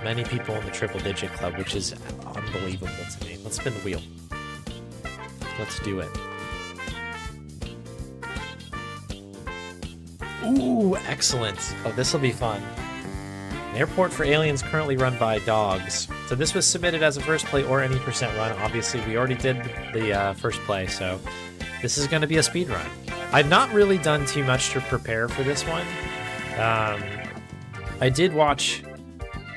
many people in the triple digit club, which is unbelievable to me. Let's spin the wheel. Let's do it. Ooh, excellent. Oh, this will be fun. An airport for aliens currently run by dogs. So this was submitted as a first play or any % run. Obviously, we already did the first play, so this is going to be a speed run. I've not really done too much to prepare for this one. I did watch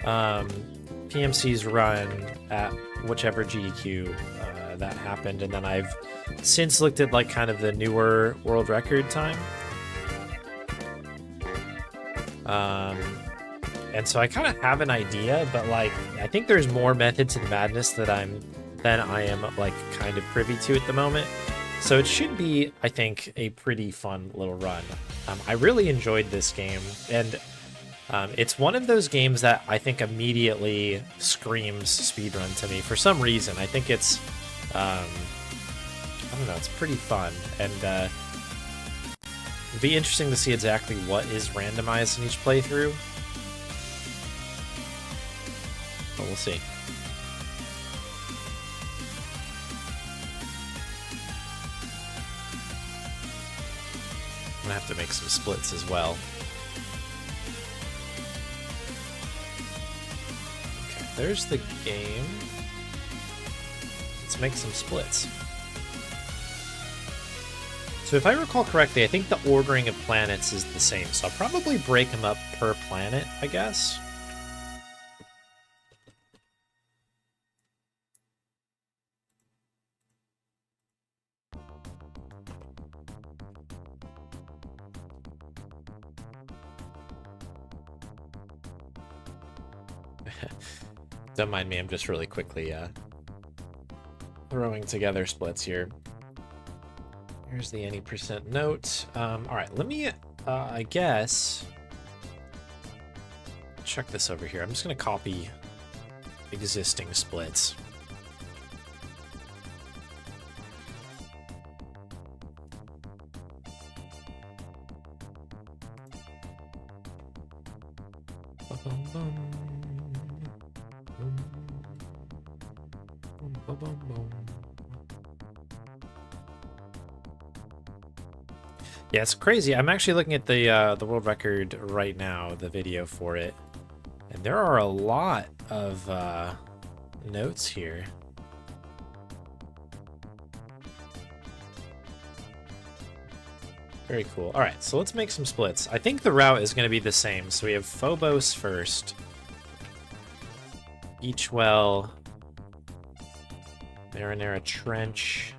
PMC's run at whichever GEQ that happened, and then I've since looked at like kind of the newer world record time. And so I kind of have an idea, but like I think there's more method to the madness that I am like kind of privy to at the moment. So it should be, I think, a pretty fun little run. I really enjoyed this game, and it's one of those games that I think immediately screams speedrun to me for some reason. I think it's, I don't know, it's pretty fun, and it'd be interesting to see exactly what is randomized in each playthrough. But we'll see. I'm gonna have to make some splits as well. Okay, there's the game. Let's make some splits. So if I recall correctly, I think the ordering of planets is the same, so I'll probably break them up per planet, I guess. Don't mind me, I'm just really quickly throwing together splits here. Here's the any % note. All right, let me, I guess, check this over here. I'm just going to copy existing splits. Yeah, it's crazy. I'm actually looking at the world record right now, the video for it, and there are a lot of notes here. Very cool. All right, so let's make some splits. I think the route is going to be the same. So we have Phobos first, Beachwell, Marinara Trench,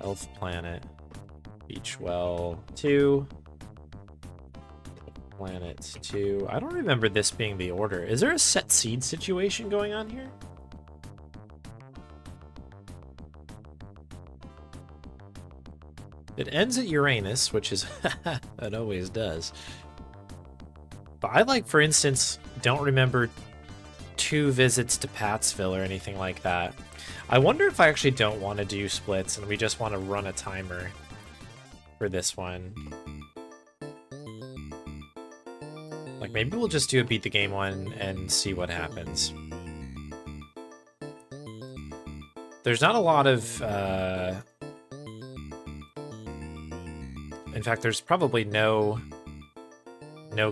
Elf Planet, Beachwell 2, Planet 2. I don't remember this being the order. Is there a set seed situation going on here? It ends at Uranus, which is it always does. But I, like, for instance, don't remember 2 visits to Pattsville or anything like that. I wonder if I actually don't want to do splits and we just want to run a timer for this one. Like, maybe we'll just do a beat the game one and see what happens. There's not a lot of, in fact, there's probably no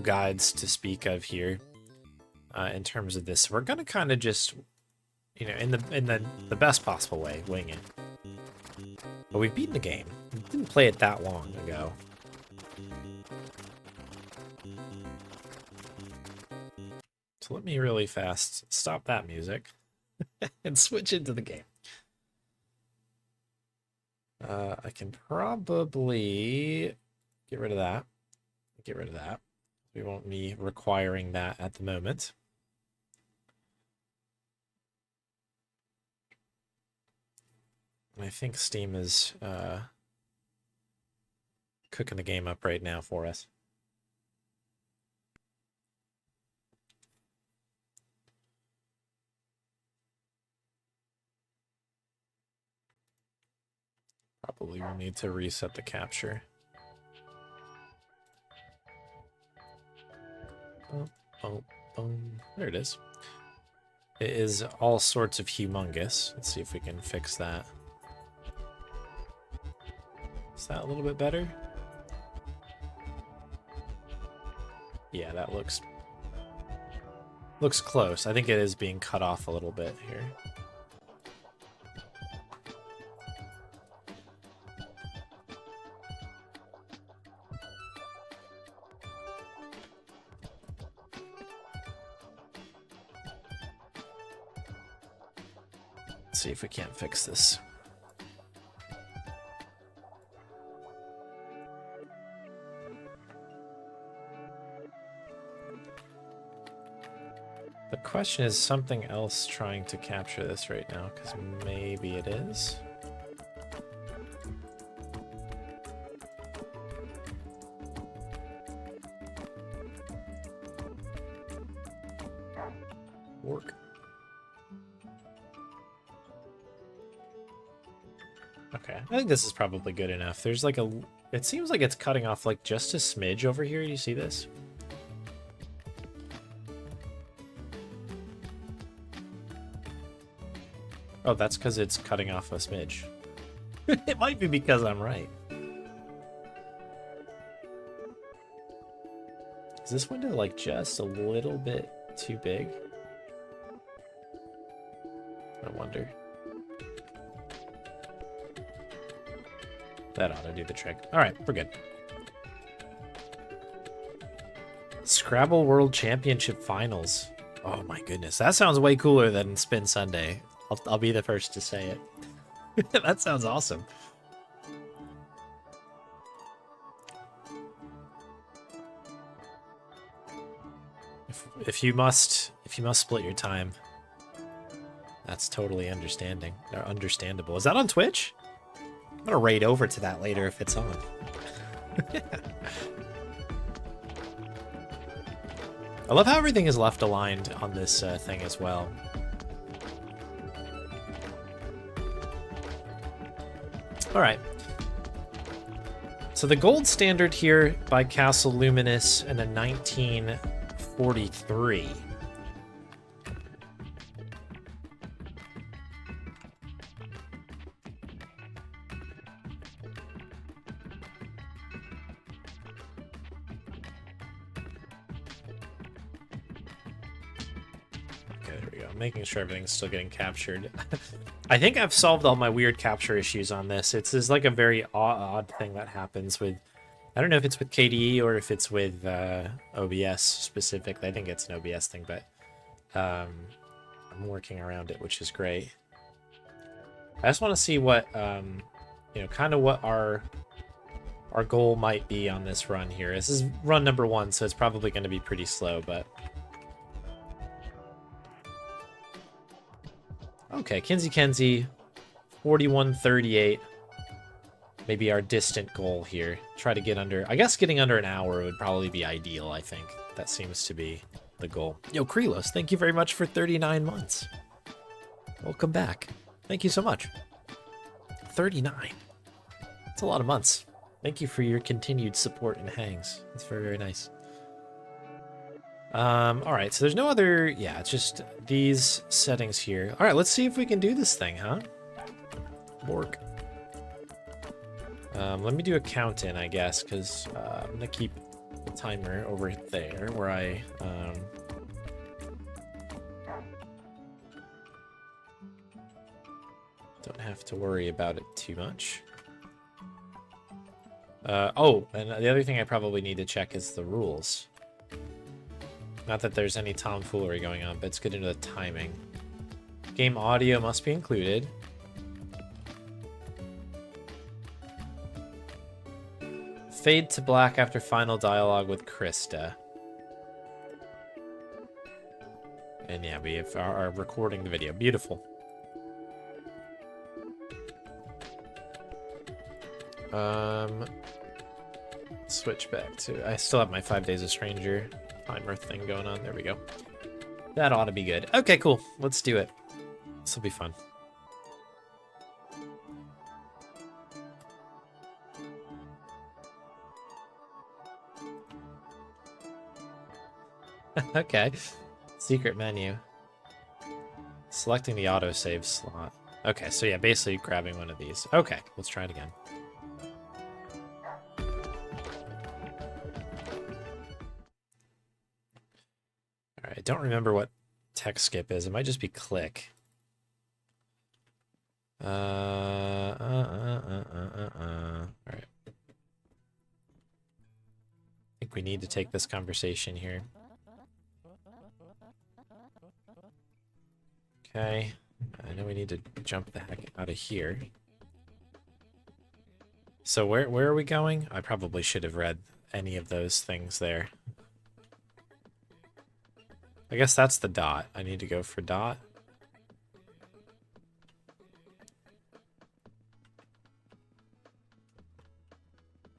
guides to speak of here in terms of this. We're gonna kind of just, you know, in the best possible way, wing it. But we've beaten the game. We didn't play it that long ago. So let me really fast stop that music and switch into the game. I can probably get rid of that. Get rid of that. We won't be requiring that at the moment. I think Steam is cooking the game up right now for us. Probably will need to reset the capture. boom, boom. There it is. It is all sorts of humongous. Let's see if we can fix that. Is that a little bit better? Yeah, that looks close. I think it is being cut off a little bit here. Let's see if we can't fix this. The question is something else trying to capture this right now, because maybe it is. Work. Okay, I think this is probably good enough. There's like it seems like it's cutting off like just a smidge over here. You see this? Oh, that's because it's cutting off a smidge. It might be because I'm right. Is this window like just a little bit too big? I wonder. That ought to do the trick. All right, we're good. Scrabble World Championship Finals. Oh my goodness, that sounds way cooler than Spin Sunday. I'll be the first to say it. That sounds awesome. If you must split your time, that's totally understandable. Is that on Twitch? I'm gonna raid over to that later if it's on. I love how everything is left aligned on this thing as well. All right. So the gold standard here by Castle Luminous in a 1943. Making sure everything's still getting captured. I think I've solved all my weird capture issues on this. It's like a very odd thing that happens with, I don't know if it's with KDE or if it's with OBS specifically. I think it's an OBS thing, but I'm working around it, which is great. I just want to see what, kind of what our goal might be on this run here. This is run number 1, so it's probably going to be pretty slow, but okay, Kinsey Kenzie, 41:38. Maybe our distant goal here. Try to get under, I guess getting under an hour would probably be ideal, I think. That seems to be the goal. Yo, Krelos, thank you very much for 39 months. Welcome back. Thank you so much. 39. That's a lot of months. Thank you for your continued support and hangs. It's very, very nice. All right, so there's no other, yeah, it's just these settings here. All right, let's see if we can do this thing, huh? Bork. Let me do a count in, I guess, because I'm gonna keep the timer over there where I, don't have to worry about it too much. Oh, and the other thing I probably need to check is the rules. Not that there's any tomfoolery going on, but it's good to know the timing. Game audio must be included. Fade to black after final dialogue with Krista. And yeah, we are recording the video. Beautiful. Switch back to, I still have my 5 Days of Stranger timer thing going on. There we go. That ought to be good. Okay, cool. Let's do it. This will be fun. Okay. Secret menu. Selecting the autosave slot. Okay, so yeah, basically grabbing one of these. Okay, let's try it again. All right, I don't remember what text skip is. It might just be click. All right. I think we need to take this conversation here. Okay. I know we need to jump the heck out of here. So where are we going? I probably should have read any of those things there. I guess that's the dot. I need to go for dot.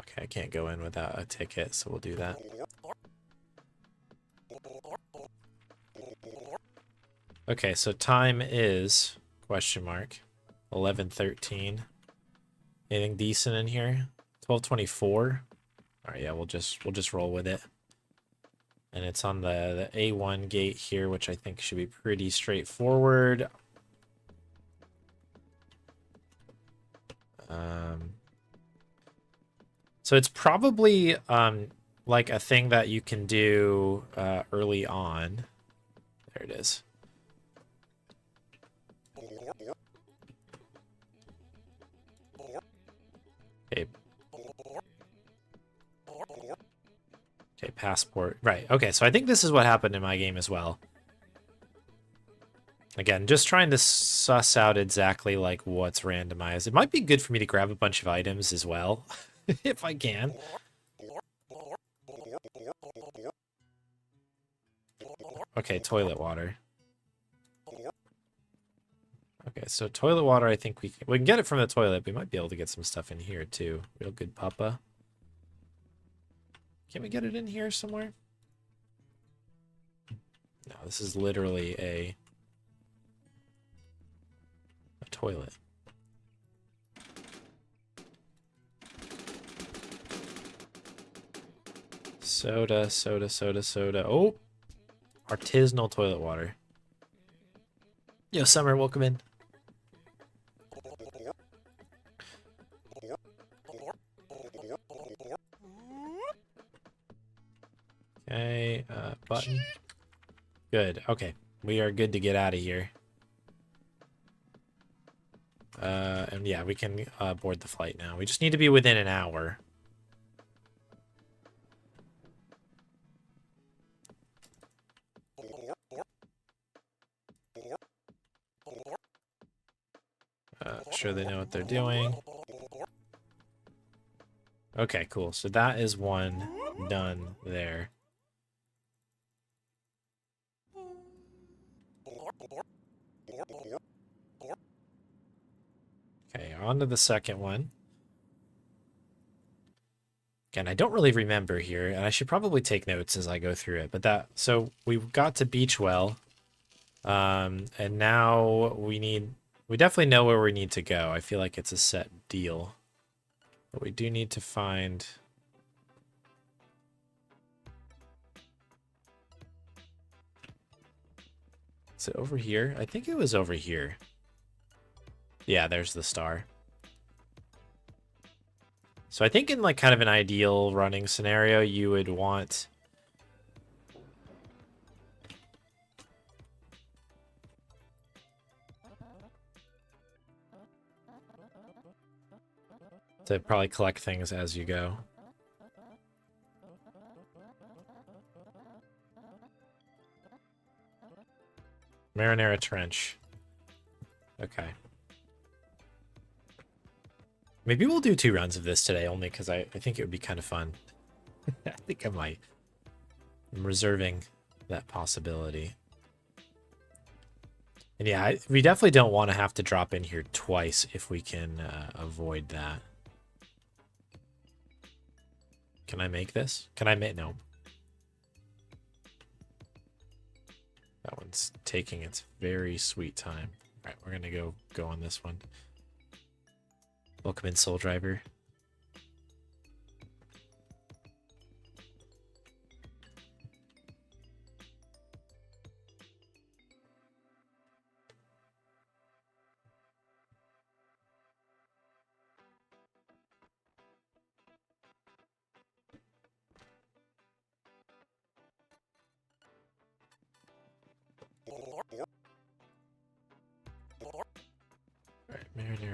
Okay, I can't go in without a ticket, so we'll do that. Okay, so time is question mark 11:13. Anything decent in here? 12:24. All right, yeah, we'll just roll with it. And it's on the A1 gate here, which I think should be pretty straightforward. So it's probably like a thing that you can do early on. There it is. Okay. Okay, passport. Right. Okay, so I think this is what happened in my game as well. Again, just trying to suss out exactly like what's randomized. It might be good for me to grab a bunch of items as well, if I can. Okay, toilet water. Okay, so toilet water, I think we can get it from the toilet. We might be able to get some stuff in here too. Real good puppa. Can we get it in here somewhere? No, this is literally a toilet. Soda, soda, soda, soda. Oh! Artisanal toilet water. Yo, Summer, welcome in. Okay, button. Good, okay. We are good to get out of here. And yeah, we can board the flight now. We just need to be within an hour. Sure they know what they're doing. Okay, cool. So that is one done there. Okay, on to the second one. Again, I don't really remember here, and I should probably take notes as I go through it. But so we got to Beachwell, and now we definitely know where we need to go. I feel like it's a set deal. But we do need to find... Is it over here? I think it was over here. Yeah, there's the star. So I think in like kind of an ideal running scenario, you would want... to probably collect things as you go. Marinara Trench. Okay. Maybe we'll do 2 runs of this today, only because I think it would be kind of fun. I think I might. I'm reserving that possibility. And yeah, we definitely don't want to have to drop in here twice if we can avoid that. Can I make this? Can I make... No. That one's taking its very sweet time. All right, we're going to go on this one. Welcome in, Soul Driver.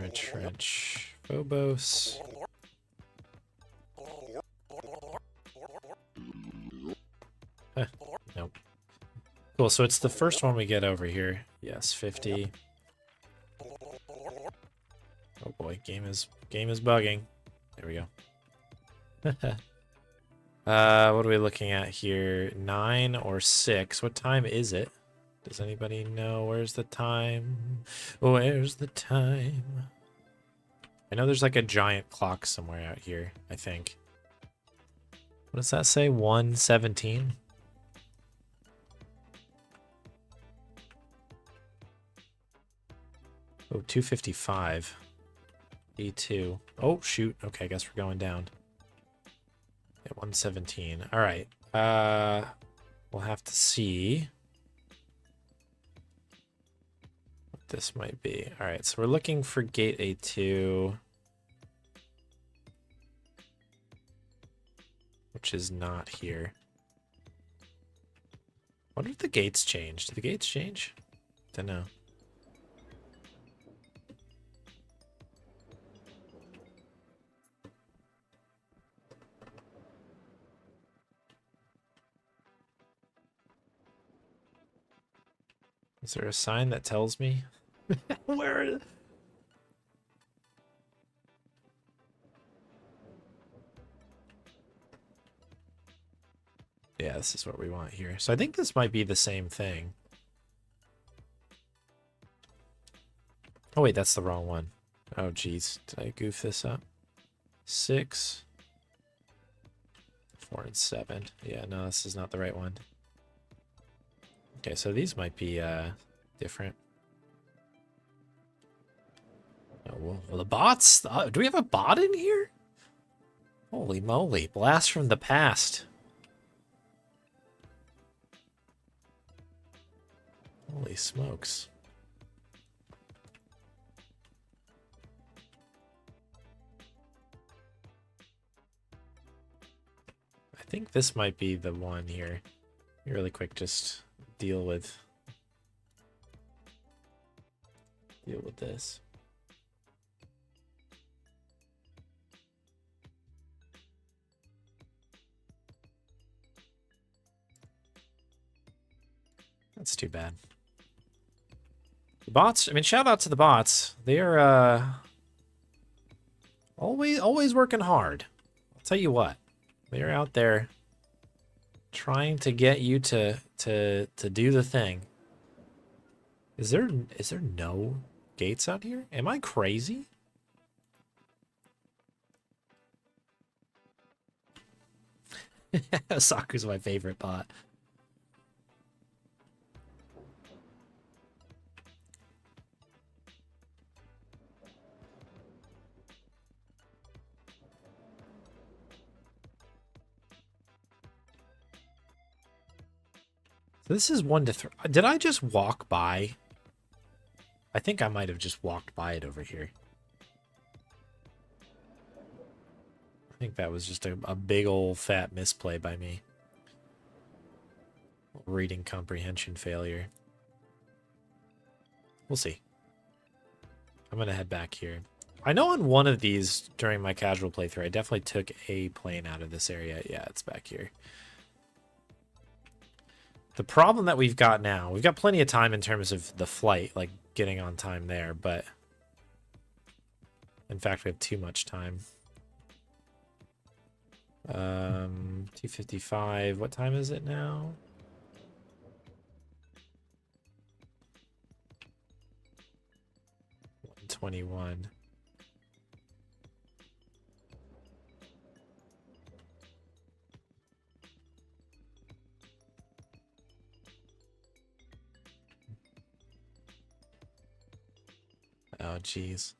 Retrench. Phobos. Huh, nope. Cool, so it's the first one we get over here. Yes, 50. Oh boy, game is bugging. There we go. What are we looking at here? 9 or 6? What time is it? Does anybody know? Where's the time? Where's the time? I know there's like a giant clock somewhere out here, I think. What does that say? 1:17? Oh, 2:55. E2. Oh, shoot. Okay, I guess we're going down. At 1:17. All right. We'll have to see what this might be. All right, so we're looking for gate A2, which is not here. What if the gates change? Did the gates change? Don't know. Is there a sign that tells me? Where? Yeah, this is what we want here. So I think this might be the same thing. Oh wait, that's the wrong one. Oh geez, did I goof this up? 6, 4, and 7. Yeah, no, this is not the right one. Okay, so these might be different. Oh, well, the bots? Do we have a bot in here? Holy moly, blast from the past. Holy smokes. I think this might be the one here. Really quick, just deal with this. That's too bad. The bots, I mean, shout out to the bots. They are always working hard. I'll tell you what. They're out there trying to get you to do the thing. Is there no gates out here? Am I crazy? Saku's my favorite bot. So this is 1 to 3. Did I just walk by? I think I might have just walked by it over here. I think that was just a big old fat misplay by me. Reading comprehension failure. We'll see. I'm going to head back here. I know on one of these during my casual playthrough, I definitely took a plane out of this area. Yeah, it's back here. The problem that we've got now, we've got plenty of time in terms of the flight, like getting on time there, but in fact, we have too much time. 2:55. What time is it now? $1:21. Oh, geez.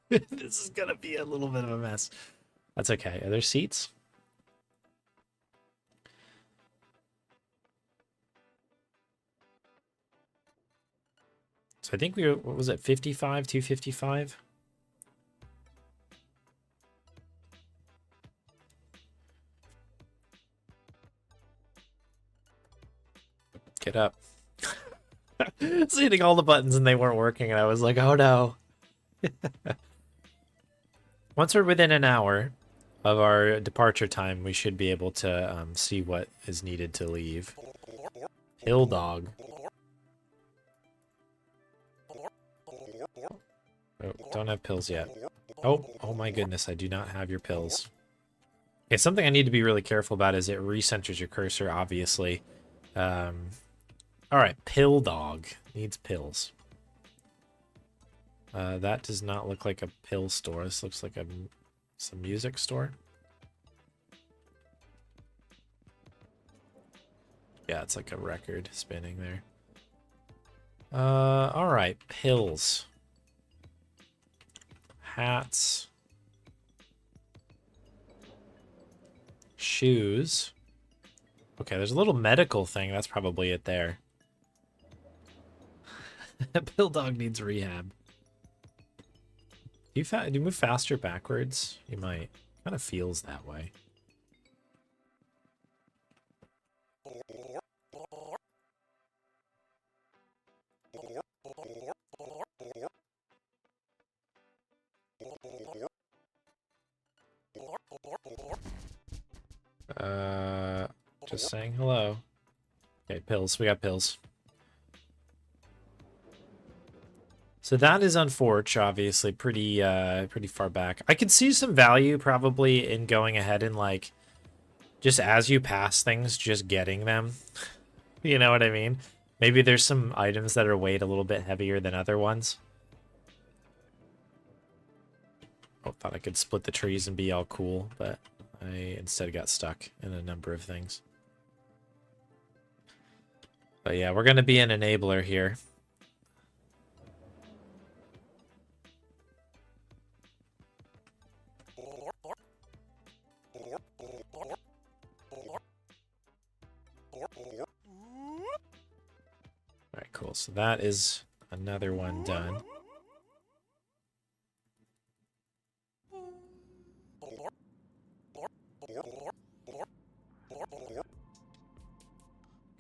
This is gonna be a little bit of a mess. That's okay. Are there seats? So I think we were, what was it, 55, 255? Get up. I was hitting all the buttons and they weren't working, and I was like, oh no. Once we're within an hour of our departure time, we should be able to see what is needed to leave. Hill dog. Oh, don't have pills yet. Oh my goodness, I do not have your pills. Okay, something I need to be really careful about is it recenters your cursor, obviously. Alright, pill dog. Needs pills. That does not look like a pill store. This looks like some music store. Yeah, it's like a record spinning there. Alright, pills. Hats. Shoes. Okay, there's a little medical thing. That's probably it there. Pill dog needs rehab. Do you move faster backwards? You might. Kind of feels that way. Just saying hello. Okay, pills. We got pills. So that is unfortunate, obviously, pretty far back. I could see some value probably in going ahead and like just as you pass things, just getting them. You know what I mean? Maybe there's some items that are weighed a little bit heavier than other ones. Oh, thought I could split the trees and be all cool, but I instead got stuck in a number of things. But yeah, we're going to be an enabler here. Alright, cool. So that is another one done.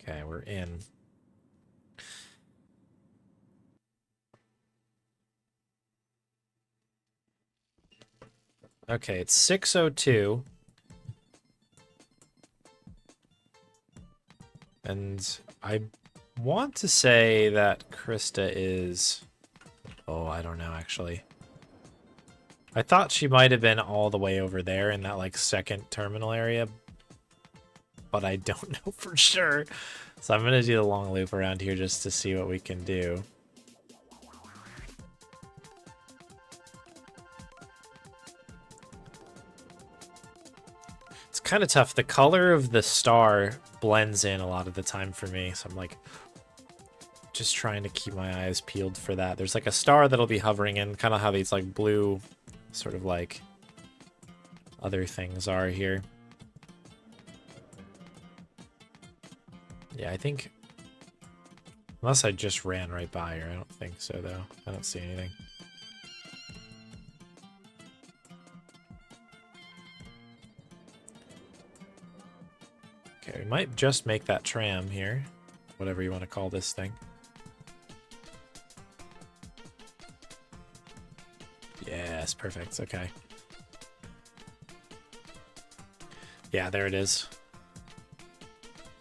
Okay, we're in. Okay, it's 6:02. And I want to say that Krista is... Oh, I don't know, actually. I thought she might have been all the way over there in that, like, second terminal area. But I don't know for sure. So I'm going to do the long loop around here just to see what we can do. It's kind of tough. The color of the star blends in a lot of the time for me. So I'm like just trying to keep my eyes peeled for that. There's like a star that'll be hovering in, kind of how these like blue sort of like other things are here. Yeah, I think unless I just ran right by her, I don't think so though. I don't see anything. Okay, we might just make that tram here. Whatever you want to call this thing. Yes, perfect. Okay. Yeah, there it is.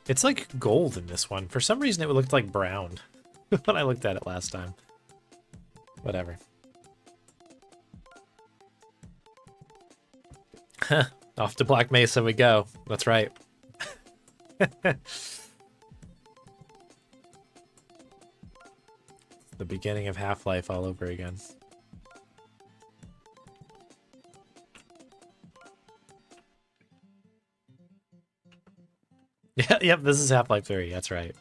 It's like gold in this one. For some reason, it looked like brown when I looked at it last time. Whatever. Off to Black Mesa we go. That's right. The beginning of Half-Life all over again. Yeah, yep, this is Half-Life 3, that's right.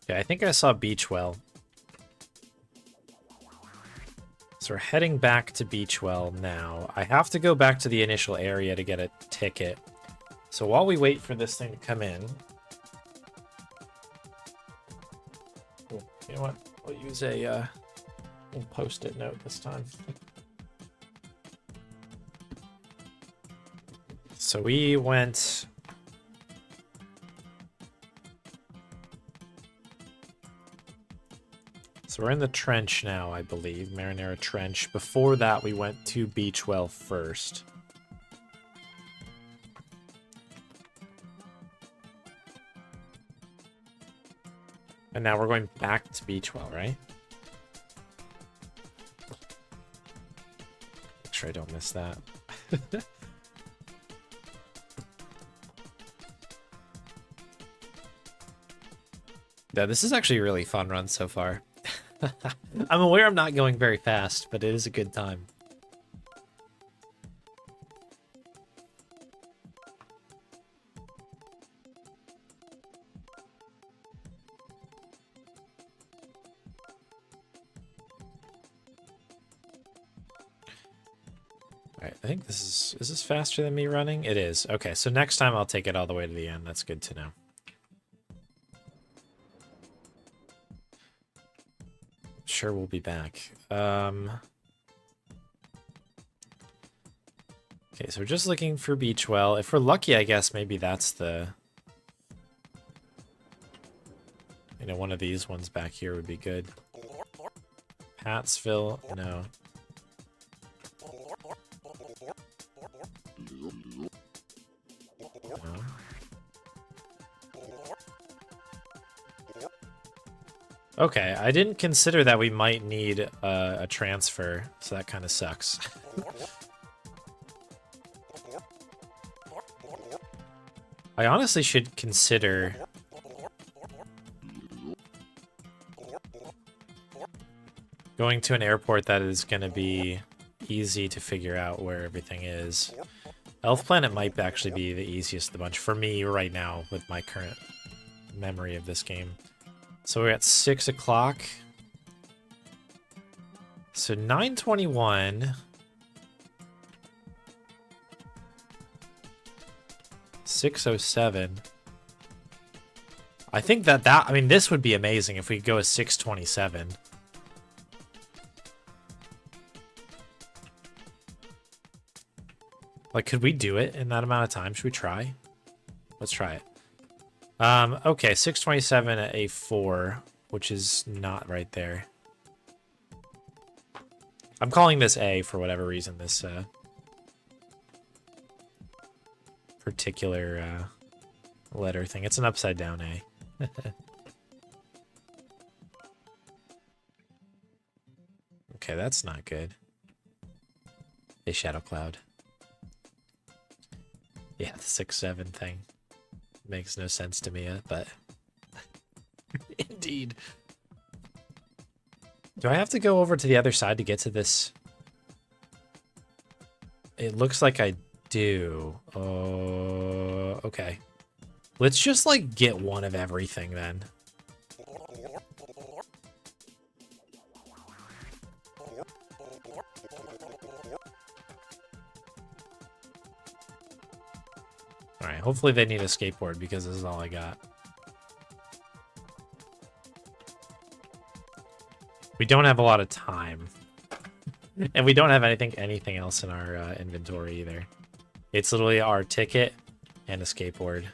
Yeah, I think I saw Beachwell. So we're heading back to Beachwell now. I have to go back to the initial area to get a ticket. So while we wait for this thing to come in, You know what? I'll use a post-it note this time. So we went... So we're in the trench now, I believe. Marinara Trench. Before that, we went to Beach Well first. And now we're going back to Beach Well, right? Make sure I don't miss that. Yeah, this is actually a really fun run so far. I'm aware I'm not going very fast, but it is a good time. Alright, I think this is this faster than me running? It is. Okay, so next time I'll take it all the way to the end. That's good to know. Sure, we'll be back. Okay, so we're just looking for Beach Well. If we're lucky, I guess maybe that's the... You know, one of these ones back here would be good. Pattsville, no. No. Okay, I didn't consider that we might need a transfer, so that kind of sucks. I honestly should consider... going to an airport that is going to be easy to figure out where everything is. Elf Planet might actually be the easiest of the bunch for me right now with my current memory of this game. So we're at 6 o'clock. So 9:21. 6:07. I think I mean, this would be amazing if we go at 6:27. Like, could we do it in that amount of time? Should we try? Let's try it. Okay, 6:27 at A4, which is not right there. I'm calling this A for whatever reason, this particular letter thing. It's an upside down A. Okay, that's not good. A shadow cloud. Yeah, the 6-7 thing. Makes no sense to me, but... Indeed. Do I have to go over to the other side to get to this? It looks like I do. Okay. Let's just, like, get one of everything, then. Alright, hopefully they need a skateboard, because this is all I got. We don't have a lot of time. And we don't have anything else in our inventory, either. It's literally our ticket and a skateboard.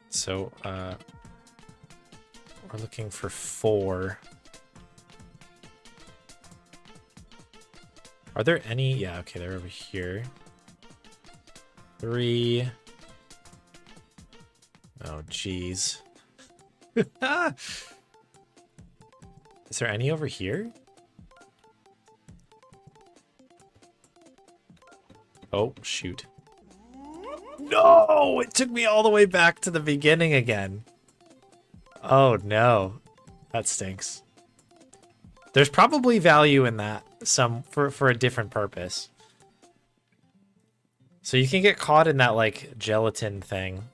So, we're looking for 4. Are there any? Yeah, okay, they're over here. 3. Oh, jeez. Is there any over here? Oh, shoot. No! It took me all the way back to the beginning again. Oh, no. That stinks. There's probably value in that, for a different purpose. So you can get caught in that, like, gelatin thing.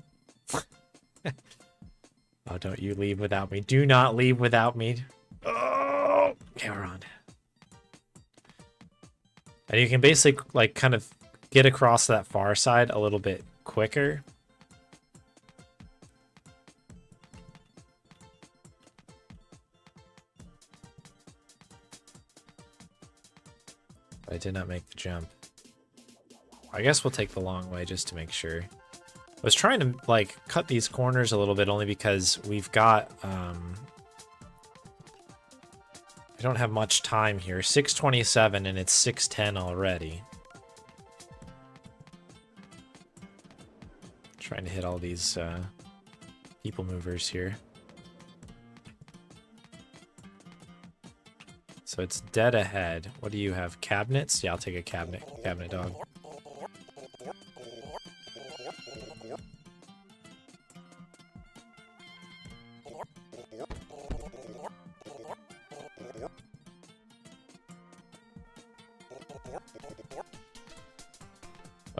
Oh, don't you leave without me. Do not leave without me. Oh, okay, we're on. And you can basically, like, kind of get across that far side a little bit quicker. I did not make the jump. I guess we'll take the long way just to make sure. I was trying to, like, cut these corners a little bit only because we've got, I don't have much time here. 6:27 and it's 6:10 already. Trying to hit all these people movers here. So it's dead ahead. What do you have? Cabinets? Yeah, I'll take a cabinet. Cabinet dog.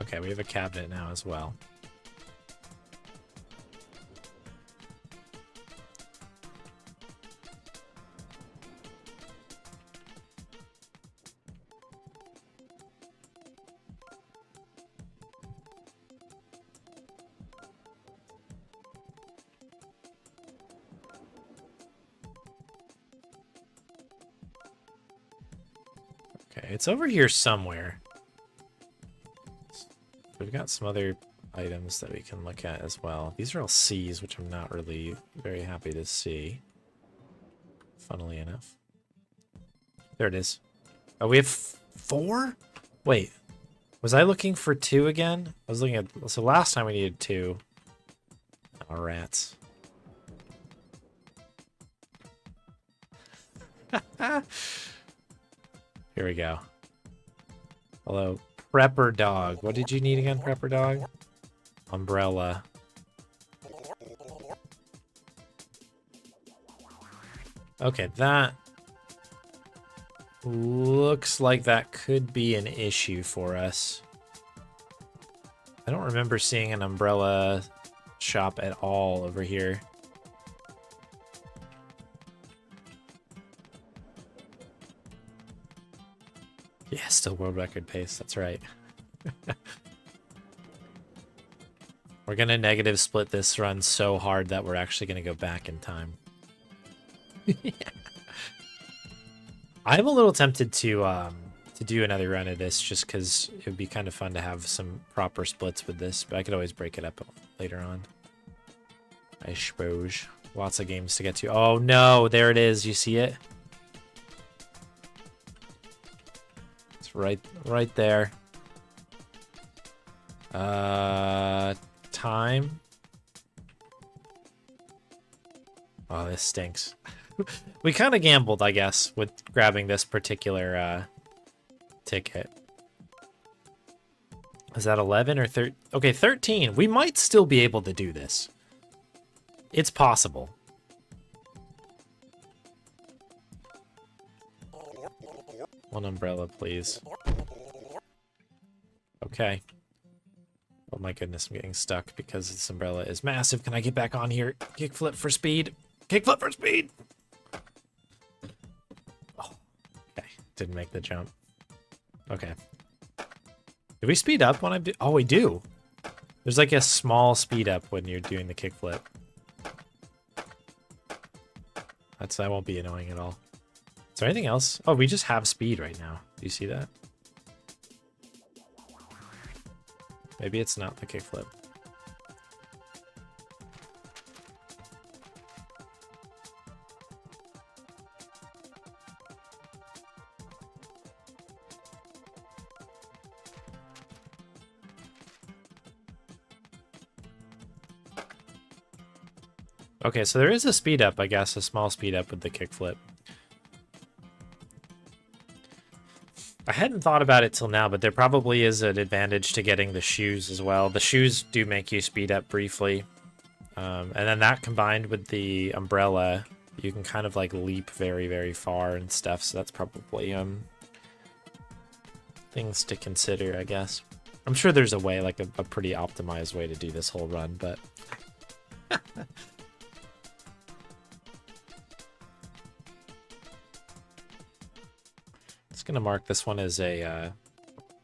Okay, we have a cabinet now as well. Okay, it's over here somewhere. We've got some other items that we can look at as well. These are all C's, which I'm not really very happy to see. Funnily enough. There it is. Oh, we have 4? Wait. Was I looking for 2 again? I was looking at... So last time we needed 2. Oh, rats. Here we go. Hello. Prepper dog. What did you need again, Prepper dog? Umbrella. Okay, that looks like that could be an issue for us. I don't remember seeing an umbrella shop at all over here. Yeah, still world record pace. That's right. We're going to negative split this run so hard that we're actually going to go back in time. I'm a little tempted to do another run of this just because it would be kind of fun to have some proper splits with this, but I could always break it up later on. I suppose. Lots of games to get to. Oh no, there it is. You see it? Right there. Time. Oh, this stinks. We kind of gambled, I guess, with grabbing this particular ticket. Is that 11 or 13? Okay, 13. We might still be able to do this. It's possible. One umbrella, please. Okay. Oh my goodness, I'm getting stuck because this umbrella is massive. Can I get back on here? Kickflip for speed. Kickflip for speed! Oh, okay. Didn't make the jump. Okay. Do we speed up when I do? Oh, we do. There's like a small speed up when you're doing the kickflip. That won't be annoying at all. Is there anything else? Oh, we just have speed right now. Do you see that? Maybe it's not the kickflip. Okay, so there is a speed up, I guess, a small speed up with the kickflip. I hadn't thought about it till now, but there probably is an advantage to getting the shoes as well. The shoes do make you speed up briefly. And then that combined with the umbrella, you can kind of like leap very, very far and stuff. So that's probably things to consider, I guess. I'm sure there's a way, like a pretty optimized way to do this whole run, but... gonna mark this one as a,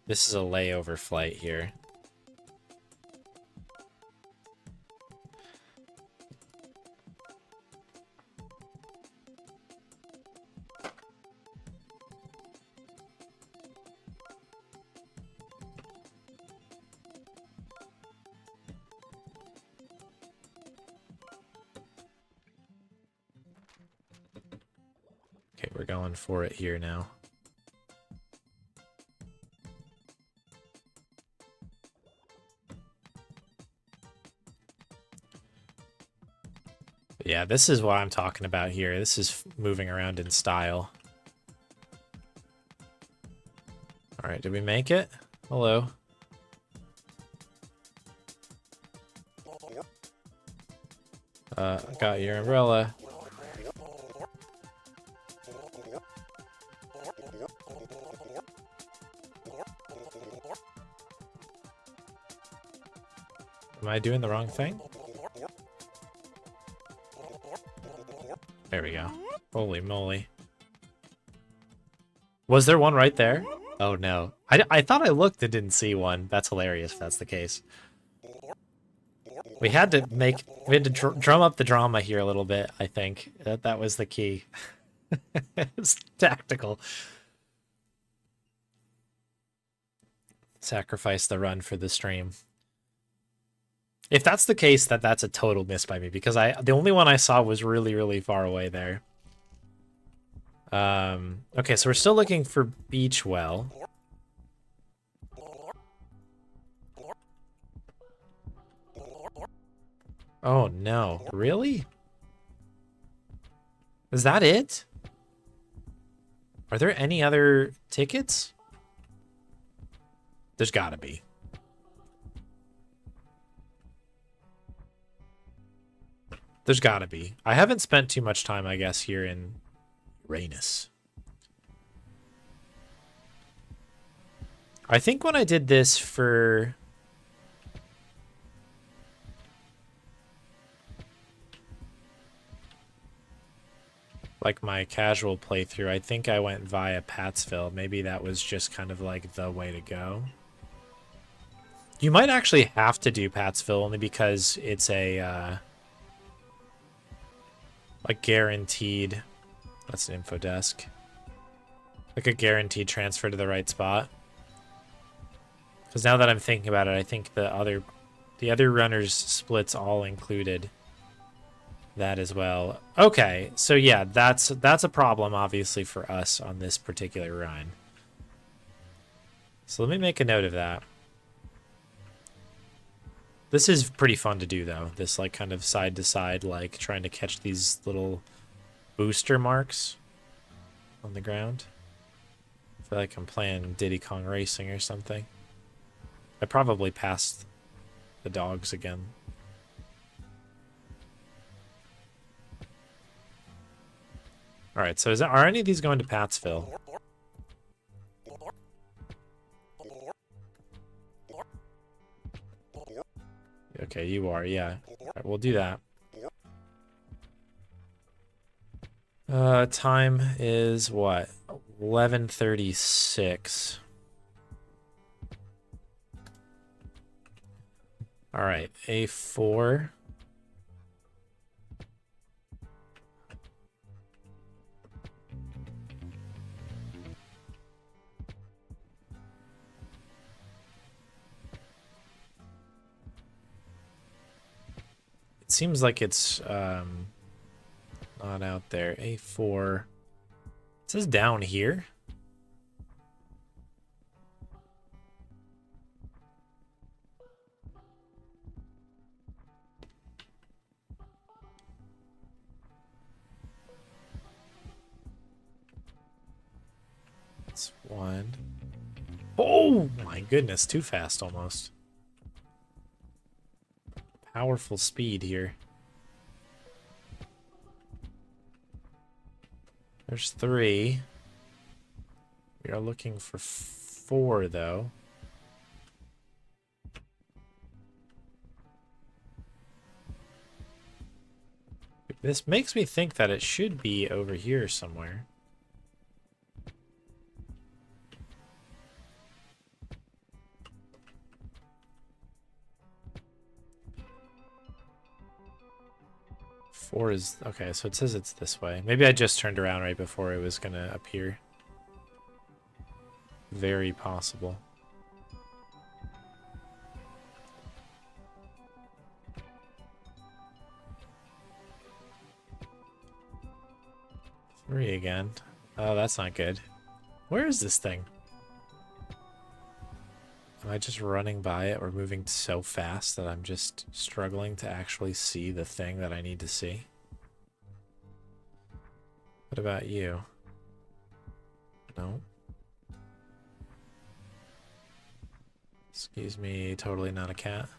this is a layover flight here. Okay, we're going for it here now. Yeah, this is what I'm talking about here. This is moving around in style. All right, did we make it? Hello. Got your umbrella. Am I doing the wrong thing? There we go. Holy moly. Was there one right there? Oh no. I thought I looked and didn't see one. That's hilarious if that's the case. We had to drum up the drama here a little bit, I think. That was the key. It's tactical. Sacrifice the run for the stream. If that's the case, that's a total miss by me, because the only one I saw was really, really far away there. Okay, so we're still looking for beach well. Oh no, really? Is that it? Are there any other tickets? There's gotta be. There's gotta be. I haven't spent too much time, I guess, here in Uranus. I think when I did this for... like my casual playthrough, I think I went via Pattsville. Maybe that was just kind of like the way to go. You might actually have to do Pattsville only because it's a guaranteed, that's an info desk, like a guaranteed transfer to the right spot. Because now that I'm thinking about it, I think the other runners splits all included that as well. Okay, so yeah, that's a problem obviously for us on this particular run. So let me make a note of that. This is pretty fun to do though. This like kind of side to side, like trying to catch these little booster marks on the ground. I feel like I'm playing Diddy Kong Racing or something. I probably passed the dogs again. All right, so are any of these going to Pattsville? Okay, you are, yeah. All right, we'll do that. Time is what? 11:36. All right, A4. It seems like it's not out there. A4. It says down here. That's one. Oh my goodness, too fast almost. Powerful speed here. There's 3. We are looking for 4 though. This makes me think that it should be over here somewhere. 4 is... Okay, so it says it's this way. Maybe I just turned around right before it was going to appear. Very possible. Three again. Oh, that's not good. Where is this thing? Am I just running by it or moving so fast that I'm just struggling to actually see the thing that I need to see? What about you? No. Excuse me, totally not a cat.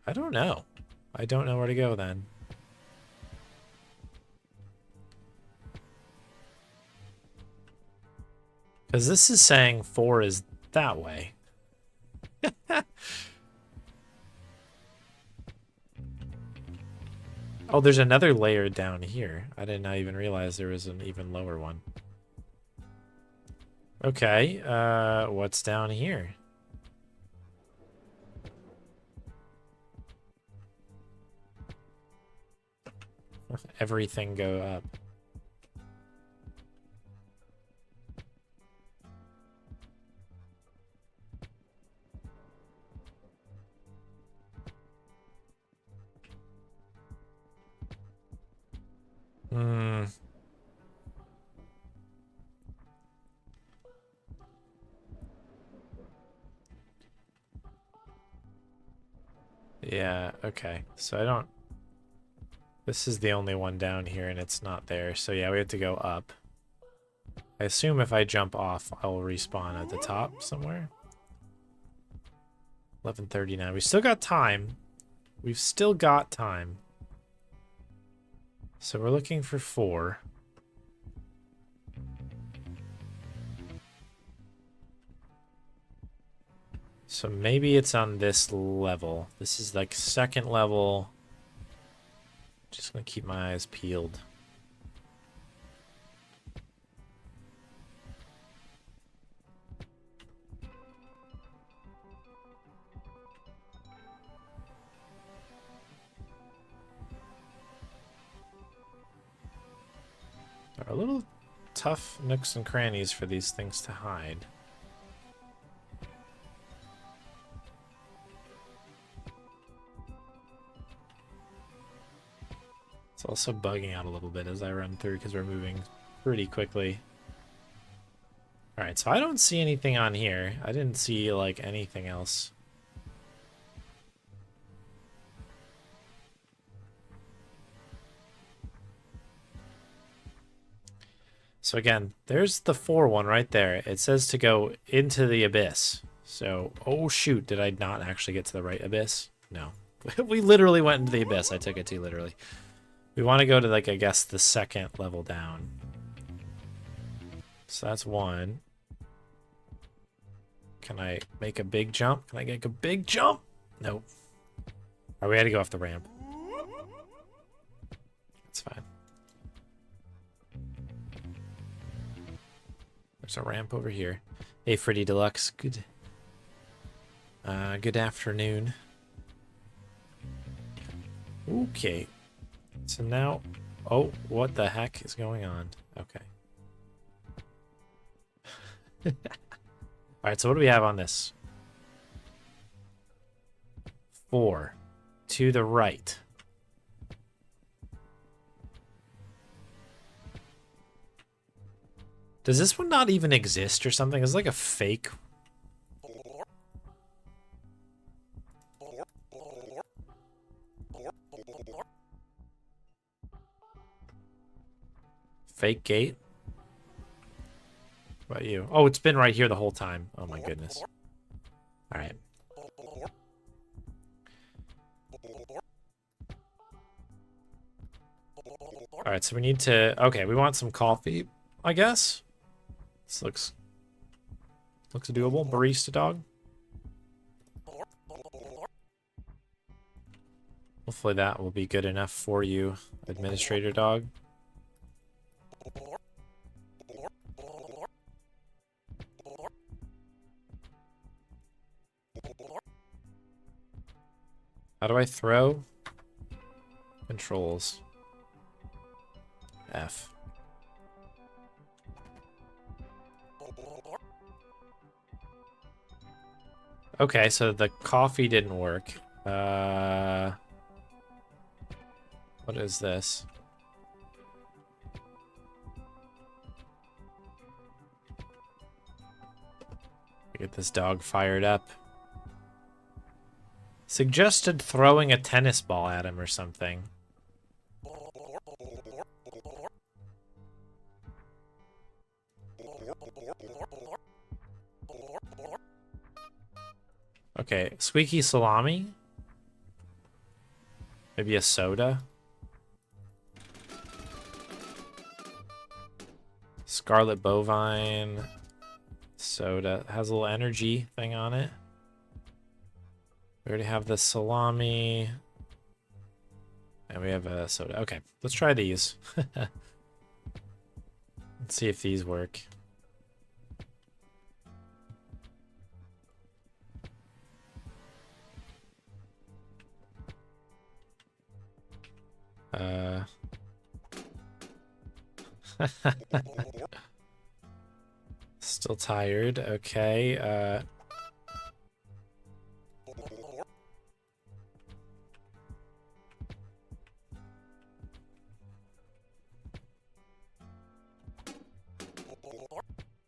I don't know. I don't know where to go then. Because this is saying 4 is that way. Oh, there's another layer down here. I did not even realize there was an even lower one. Okay, what's down here? Everything go up. Yeah, okay. So I don't... This is the only one down here and it's not there. So yeah, we have to go up. I assume if I jump off, I'll respawn at the top somewhere. 11:39. We still got time. We've still got time. So we're looking for 4. So maybe it's on this level. This is like second level. Just gonna keep my eyes peeled. There are a little tough nooks and crannies for these things to hide. It's also bugging out a little bit as I run through because we're moving pretty quickly. Alright, so I don't see anything on here. I didn't see, like, anything else. So again, there's the 4 one right there. It says to go into the abyss. So, oh shoot, did I not actually get to the right abyss? No. We literally went into the abyss. I took it too literally. We want to go to, like, I guess, the second level down. So that's 1. Can I make a big jump? Can I make a big jump? Nope. Alright, we had to go off the ramp. That's fine. There's a ramp over here. Hey, Freddy Deluxe. Good. Good afternoon. Okay. So now... Oh, what the heck is going on? Okay. Alright, so what do we have on this? 4. To the right. Does this one not even exist or something? It's like a fake... Fake gate? What about you? Oh, it's been right here the whole time. Oh my goodness. Alright. Alright, so we need to... Okay, we want some coffee, I guess. This looks doable. Barista dog. Hopefully that will be good enough for you, administrator dog. How do I throw? Controls. F. Okay, so the coffee didn't work. What is this? Get this dog fired up. Suggested throwing a tennis ball at him or something. Okay, squeaky salami? Maybe a soda? Scarlet bovine. Soda. Has a little energy thing on it. We already have the salami. And we have a soda. Okay, let's try these. Let's see if these work. Still tired. Okay.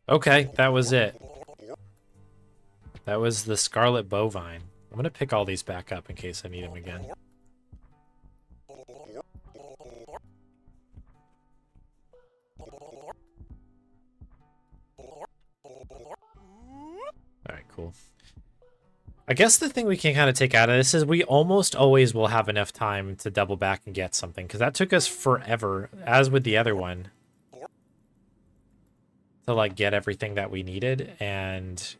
Okay, that was it. That was the scarlet bovine. I'm gonna pick all these back up in case I need them again. Alright, cool. I guess the thing we can kind of take out of this is we almost always will have enough time to double back and get something, because that took us forever, as with the other one, to like get everything that we needed, and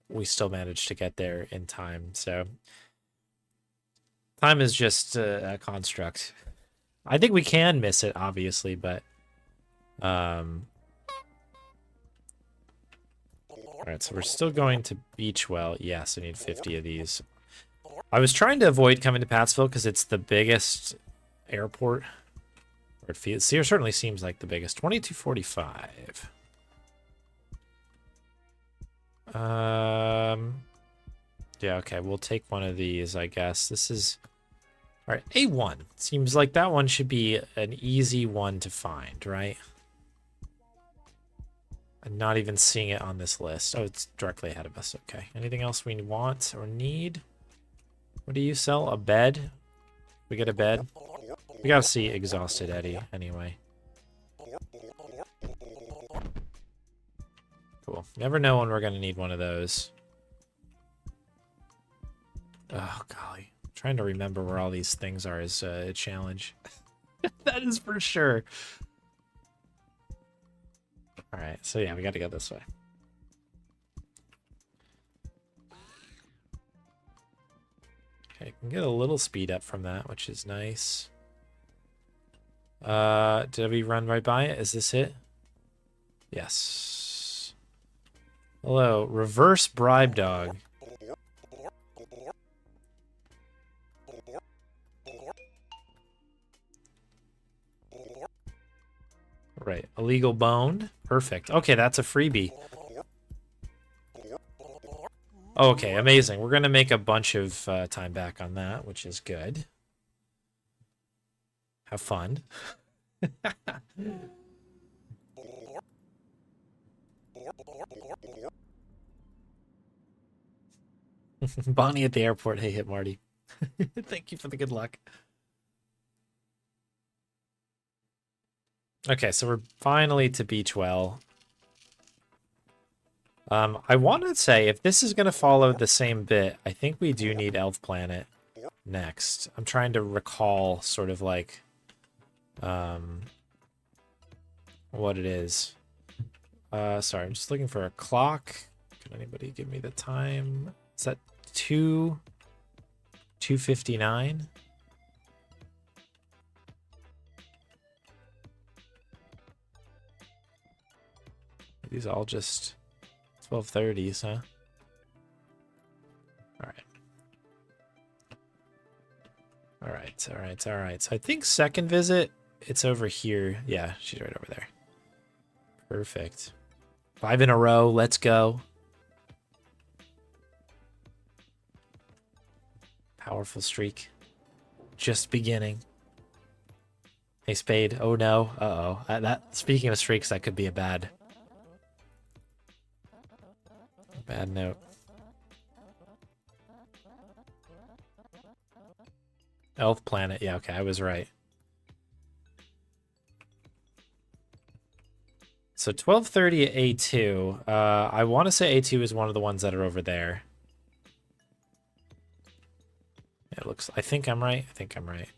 we still managed to get there in time. So time is just a construct. I think we can miss it, obviously, but alright, so we're still going to Beachwell. Yes, I need 50 of these. I was trying to avoid coming to Pattsville because it's the biggest airport. Or it feels, it certainly seems like the biggest. 2245. Yeah, okay, we'll take one of these, I guess. This is... Alright, A1. Seems like that one should be an easy one to find, right? I'm not even seeing it on this list. Oh, it's directly ahead of us. Okay. Anything else we want or need? What do you sell? A bed? We get a bed? We gotta see Exhausted Eddie anyway. Cool. Never know when we're gonna need one of those. Oh, golly. I'm trying to remember where all these things are is a challenge. That is for sure. Alright, so yeah, we gotta go this way. Okay, can get a little speed up from that, which is nice. Did we run right by it? Is this it? Yes. Hello, reverse bribe dog. Right, illegal bone. Perfect. Okay, that's a freebie. Okay, amazing. We're gonna make a bunch of time back on that, which is good. Have fun. Bonnie at the airport. Hey, hit Marty. Thank you for the good luck. Okay, so we're finally to Beachwell. I want to say, if this is going to follow the same bit, I think we do need Elf Planet next. I'm trying to recall sort of like what it is. Sorry, I'm just looking for a clock. Can anybody give me the time? Is that 2:59? These all just 12:30s, huh? All right. All right, all right, all right. So I think second visit, it's over here. Yeah, she's right over there. Perfect. 5 in a row. Let's go. Powerful streak. Just beginning. Hey, Spade. Oh, no. Uh-oh. That, speaking of streaks, that could be a bad note. Elf Planet. Yeah, okay, I was right. So 1230 at A2. I want to say A2 is one of the ones that are over there. It looks... I think I'm right. I think I'm right.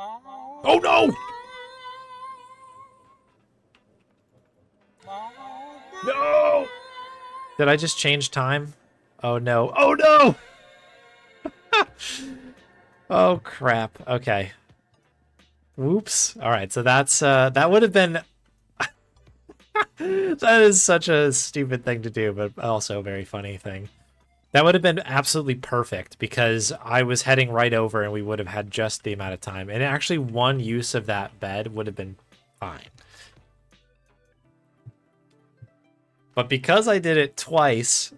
Oh, no! No! Did I just change time? Oh, no. Oh, no! Oh, crap. Okay. Whoops. All right, so that's... that would have been... That is such a stupid thing to do, but also a very funny thing. That would have been absolutely perfect because I was heading right over and we would have had just the amount of time. And actually one use of that bed would have been fine. But because I did it twice,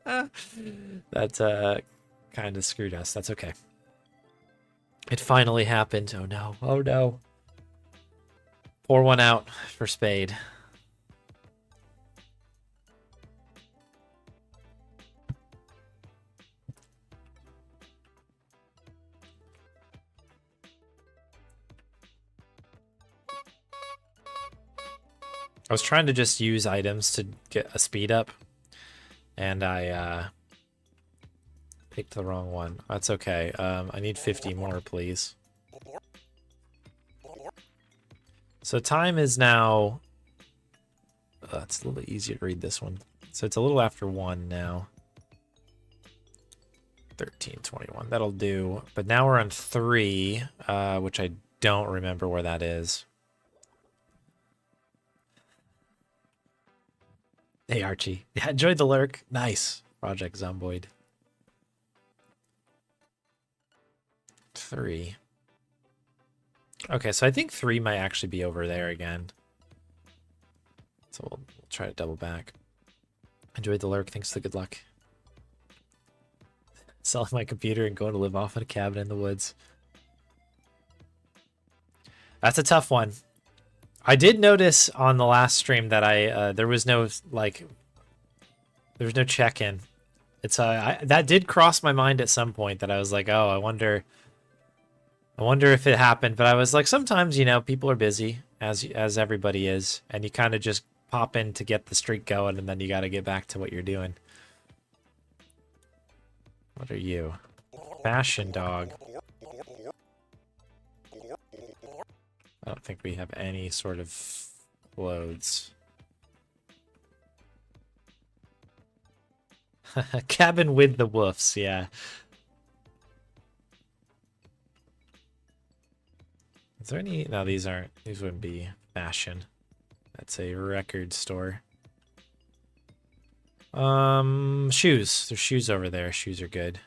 that kind of screwed us. That's okay. It finally happened. Oh no. Oh no. Pour one out for Spade. I was trying to just use items to get a speed up, and I picked the wrong one. That's okay. I need 50 more, please. So time is now... it's a little bit easier to read this one. So it's a little after 1 now. 13:21. That'll do. But now we're on 3, which I don't remember where that is. Hey, Archie. Yeah, enjoyed the lurk. Nice. Project Zomboid. 3. Okay, so I think 3 might actually be over there again. So we'll try to double back. Enjoyed the lurk. Thanks for the good luck. Selling my computer and going to live off in a cabin in the woods. That's a tough one. I did notice on the last stream that there was no check-in. It's that did cross my mind at some point that I was like, oh, I wonder if it happened. But I was like, sometimes, you know, people are busy as everybody is, and you kind of just pop in to get the streak going, and then you got to get back to what you're doing. What are you? Fashion dog. I don't think we have any sort of clothes. Cabin with the woofs, yeah. Is there any... No, these wouldn't be fashion. That's a record store. Shoes. There's shoes over there. Shoes are good.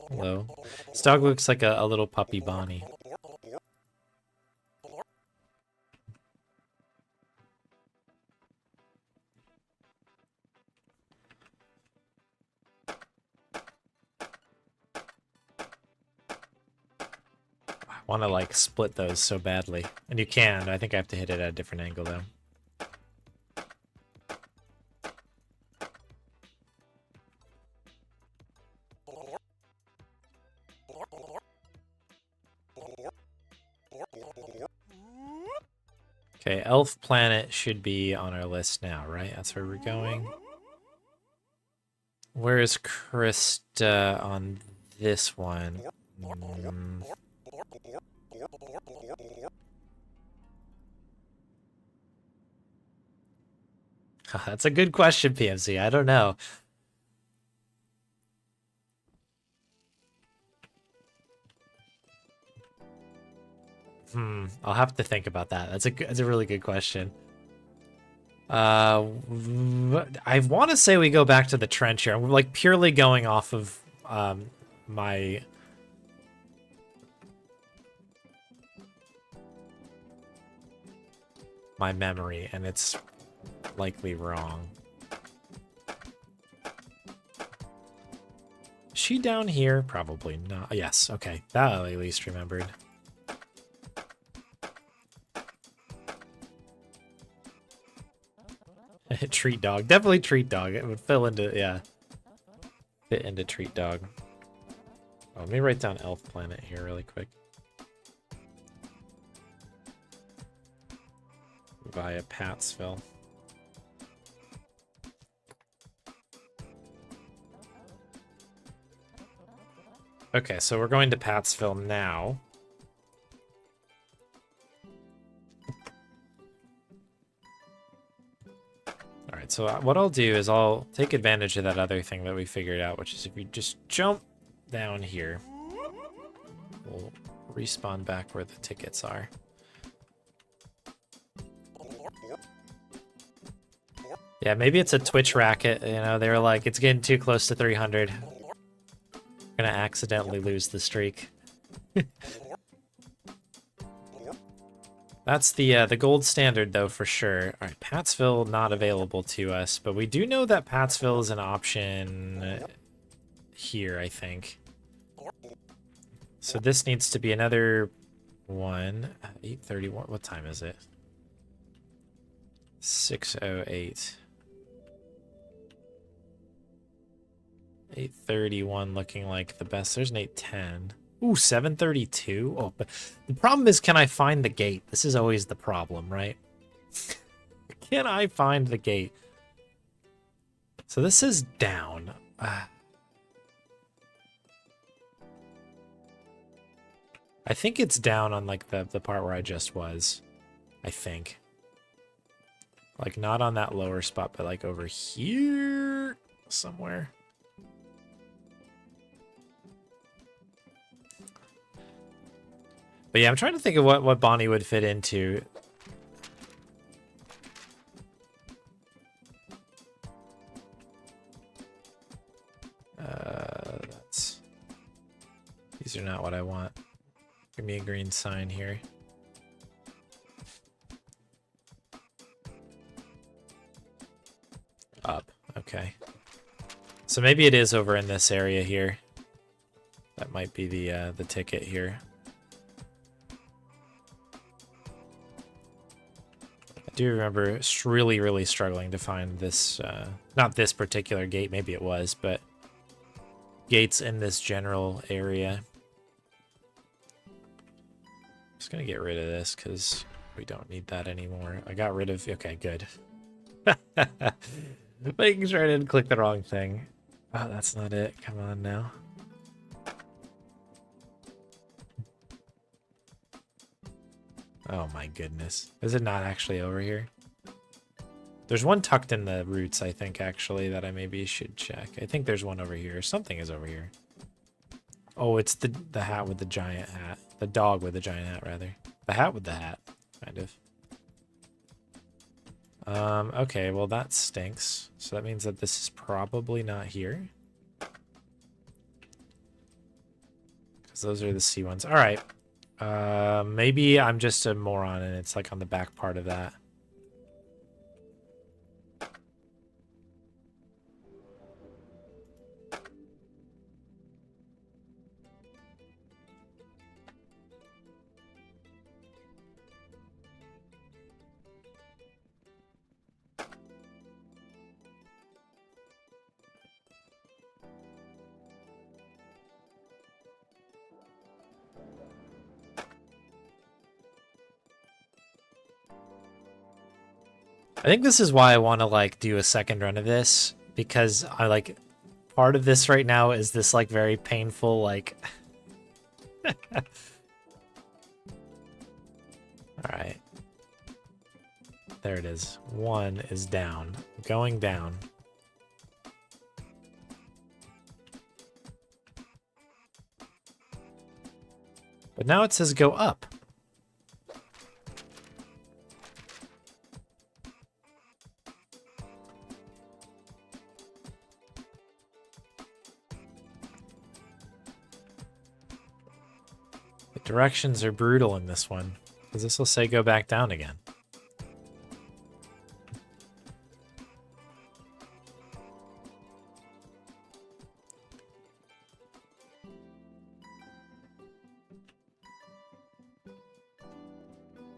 Hello. This dog looks like a little puppy Bonnie. I want to like split those so badly. And you can. I think I have to hit it at a different angle though. Okay, Elf Planet should be on our list now, right? That's where we're going. Where is Krista on this one? That's a good question, PMC. I don't know. I'll have to think about that. That's a really good question. I want to say we go back to the trench here. I'm like purely going off of my memory, and it's likely wrong. Is she down here? Probably not. Yes, okay. That I at least remembered. Treat dog. Definitely treat dog. It would fill into, yeah. Fit into treat dog. Oh, let me write down elf planet here really quick. Via Pattsville. Okay, so we're going to Pattsville now. Alright, so what I'll do is I'll take advantage of that other thing that we figured out, which is if you just jump down here, we'll respawn back where the tickets are. Yeah, maybe it's a Twitch racket, you know, they were like, it's getting too close to 300. We're gonna accidentally lose the streak. That's the gold standard, though, for sure. All right, Pattsville not available to us, but we do know that Pattsville is an option here, I think. So this needs to be another one. 8:31. What time is it? 6:08. 8:31 looking like the best. There's an 8:10. Ooh, 7:32. Oh, but the problem is, can I find the gate? This is always the problem, right? Can I find the gate? So this is down. I think it's down on like the part where I just was. I think. Like not on that lower spot, but like over here somewhere. But yeah, I'm trying to think of what Bonnie would fit into. These are not what I want. Give me a green sign here. Up. Okay. So maybe it is over in this area here. That might be the ticket here. I do remember really struggling to find this, not this particular gate, maybe it was, but gates in this general area. Just gonna get rid of this because we don't need that anymore. I got rid of, okay, good. Making sure I didn't click the wrong thing. Oh, that's not it. Come on now. Oh my goodness. Is it not actually over here? There's one tucked in the roots, I think, actually, that I maybe should check. I think there's one over here. Something is over here. Oh, it's the hat with the giant hat. The dog with the giant hat, rather. The hat with the hat, kind of. Okay, well that stinks. So that means that this is probably not here. Because those are the C ones. All right. Maybe I'm just a moron and it's like on the back part of that. I think this is why I want to like do a second run of this, because I like part of this right now is this like very painful like all right, there it is. One is down, going down. But now it says go up. The directions are brutal in this one, because this will say go back down again.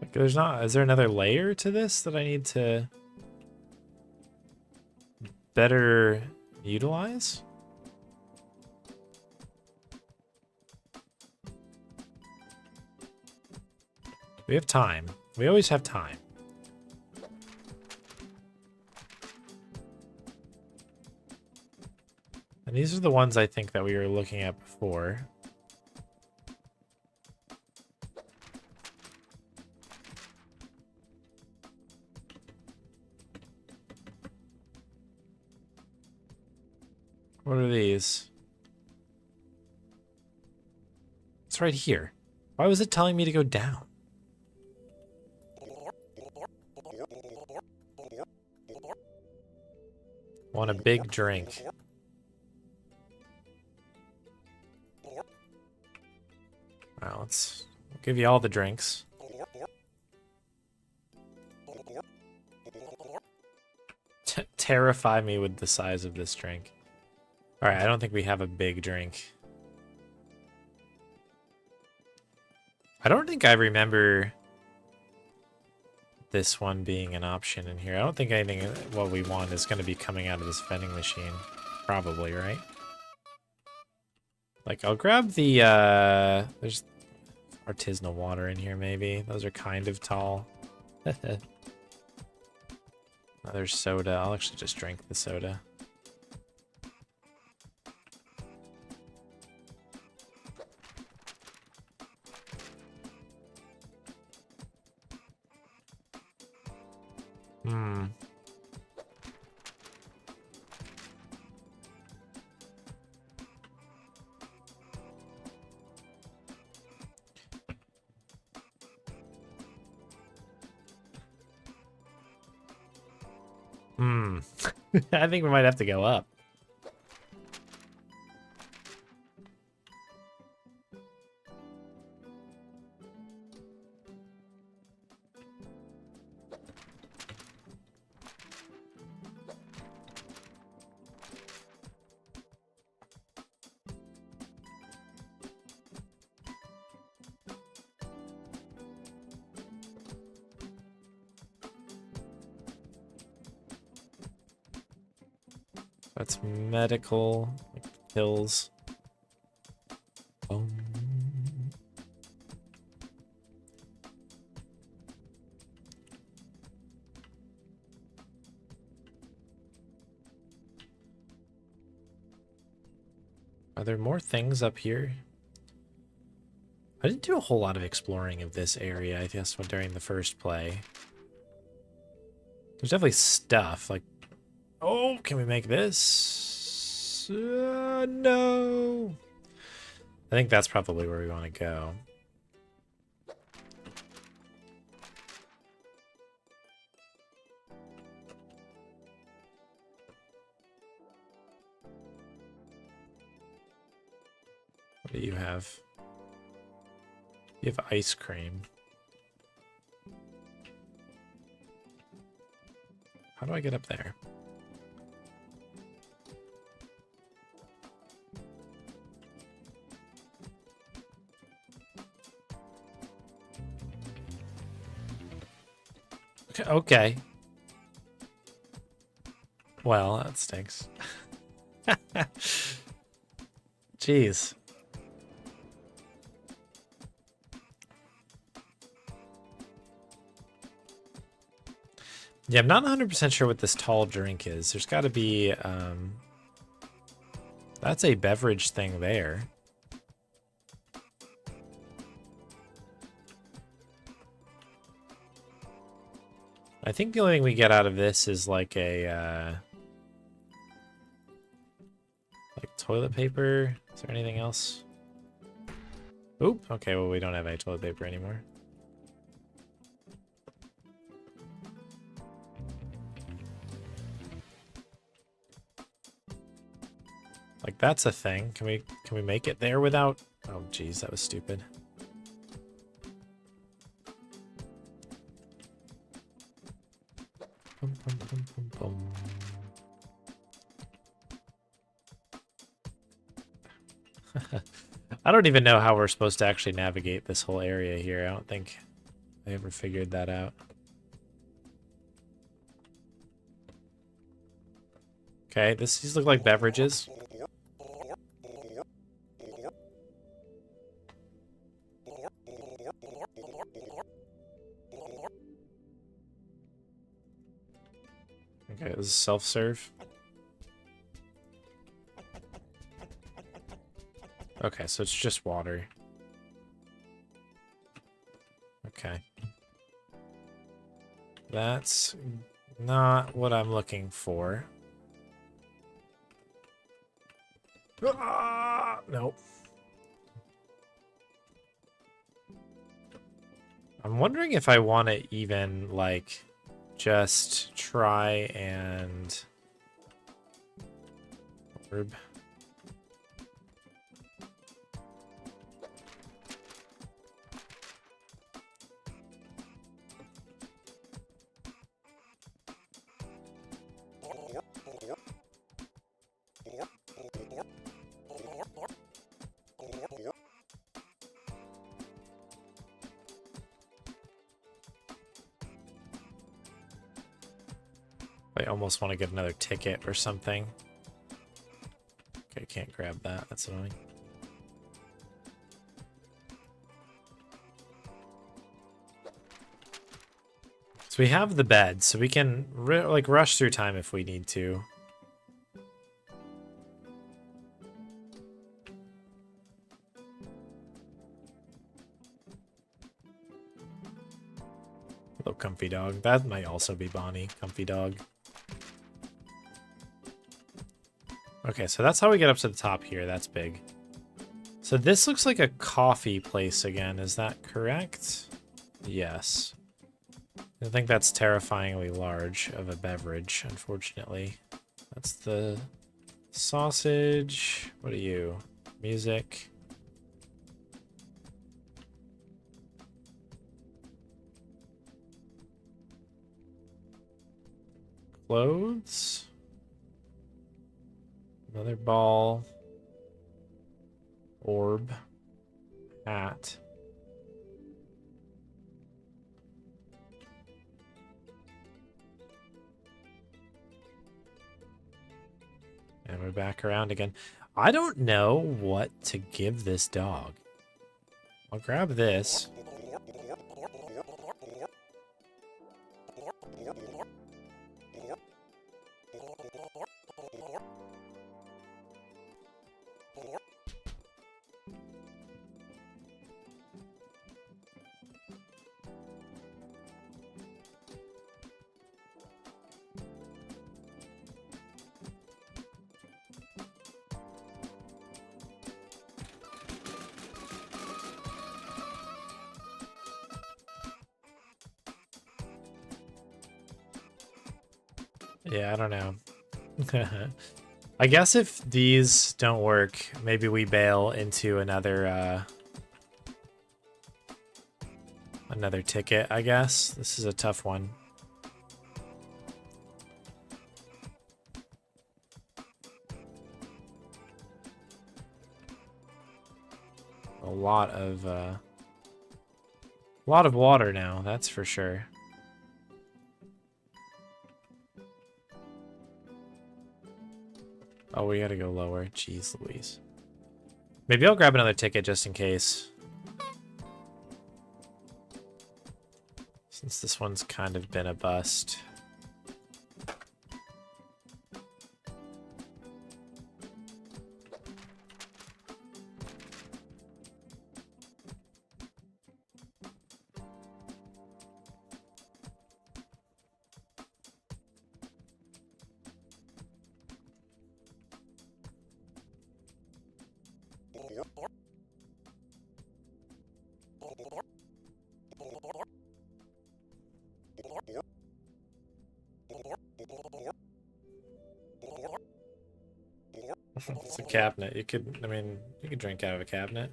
Like, there's not... Is there another layer to this that I need to better utilize? We have time. We always have time. And these are the ones I think that we were looking at before. What are these? It's right here. Why was it telling me to go down? Want a big drink. Well, let's give you all the drinks. Terrify me with the size of this drink. Alright, I don't think we have a big drink. I don't think I remember this one being an option in here. I don't think anything what we want is going to be coming out of this vending machine. Probably, right? Like, I'll grab the, there's artisanal water in here, maybe. Those are kind of tall. Another soda. I'll actually just drink the soda. I think we might have to go up. That's medical, like pills. Are there more things up here? I didn't do a whole lot of exploring of this area, I guess, during the first play. There's definitely stuff, like... Oh, can we make this? No! I think that's probably where we want to go. What do you have? You have ice cream. How do I get up there? Okay. Well, that stinks. Jeez. Yeah, I'm not 100% sure what this tall drink is. There's got to be, that's a beverage thing there. I think the only thing we get out of this is like a, like toilet paper. Is there anything else? Oop, okay, well, we don't have any toilet paper anymore. Like, that's a thing. Can we make it there without... Oh, geez, that was stupid. Bum, bum, bum, bum, bum. I don't even know how we're supposed to actually navigate this whole area here. I don't think I ever figured that out. Okay, these look like beverages. Okay, this is self-serve. Okay, so it's just water. Okay. That's not what I'm looking for. Ah, nope. I'm wondering if I want to even, like, just try and... Orb. I almost want to get another ticket or something. Okay, can't grab that. That's annoying. So we have the bed, so we can like rush through time if we need to. Hello, Comfy Dog. That might also be Bonnie. Comfy Dog. Okay, so that's how we get up to the top here. That's big. So this looks like a coffee place again. Is that correct? Yes. I think that's terrifyingly large of a beverage, unfortunately. That's the sausage. What are you? Music. Clothes. Another ball. Orb. Hat. And we're back around again. I don't know what to give this dog. I'll grab this. Yeah, I don't know. I guess if these don't work, maybe we bail into another another ticket, I guess. This is a tough one. A lot of water now, that's for sure. Oh, we gotta go lower. Jeez Louise. Maybe I'll grab another ticket just in case. Since this one's kind of been a bust. It's a cabinet. You could, I mean, you could drink out of a cabinet.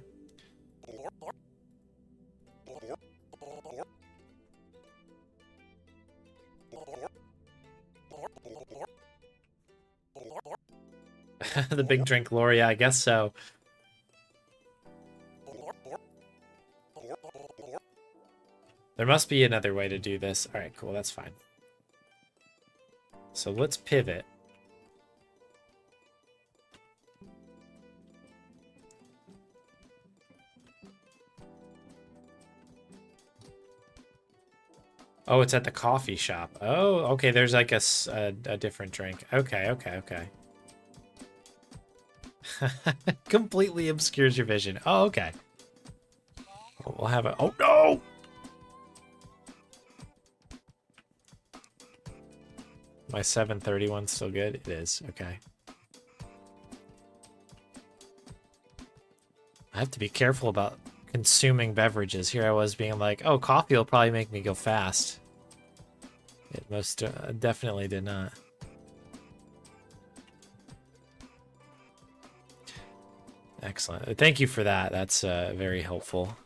The big drink lore, yeah, I guess so. There must be another way to do this. All right, cool, that's fine. So let's pivot. Oh, it's at the coffee shop. Oh, okay, there's like a different drink. Okay, okay, okay. Completely obscures your vision. Oh, okay. We'll have a... Oh, no! My 731's still good? It is. Okay. I have to be careful about consuming beverages. Here I was being like, oh, coffee will probably make me go fast. It most definitely did not. Excellent. Thank you for that. That's very helpful.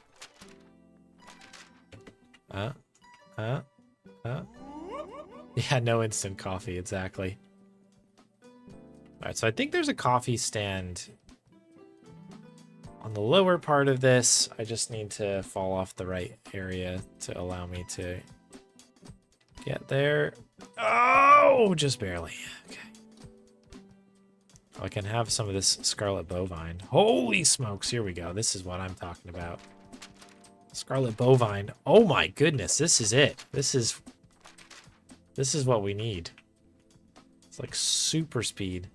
Yeah, no instant coffee, exactly. Alright, so I think there's a coffee stand on the lower part of this. I just need to fall off the right area to allow me to get there. Oh, just barely. Okay. I can have some of this scarlet bovine. Holy smokes, here we go. This is what I'm talking about. Scarlet bovine. Oh my goodness, this is it. This is what we need. It's like super speed.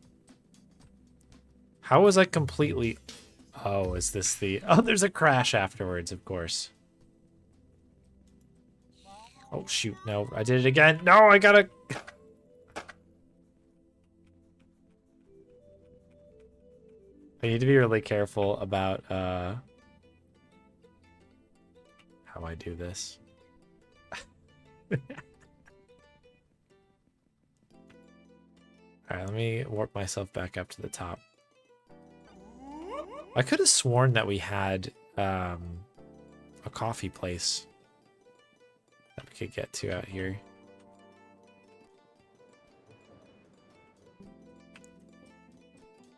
How was I completely... Oh, is this the... Oh, there's a crash afterwards, of course. Oh, shoot. No, I did it again. No, I gotta... I need to be really careful about how I do this. Alright, let me warp myself back up to the top. I could have sworn that we had a coffee place that we could get to out here.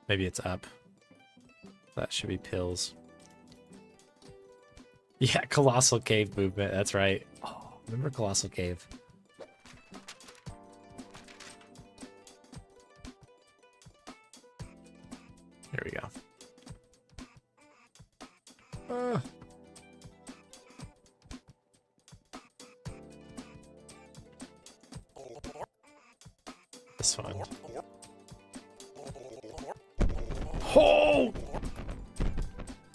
Maybe it's up. That should be pills. Yeah, Colossal Cave movement, that's right. Oh, remember Colossal Cave? There we go. This one. Oh!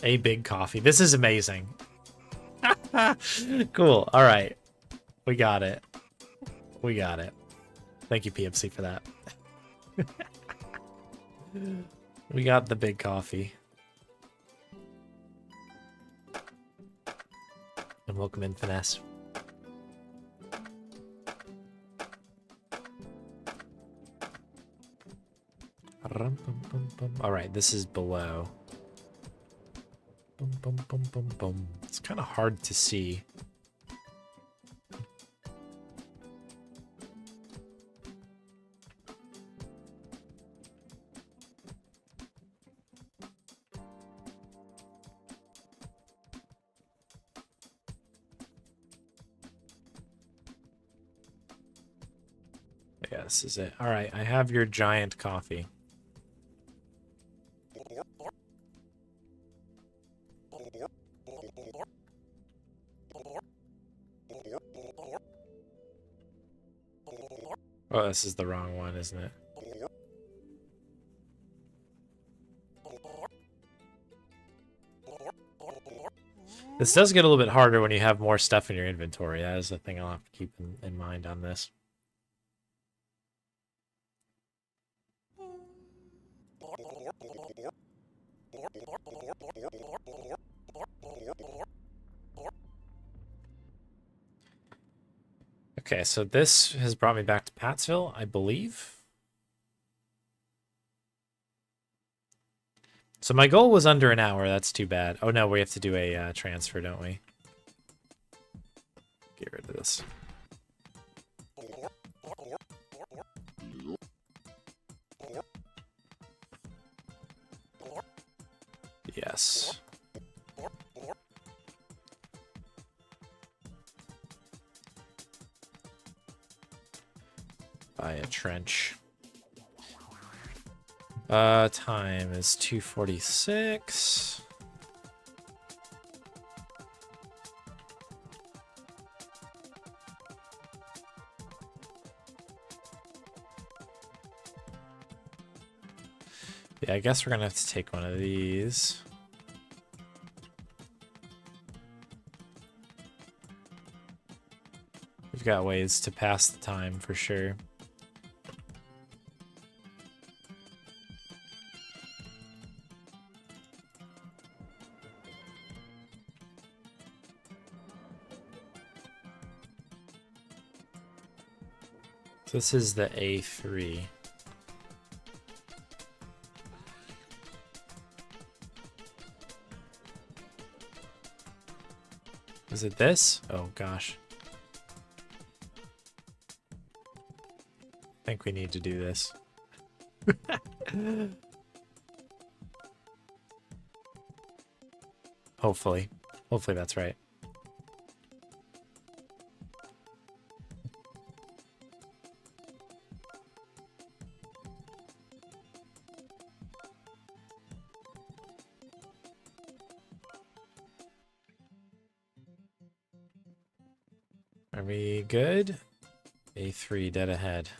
A big coffee. This is amazing. Cool. All right. We got it. We got it. Thank you, PMC, for that. We got the big coffee. And welcome in, Finesse. All right, this is below. Boom, boom, boom, boom, boom. It's kind of hard to see. Yeah, this is it. All right, I have your giant coffee. Oh, this is the wrong one, isn't it? This does get a little bit harder when you have more stuff in your inventory. That is the thing I'll have to keep in mind on this. Okay, so this has brought me back to Pattsville, I believe. So my goal was under an hour. That's too bad. Oh no, we have to do a transfer, don't we? Get rid of this. Yes. Buy a trench. Time is 2:46. Yeah, I guess we're gonna have to take one of these. We've got ways to pass the time for sure. So this is the A3. Is it this? Oh gosh. I think we need to do this. Hopefully. Hopefully that's right. Are we good? A3 dead ahead.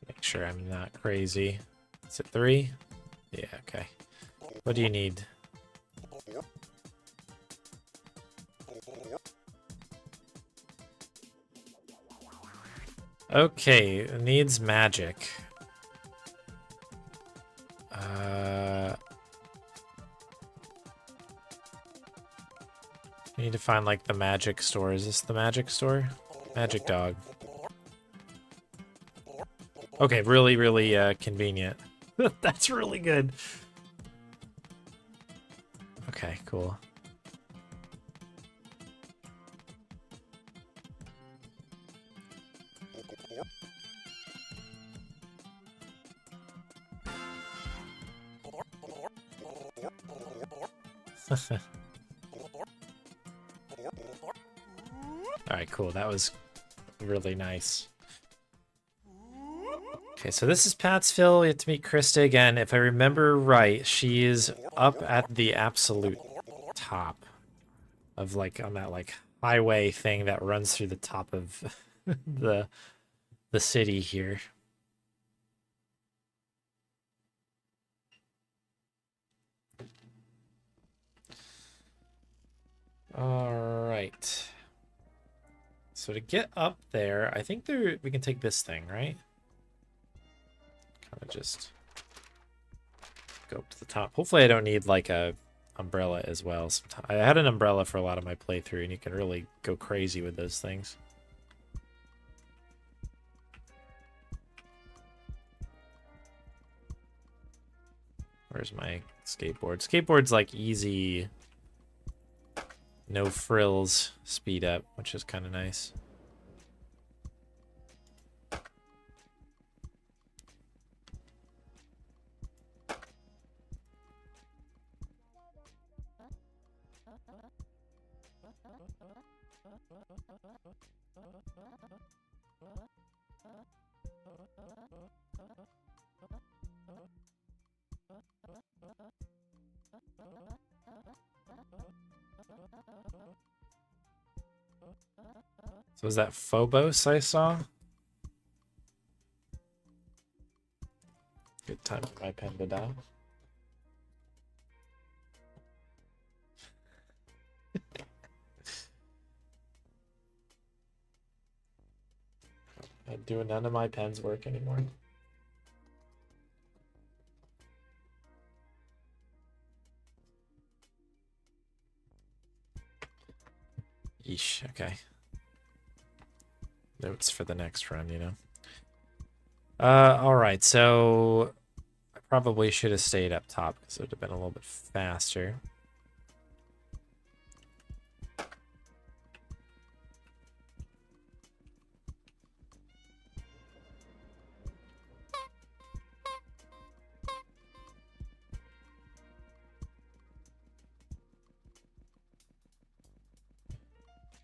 Make sure I'm not crazy. Is it 3? Yeah, okay. What do you need? Okay, it needs magic. I need to find like the magic store. Is this the magic store? Magic dog. Okay, really, really convenient. That's really good. Okay, cool. Alright, cool. That was really nice. Okay, so this is Pat'sville. We have to meet Krista again. If I remember right, she is up at the absolute top of like on that like highway thing that runs through the top of the city here. All right. So to get up there, I think we can take this thing, right? Kind of just go up to the top. Hopefully I don't need like a umbrella as well. I had an umbrella for a lot of my playthrough, and you can really go crazy with those things. Where's my skateboard? Skateboard's like easy, no frills speed up, which is kind of nice. So is that Phobos I saw? Good time for my pen to die. None of my pens work anymore. Yeesh, okay. Notes for the next run, you know. Alright, so I probably should have stayed up top because it would have been a little bit faster.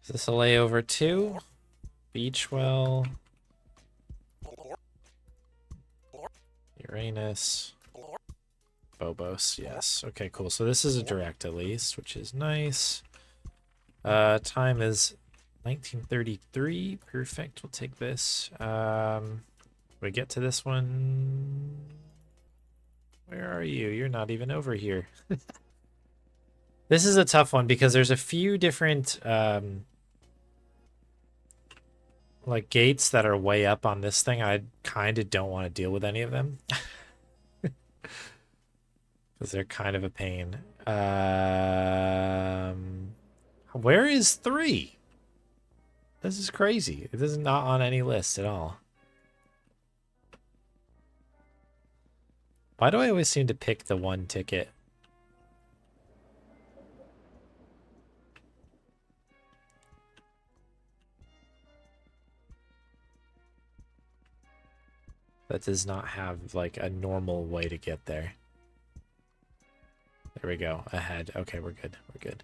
Is this a layover too? Beachwell. Uranus. Phobos, yes. Okay, cool. So this is a direct at least, which is nice. Time is 1933. Perfect. We'll take this. We get to this one. Where are you? You're not even over here. This is a tough one because there's a few different like gates that are way up on this thing. I kind of don't want to deal with any of them. Because they're kind of a pain. Where is 3? This is crazy. This is not on any list at all. Why do I always seem to pick the one ticket? That does not have like a normal way to get there. There we go. Ahead. Okay, we're good. We're good.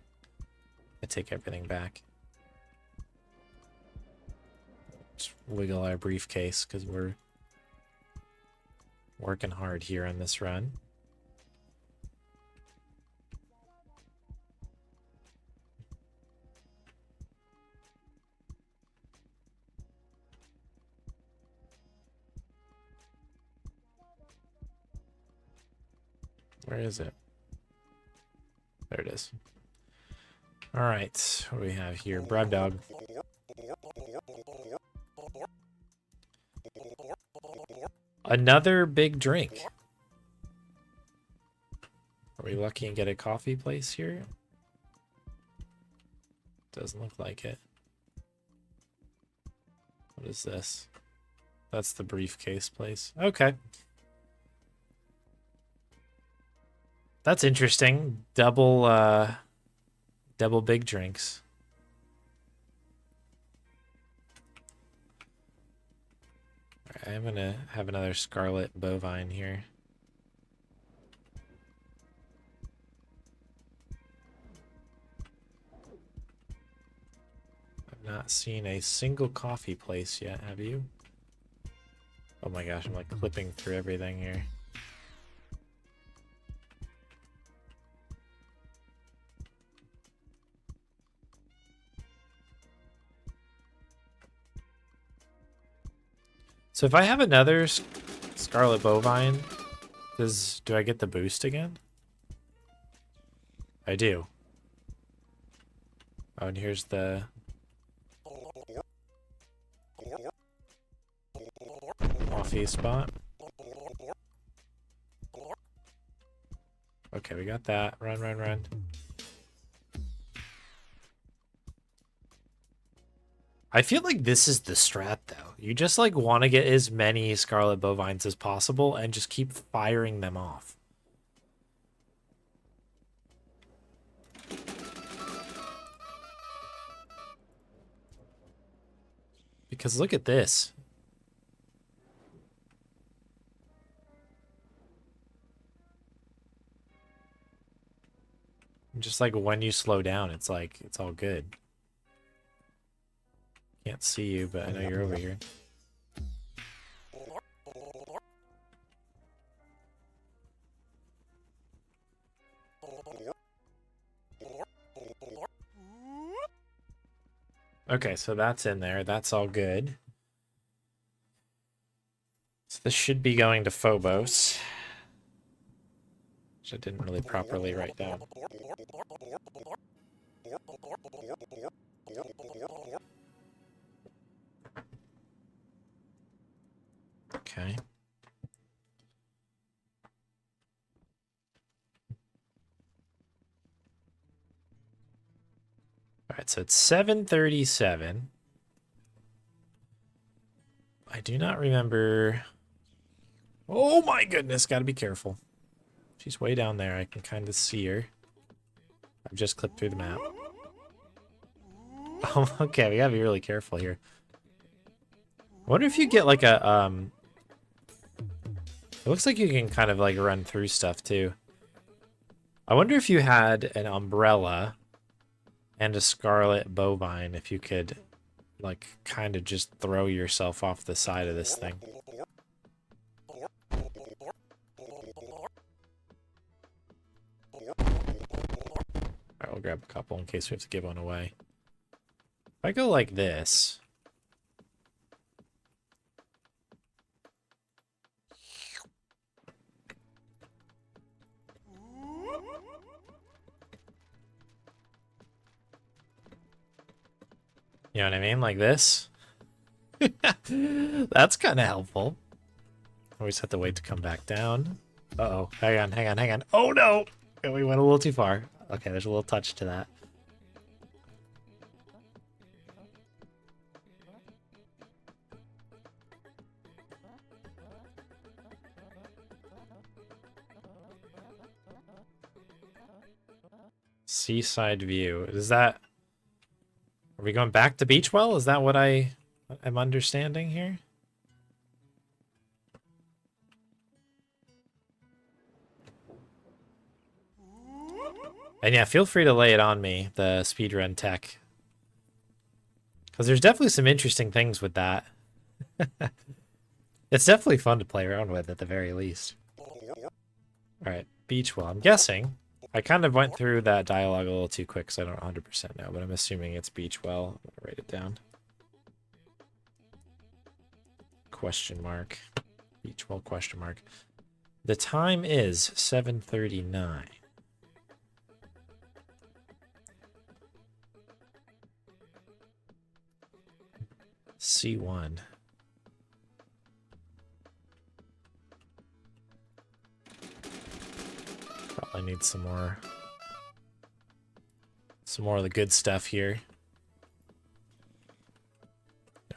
I take everything back. Just wiggle our briefcase because we're working hard here on this run. Where is it? There it is. All right, what do we have here? Bribe dog. Another big drink. Are we lucky and get a coffee place here? Doesn't look like it. What is this? That's the briefcase place. Okay. That's interesting. Double big drinks. All right, I'm gonna have another scarlet bovine here. I've not seen a single coffee place yet, have you? Oh my gosh, I'm like clipping through everything here. So if I have another scarlet bovine, do I get the boost again? I do. Oh, and here's the coffee spot. Okay, we got that. Run, run, run. I feel like this is the strat, though. You just, like, want to get as many scarlet bovines as possible and just keep firing them off. Because look at this. Just, like, when you slow down, it's like, it's all good. Can't see you, but I know you're over here. Okay, so that's in there. That's all good. So this should be going to Phobos, which I didn't really properly write down. Okay. All right, so it's 7:37. I do not remember. Oh my goodness, gotta be careful. She's way down there. I can kind of see her. I've just clipped through the map. Oh, okay, we gotta be really careful here. I wonder if you get like a, it looks like you can kind of like run through stuff too. I wonder if you had an umbrella And a scarlet bovine, if you could, like, kind of just throw yourself off the side of this thing. Alright, we'll grab a couple in case we have to give one away. If I go like this... You know what I mean? Like this. That's kind of helpful. Always have to wait to come back down. Uh-oh. Hang on, hang on, hang on. Oh, no! Okay, we went a little too far. Okay, there's a little touch to that. Seaside view. Is that... Are we going back to Beachwell? Is that what I am understanding here? And yeah, feel free to lay it on me, the speedrun tech. Because there's definitely some interesting things with that. It's definitely fun to play around with at the very least. Alright, Beachwell. I'm guessing. I kind of went through that dialogue a little too quick, so I don't 100% know, but I'm assuming it's Beachwell. I'm going to write it down. Question mark. Beachwell question mark. The time is 7:39. C1. Probably need some more of the good stuff here.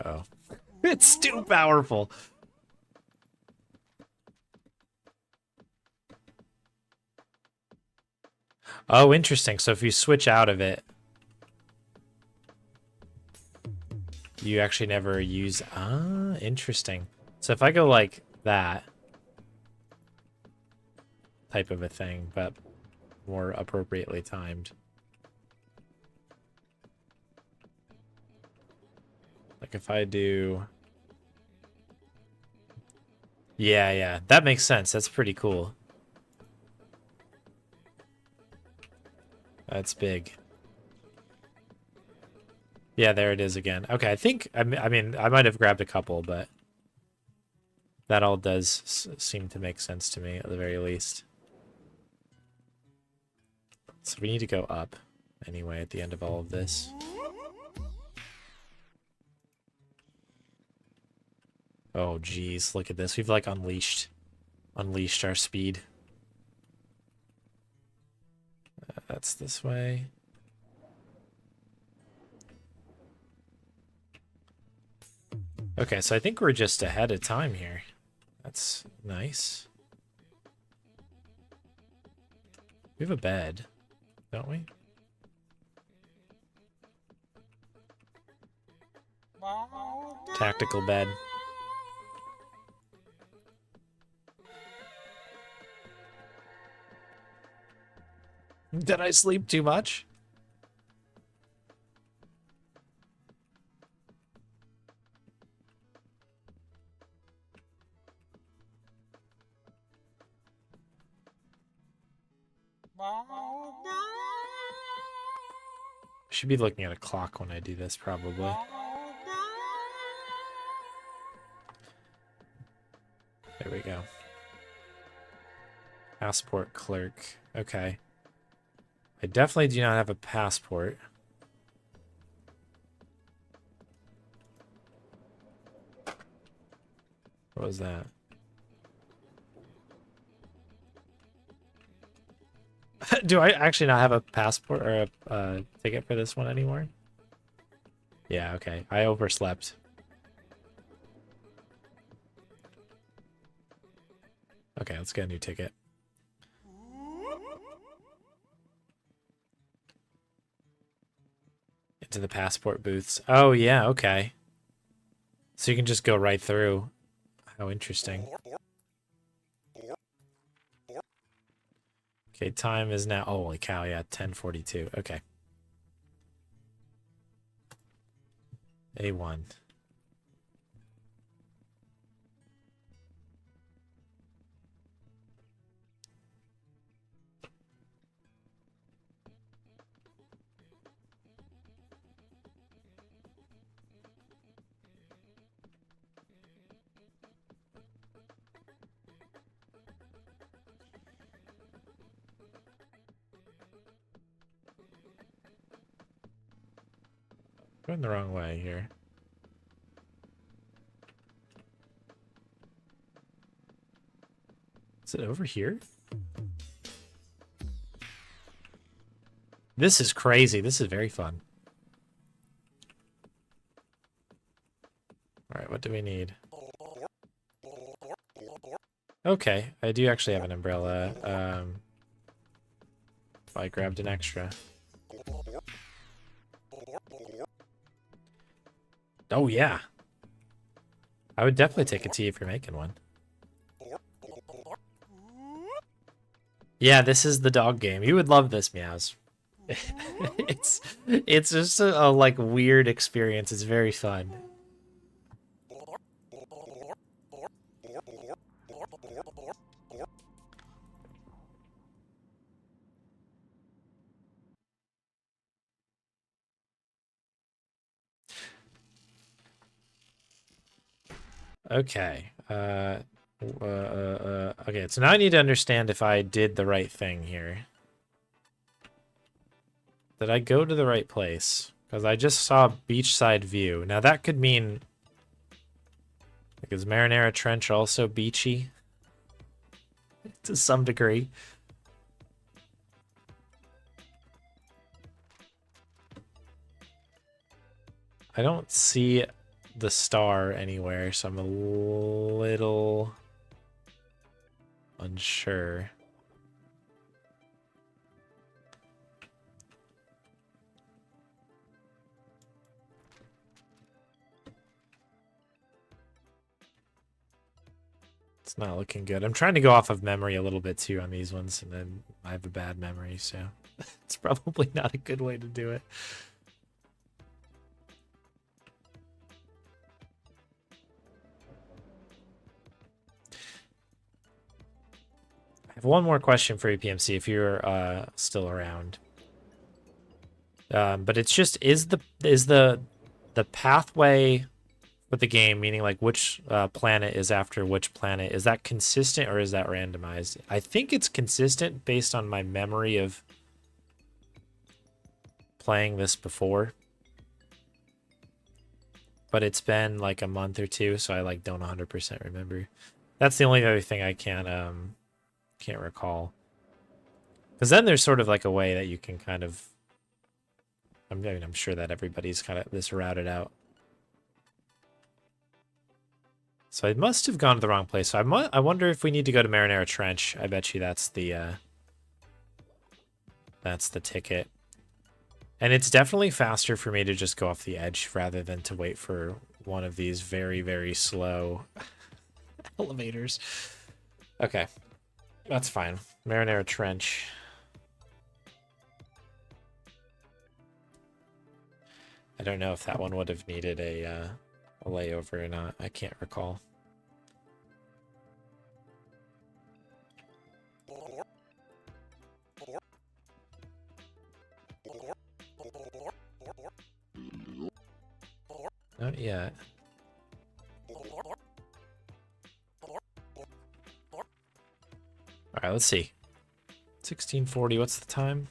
Oh. It's too powerful. Oh, interesting. So if you switch out of it, you actually never use... Ah, interesting. So if I go like that type of a thing, but more appropriately timed. Like if I do... Yeah, that makes sense. That's pretty cool. That's big. Yeah, there it is again. Okay, I think... I mean, I might have grabbed a couple, but... That all does seem to make sense to me, at the very least. So we need to go up, anyway, at the end of all of this. Oh, geez, look at this. We've, like, unleashed our speed. That's this way. Okay, so I think we're just ahead of time here. That's nice. We have a bed, don't we? Tactical bed. Did I sleep too much? Should be looking at a clock when I do this, probably. There we go. Passport clerk. Okay. I definitely do not have a passport. What was that? Do I actually not have a passport or a ticket for this one anymore? Yeah, okay. I overslept. Okay, let's get a new ticket. Into the passport booths. Oh, yeah, okay. So you can just go right through. How interesting. Okay, time is now... Oh, holy cow, yeah, 10:42. Okay. A1. Going the wrong way here. Is it over here? This is crazy. This is very fun. All right, what do we need? Okay, I do actually have an umbrella. I grabbed an extra. Oh, yeah. I would definitely take a tea if you're making one. Yeah, this is the dog game. You would love this, Meows. it's just a like weird experience. It's very fun. Okay. Okay, so now I need to understand if I did the right thing here. Did I go to the right place? Because I just saw beachside view. Now that could mean... Like, is Marinara Trench also beachy? To some degree. I don't see the star anywhere, so I'm a little unsure. It's not looking good. I'm trying to go off of memory a little bit too on these ones, and then I have a bad memory, so it's probably not a good way to do it. I have one more question for you, PMC, if you're still around. But it's just, is the pathway with the game, meaning like which planet is after which planet, is that consistent or is that randomized? I think it's consistent based on my memory of playing this before. But it's been like a month or two, so I like don't 100% remember. That's the only other thing I can't recall. Because then there's sort of like a way that you can kind of... I'm sure that everybody's kind of this routed out. So I must have gone to the wrong place. So I wonder if we need to go to Marinara Trench. I bet you that's the ticket. And it's definitely faster for me to just go off the edge rather than to wait for one of these very, very slow elevators. Okay. That's fine. Marinara Trench. I don't know if that one would have needed a layover or not. I can't recall. Not yet. Alright, let's see. 1640, what's the time?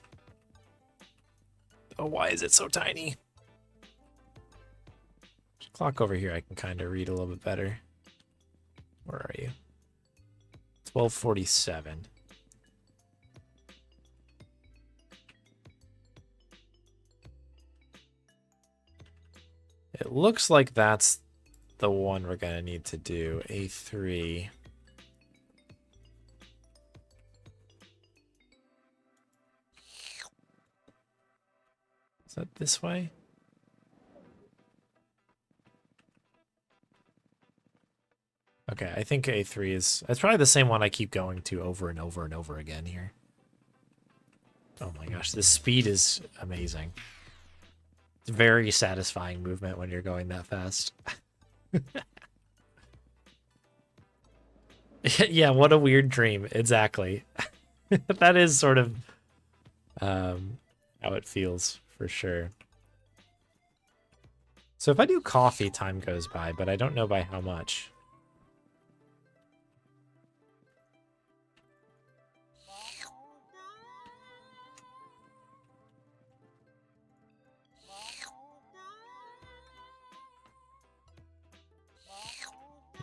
Oh, why is it so tiny? Clock over here I can kind of read a little bit better. Where are you? 1247. It looks like that's the one we're going to need to do. A3. Is that this way? Okay, I think A3 is... It's probably the same one I keep going to over and over and over again here. Oh my gosh, the speed is amazing. It's very satisfying movement when you're going that fast. Yeah, what a weird dream. Exactly. That is sort of how it feels for sure. So if I do coffee, time goes by, but I don't know by how much.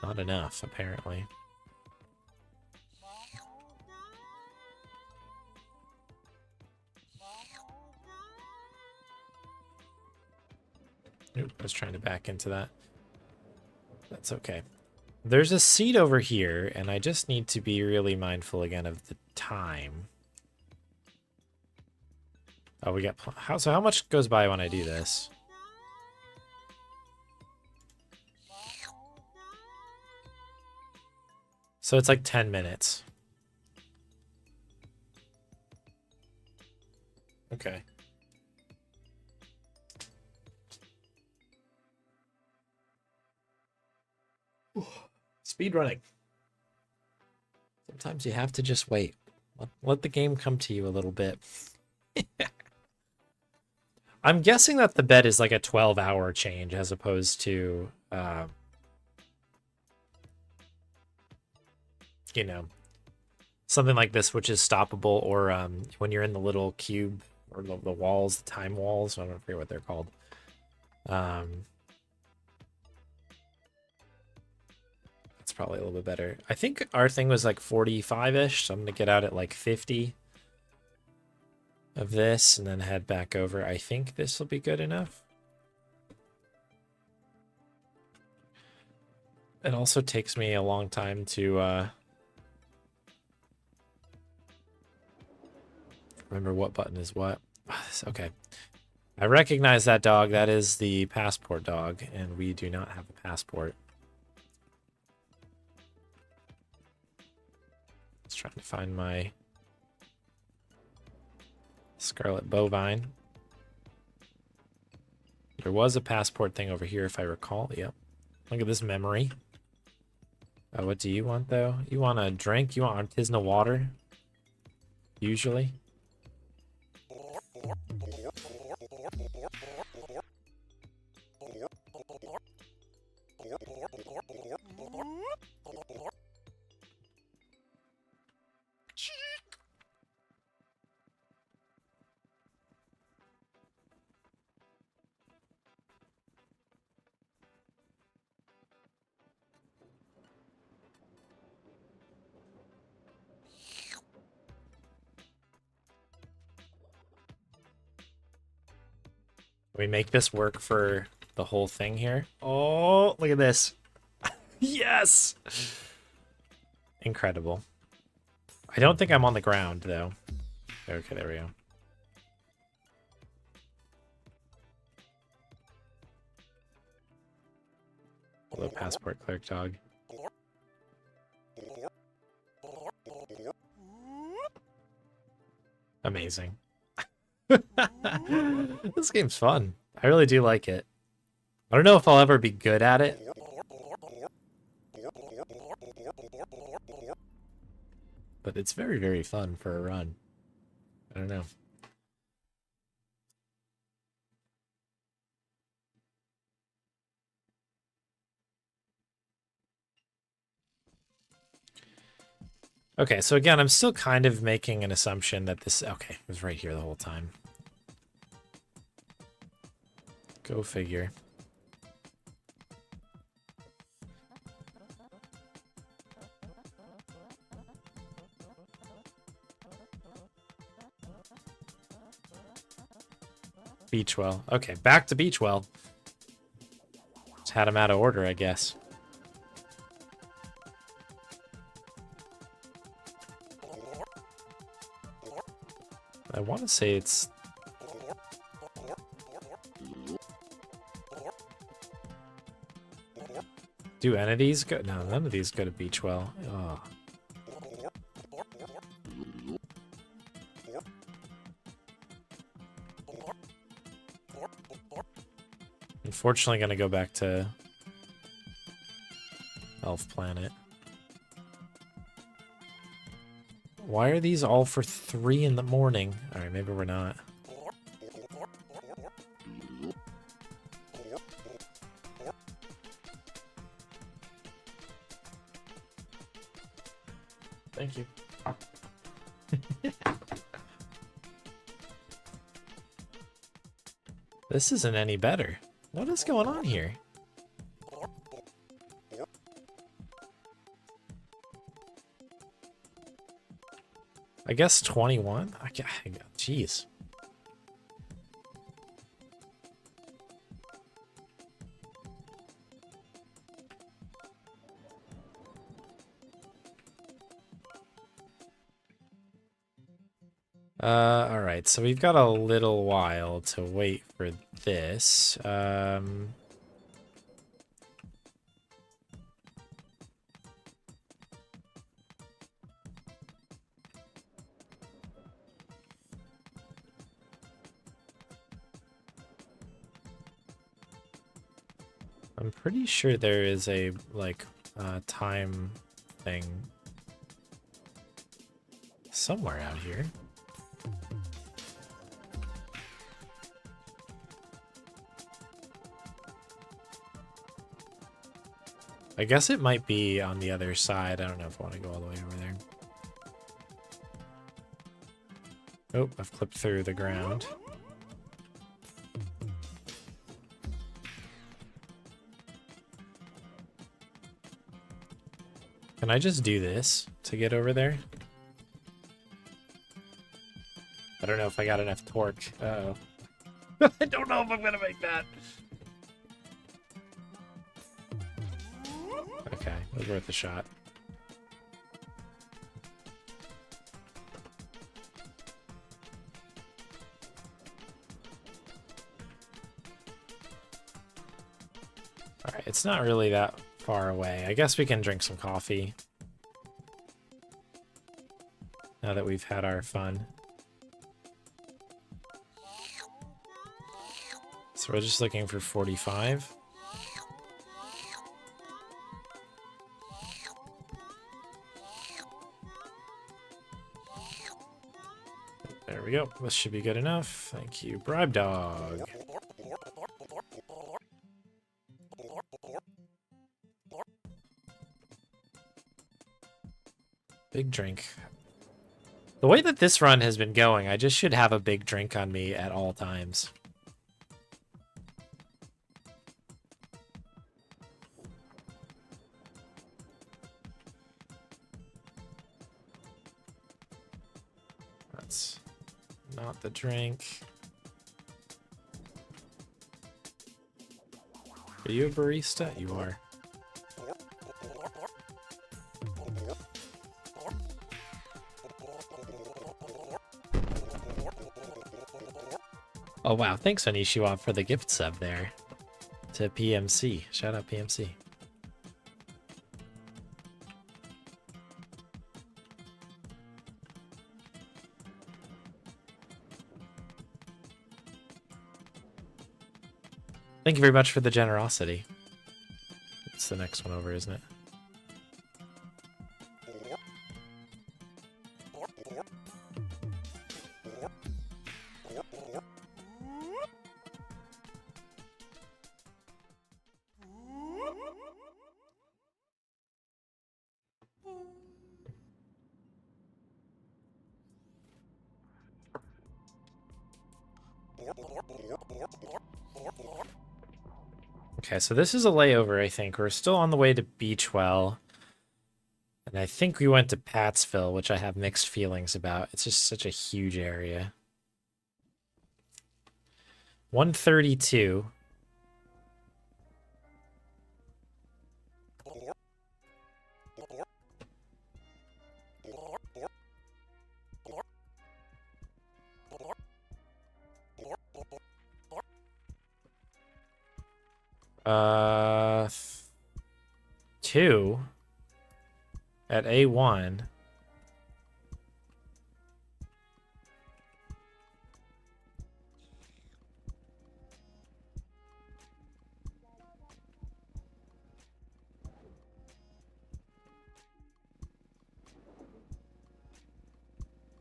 Not enough, apparently. Oop, I was trying to back into that. That's okay. There's a seat over here, and I just need to be really mindful again of the time. Oh, we got... how much goes by when I do this? So it's like 10 minutes. Okay. Speed running. Sometimes you have to just wait. Let the game come to you a little bit. I'm guessing that the bet is like a 12-hour change as opposed to, you know, something like this, which is stoppable, or when you're in the little cube or the walls, the time walls. I don't forget what they're called. That's probably a little bit better. I think our thing was like 45-ish, so I'm gonna get out at like 50 of this and then head back over. I think this will be good enough. It also takes me a long time to remember what button is what. Okay. I recognize that dog. That is the passport dog, and we do not have a passport. Just trying to find my scarlet bovine. There was a passport thing over here, if I recall. Yep. Look at this memory. What do you want, though? You want a drink? You want artisanal water? Usually. We make this work for the whole thing here. Oh, look at this. Yes! Incredible. I don't think I'm on the ground, though. Okay, there we go. Hello, passport clerk dog. Amazing. This game's fun. I really do like it. I don't know if I'll ever be good at it. But it's very, very fun for a run. I don't know. Okay, so again, I'm still kind of making an assumption that this... Okay, it was right here the whole time. Go figure. Beachwell. Okay, back to Beachwell. Just had him out of order, I guess. I want to say it's... Do any of these go? No, none of these go to Beachwell. Oh. Unfortunately, gonna go back to Elf Planet. Why are these all for 3 in the morning? Alright, maybe we're not. Thank you. This isn't any better. What is going on here? I guess 21? Jeez. Alright, so we've got a little while to wait for this. I'm pretty sure there is a, like, time thing somewhere out here. I guess it might be on the other side. I don't know if I want to go all the way over there. Oh, I've clipped through the ground. Can I just do this to get over there? I don't know if I got enough torque. Uh-oh. I don't know if I'm gonna make that. Okay, it was worth a shot. Alright, it's not really that far away. I guess we can drink some coffee. Now that we've had our fun. So we're just looking for 45. There we go. This should be good enough. Thank you, Bribe Dog. Big drink. The way that this run has been going, I just should have a big drink on me at all times. That's not the drink. Are you a barista? You are. Oh wow, thanks Onishiwa for the gift sub there to PMC. Shout out PMC. Thank you very much for the generosity. It's the next one over, isn't it? Okay, so this is a layover, I think. We're still on the way to Beachwell. And I think we went to Pattsville, which I have mixed feelings about. It's just such a huge area. 132. Uh, 2 at A1.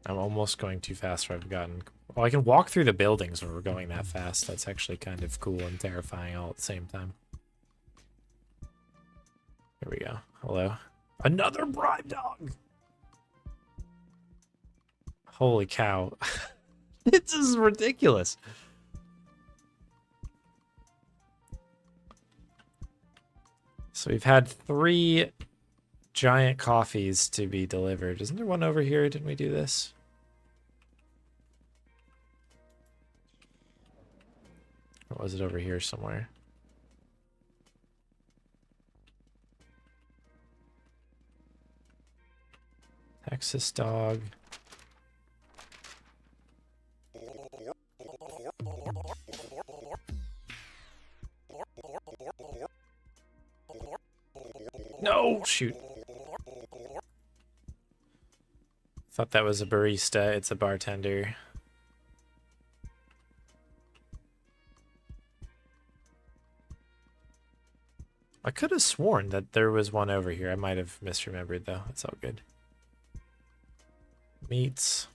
I'm almost going too fast where I've gotten... Well, I can walk through the buildings when we're going that fast. That's actually kind of cool and terrifying all at the same time. Here we go. Hello. Another bribe dog! Holy cow. This is ridiculous. So we've had 3 giant coffees to be delivered. Isn't there one over here? Didn't we do this? Or was it over here somewhere? Texas dog. No! Shoot. Thought that was a barista. It's a bartender. I could have sworn that there was one over here. I might have misremembered, though. It's all good. Meats.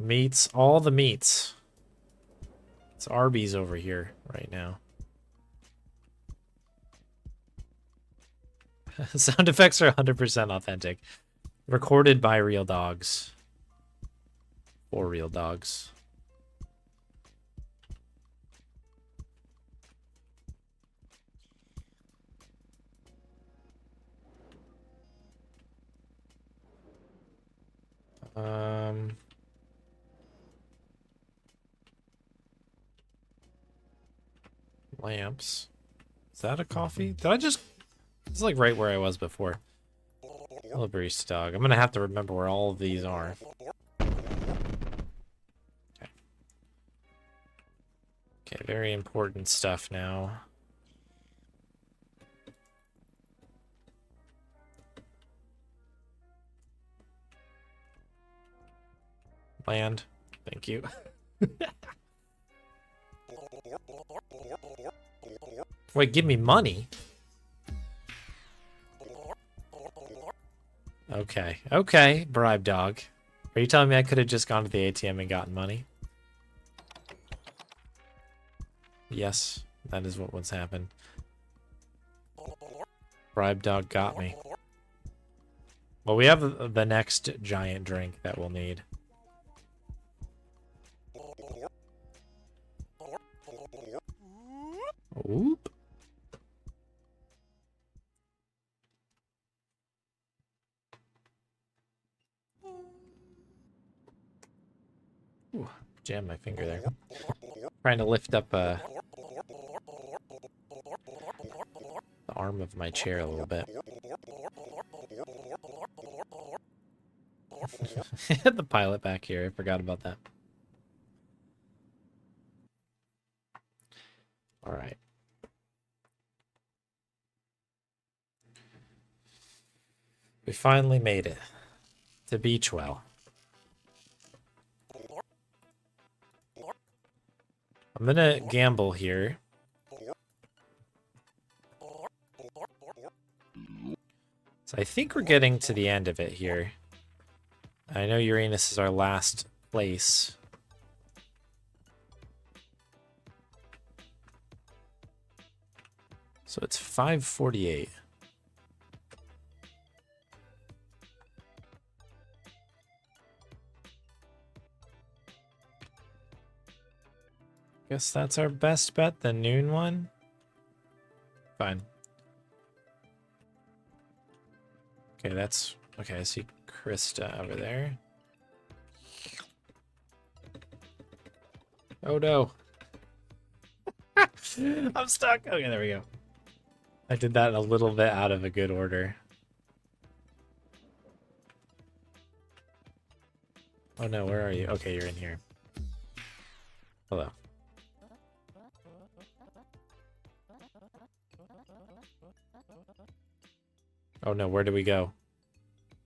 Meats. All the meats. It's Arby's over here right now. Sound effects are 100% authentic. Recorded by real dogs. For real dogs. Lamps. Is that a coffee? Did I just... It's like right where I was before. Hello, barista dog. I'm gonna have to remember where all of these are. Okay. Okay, very important stuff now. Land. Thank you. Wait, give me money? Okay. Okay, bribe dog. Are you telling me I could have just gone to the ATM and gotten money? Yes, that is what's happened. Bribe dog got me. Well, we have the next giant drink that we'll need. Oop. Ooh, jammed my finger there. Trying to lift up the arm of my chair a little bit. The pilot back here, I forgot about that. All right. We finally made it to Beachwell. I'm gonna gamble here. So I think we're getting to the end of it here. I know Uranus is our last place. So it's 5:48. Guess that's our best bet, the noon one. Fine. Okay, that's... Okay, I see Krista over there. Oh no. I'm stuck. Okay, there we go. I did that a little bit out of a good order. Oh no, where are you? Okay, you're in here. Hello. Oh no, where do we go?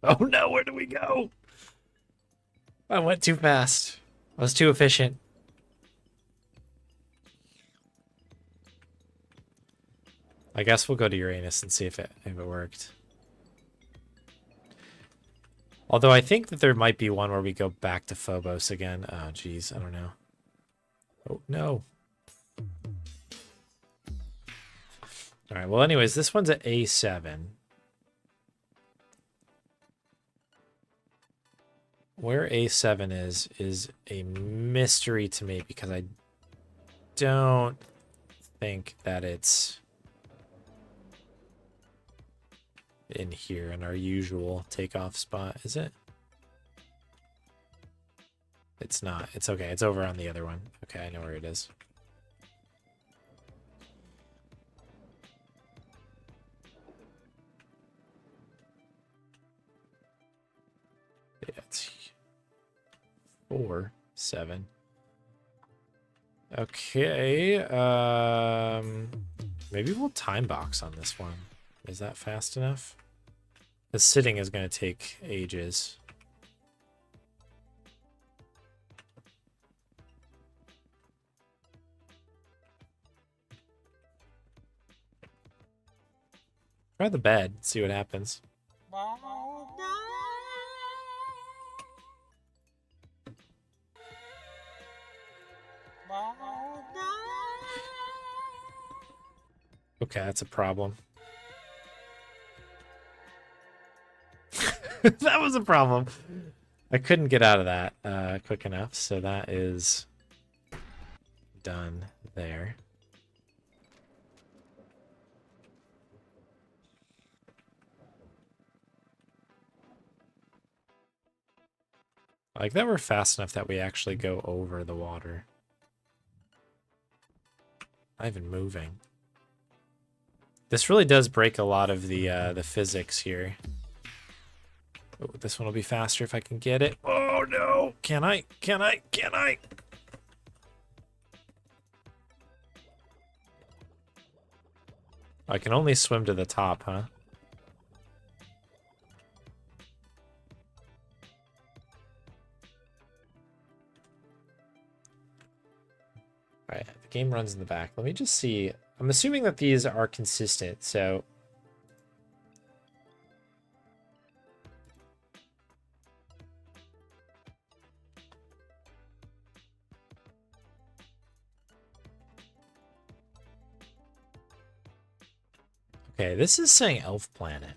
Oh no, where do we go? I went too fast. I was too efficient. I guess we'll go to Uranus and see if it worked. Although I think that there might be one where we go back to Phobos again. Oh, geez, I don't know. Oh, no. All right, well, anyways, this one's at A7. Where A7 is a mystery to me because I don't think that it's in here in our usual takeoff spot, is it? It's not. It's okay. It's over on the other one. Okay, I know where it is. Yeah, it's 4, 7. Okay, maybe we'll time box on this one. Is that fast enough? The sitting is going to take ages. Try the bed, see what happens. Okay, that's a problem. That was a problem. I couldn't get out of that quick enough, so that is done there. Like that we're fast enough that we actually go over the water. Not even moving. This really does break a lot of the physics here. Oh, this one will be faster if I can get it. Oh no! Can I? Can I? Can I? I can only swim to the top, huh? Alright, the game runs in the back. Let me just see. I'm assuming that these are consistent, so... Okay, this is saying Elf Planet.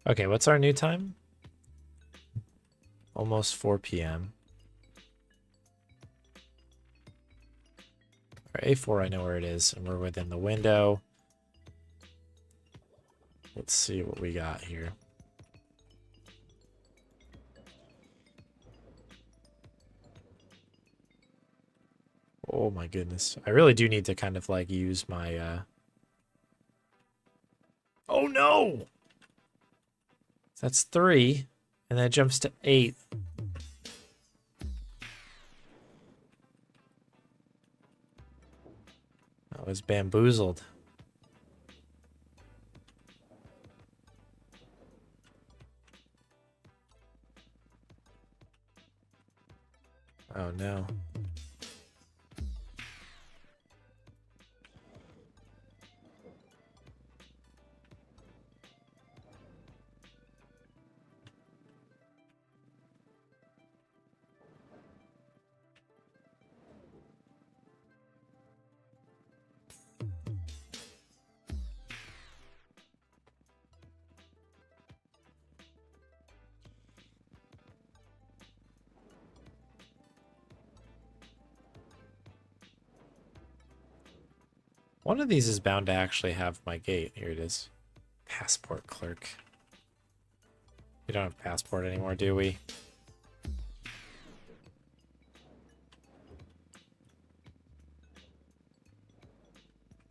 Okay, what's our new time? Almost 4 p.m. Alright, A4, I know where it is, and we're within the window. Let's see what we got here. Oh my goodness. I really do need to kind of like use my Oh no! That's 3, and then it jumps to 8. I was bamboozled. Oh no. One of these is bound to actually have my gate. Here it is. Passport clerk. We don't have passport anymore, do we?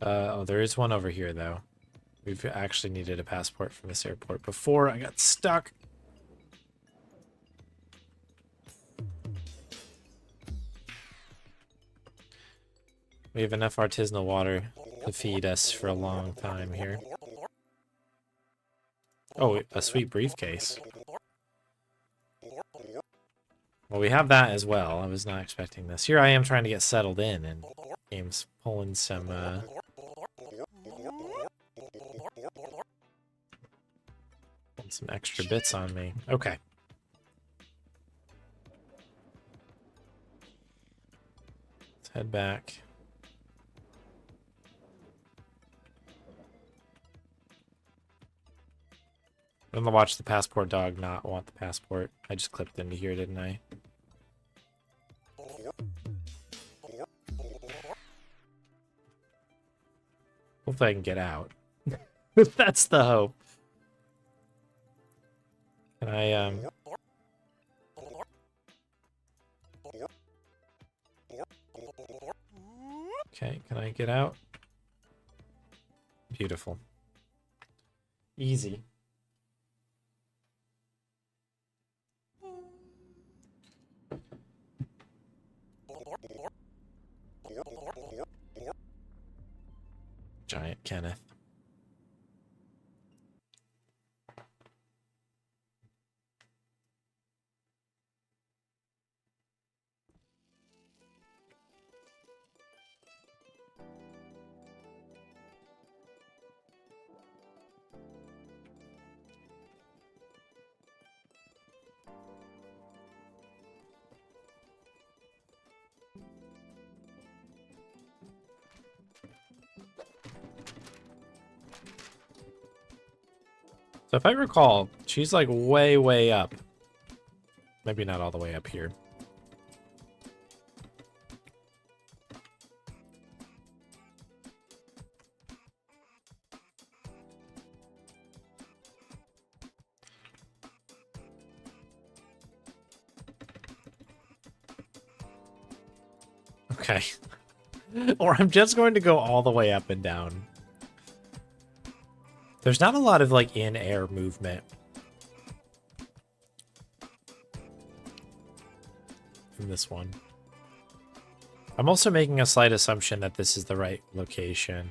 Oh, there is one over here, though. We've actually needed a passport from this airport before I got stuck. We have enough artisanal water to feed us for a long time here. Oh, a sweet briefcase. Well, we have that as well. I was not expecting this. Here I am trying to get settled in, and game's pulling some extra bits on me. Okay. Let's head back. I'm gonna watch the passport dog not want the passport. I just clipped into here, didn't I? Hopefully I can get out. That's the hope. Can I, Okay, can I get out? Beautiful. Easy. Giant Kenneth. So if I recall, she's like way, way up. Maybe not all the way up here. Okay. Or I'm just going to go all the way up and down. There's not a lot of, like, in-air movement in this one. I'm also making a slight assumption that this is the right location.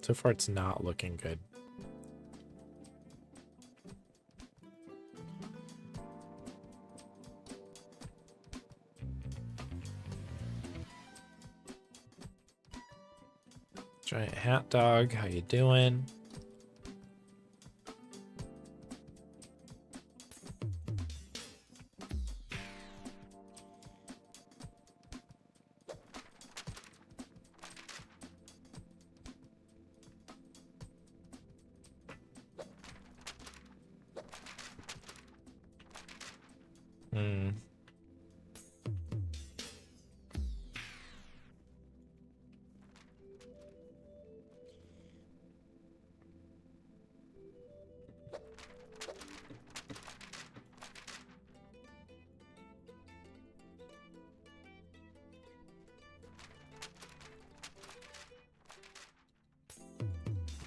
So far, it's not looking good. Giant hat dog, how you doing?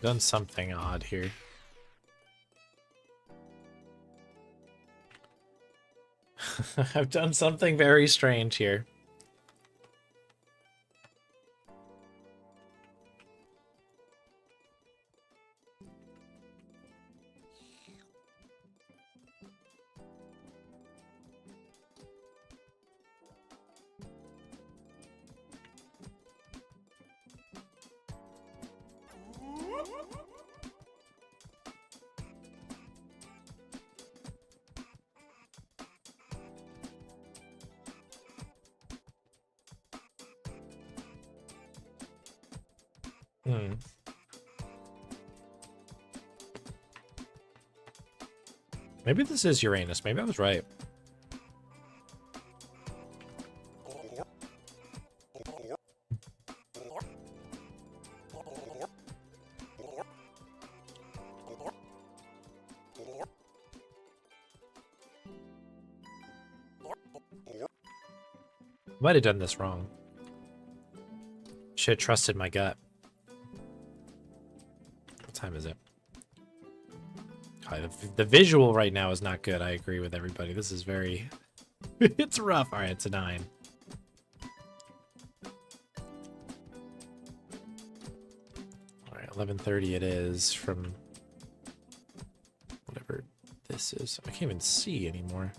Done something odd here. I've done something very strange here. Maybe this is Uranus. Maybe I was right. Might have done this wrong. Should have trusted my gut. What time is it? The visual right now is not good. I agree with everybody. This is very... it's rough. All right, it's a 9. All right, right, 11:30 it is from whatever this is. I can't even see anymore.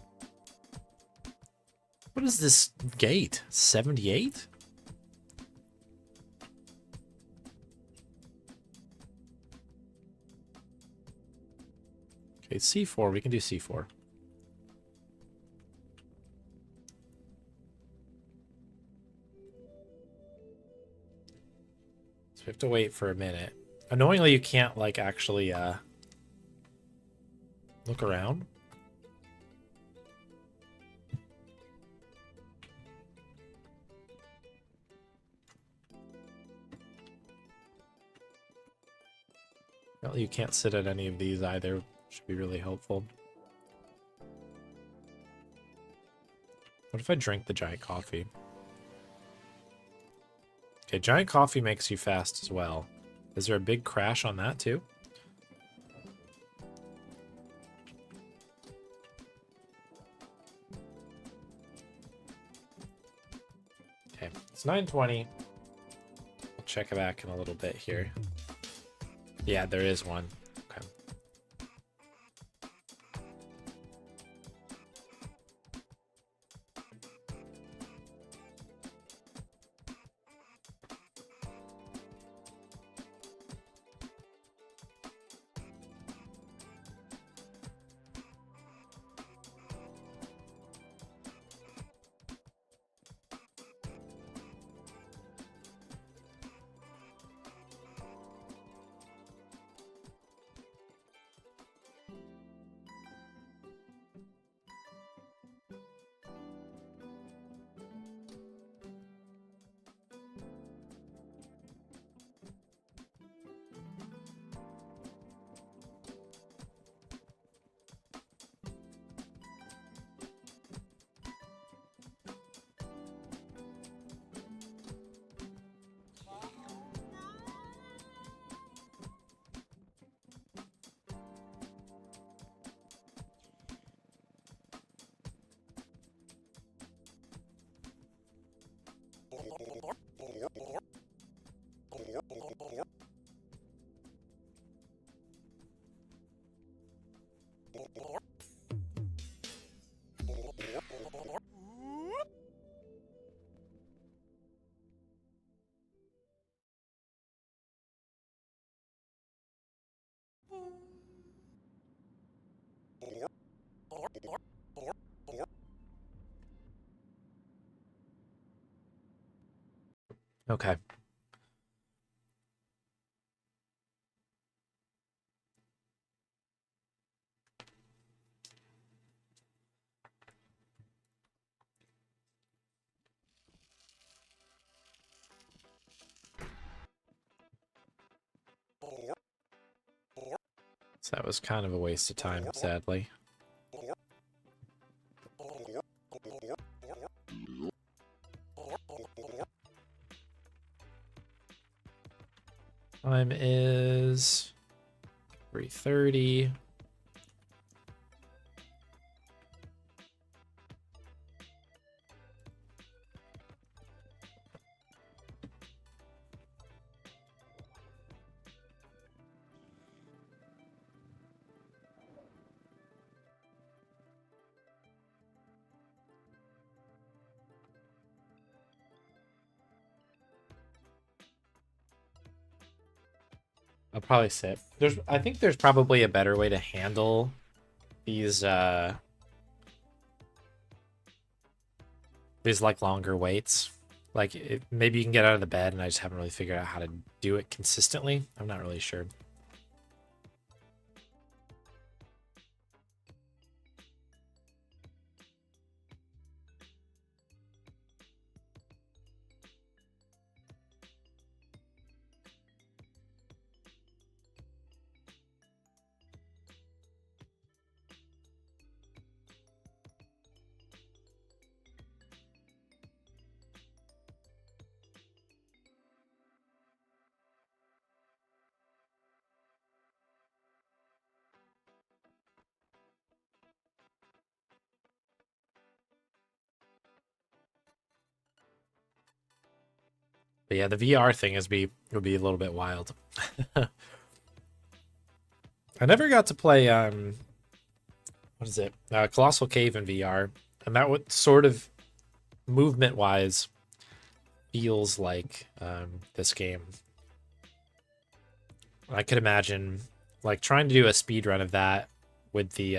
What is this gate? 78? Okay, C4. We can do C4. So we have to wait for a minute. Annoyingly, you can't, like, actually, look around. Well, you can't sit at any of these either. Should be really helpful. What if I drink the giant coffee? Okay, giant coffee makes you fast as well. Is there a big crash on that too? Okay, it's 9:20. I'll check it back in a little bit here. Yeah, there is one. Okay. Okay. So that was kind of a waste of time, sadly. Time is 3:30. I'll probably sit. I think there's probably a better way to handle these like longer waits. Like maybe you can get out of the bed, and I just haven't really figured out how to do it consistently. I'm not really sure. But yeah, the VR thing would be a little bit wild. I never got to play what is it? Colossal Cave in VR, and that would sort of movement wise feels like this game. I could imagine like trying to do a speed run of that with the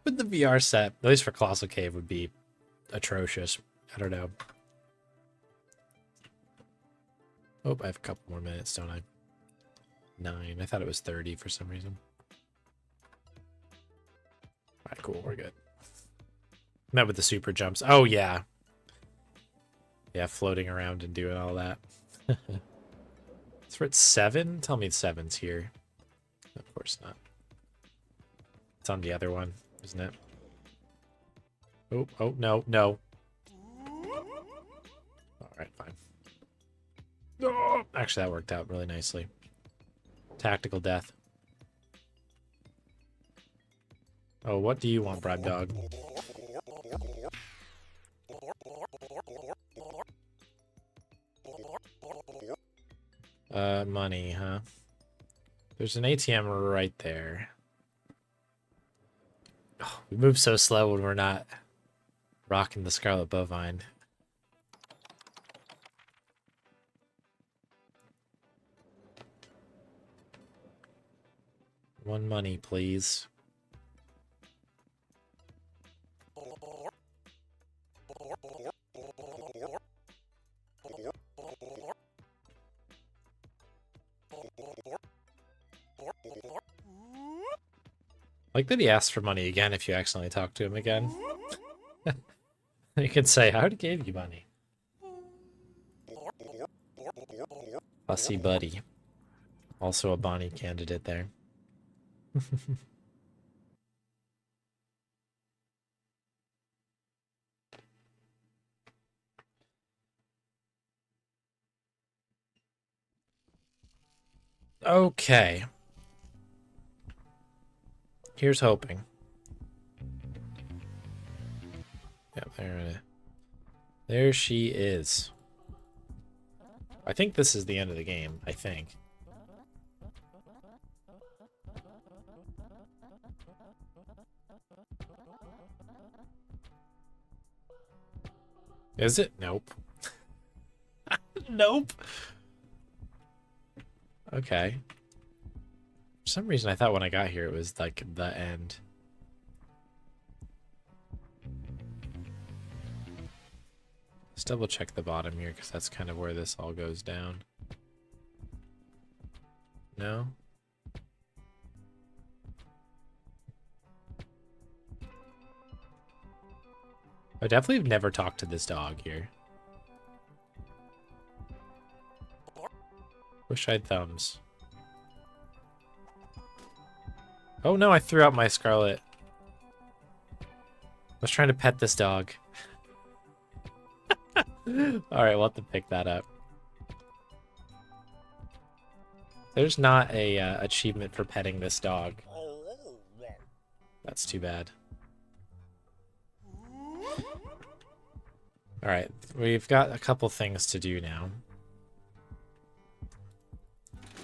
with the VR set, at least for Colossal Cave, would be atrocious. I don't know. Oh, I have a couple more minutes, don't I? 9. I thought it was 30 for some reason. Alright, cool, we're good. Met with the super jumps. Oh, yeah. Yeah, floating around and doing all that. So we're at 7? Tell me 7's here. Of course not. It's on the other one, isn't it? Oh, oh, no, no. Alright, fine. Oh, actually, that worked out really nicely. Tactical death. Oh, what do you want, Bribe Dog? Money, huh? There's an ATM right there. Oh, we move so slow when we're not rocking the Scarlet Bovine. One money, please. Like that he asks for money again if you accidentally talk to him again. You can say, I already gave you money. Fussy buddy. Also a Bonnie candidate there. Okay. Here's hoping. Yep, there she is. I think this is the end of the game, I think. Is it? Nope. Nope. Okay. For some reason, I thought when I got here it was like the end. Let's double check the bottom here because that's kind of where this all goes down. No? I definitely have never talked to this dog here. Wish I had thumbs. Oh no, I threw out my Scarlet. I was trying to pet this dog. Alright, we'll have to pick that up. There's not a achievement for petting this dog. That's too bad. Alright, we've got a couple things to do now.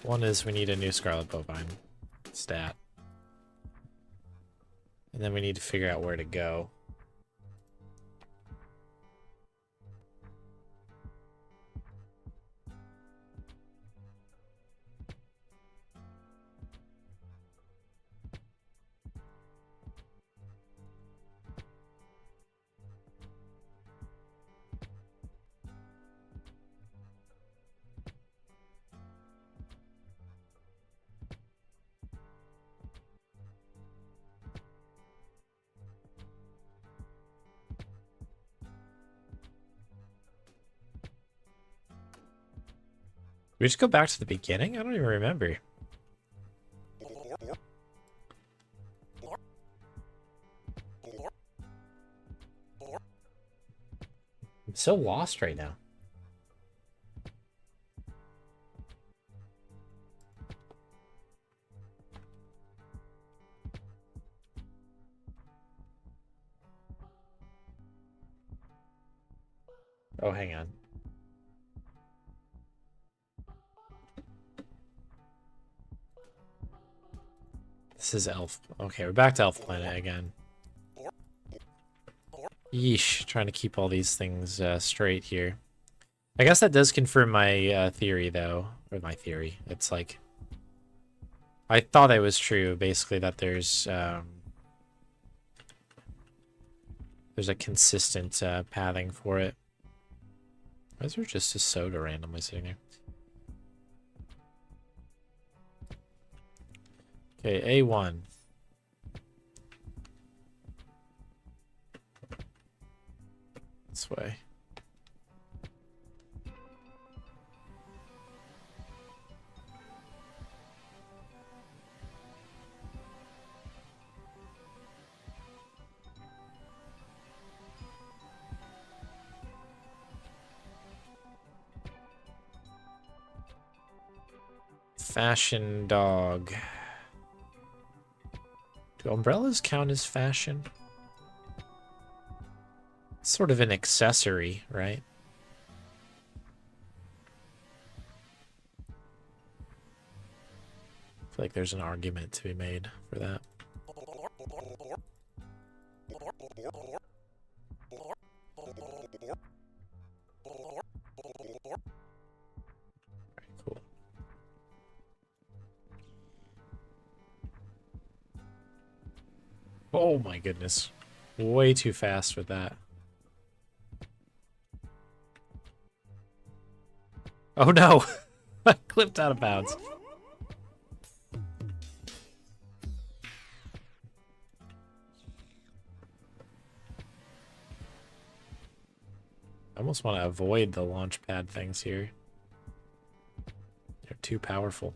One is we need a new Scarlet Bovine stat. And then we need to figure out where to go. We just go back to the beginning? I don't even remember. I'm so lost right now. Oh, hang on. This is Elf. Okay, we're back to Elf Planet again. Yeesh, trying to keep all these things straight here. I guess that does confirm my theory, though. Or my theory. It's like... I thought it was true, basically, that there's a consistent pathing for it. Why is there just a soda randomly sitting there? Okay, A1. This way. Fashion dog. Do umbrellas count as fashion? It's sort of an accessory, right? I feel like there's an argument to be made for that. Very cool. Oh my goodness. Way too fast with that. Oh no! I clipped out of bounds. I almost want to avoid the launch pad things here. They're too powerful.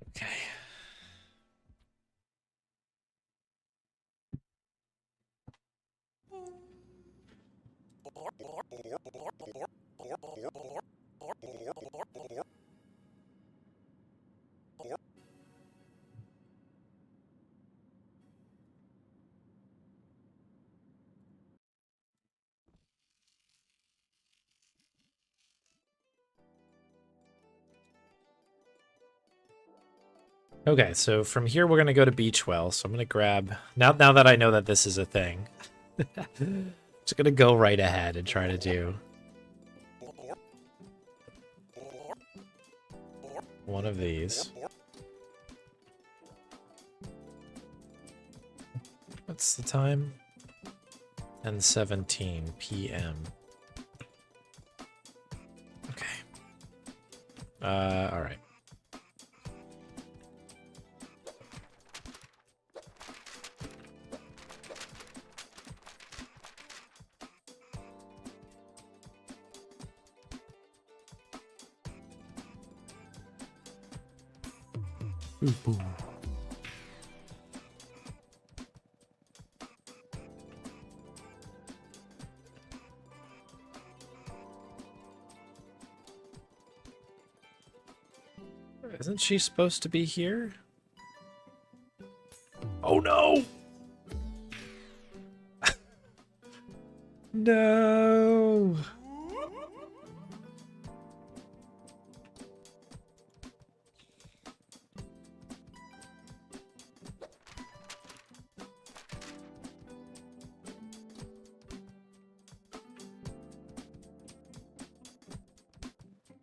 Okay. Okay, so from here we're gonna go to Beachwell. So I'm gonna grab now that I know that this is a thing. Just gonna go right ahead and try to do one of these. What's the time? 10:17 p.m. Okay. All right. Boom, boom. Isn't she supposed to be here? Oh no! No!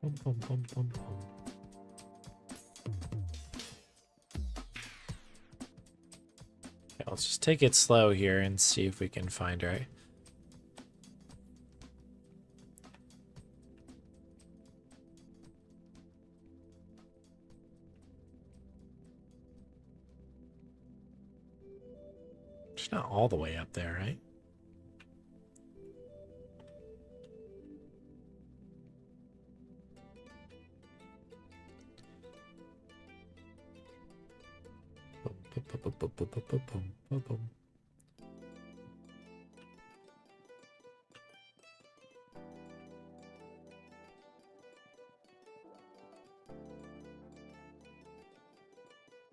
Boom, boom, boom, boom, boom. Okay, let's just take it slow here and see if we can find her. She's not all the way up there, right?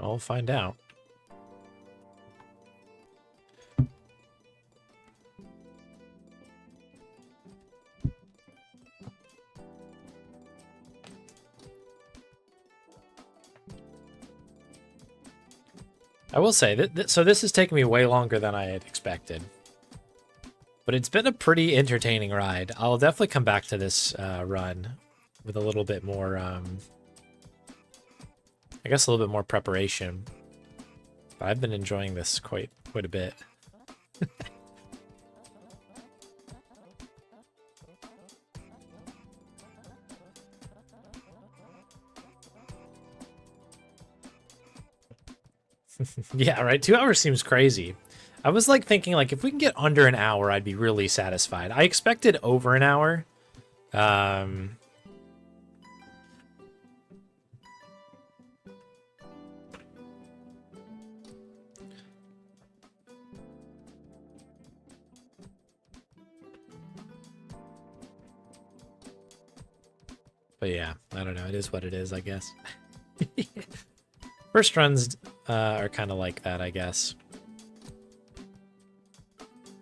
I'll find out. I will say that so this has taken me way longer than I had expected. But it's been a pretty entertaining ride. I'll definitely come back to this run with a little bit more, I guess a little bit more preparation. But I've been enjoying this quite a bit. Yeah, right? 2 hours seems crazy. I was like thinking like if we can get under an hour, I'd be really satisfied. I expected over an hour. But yeah, I don't know. It is what it is, I guess. First runs are kind of like that, I guess.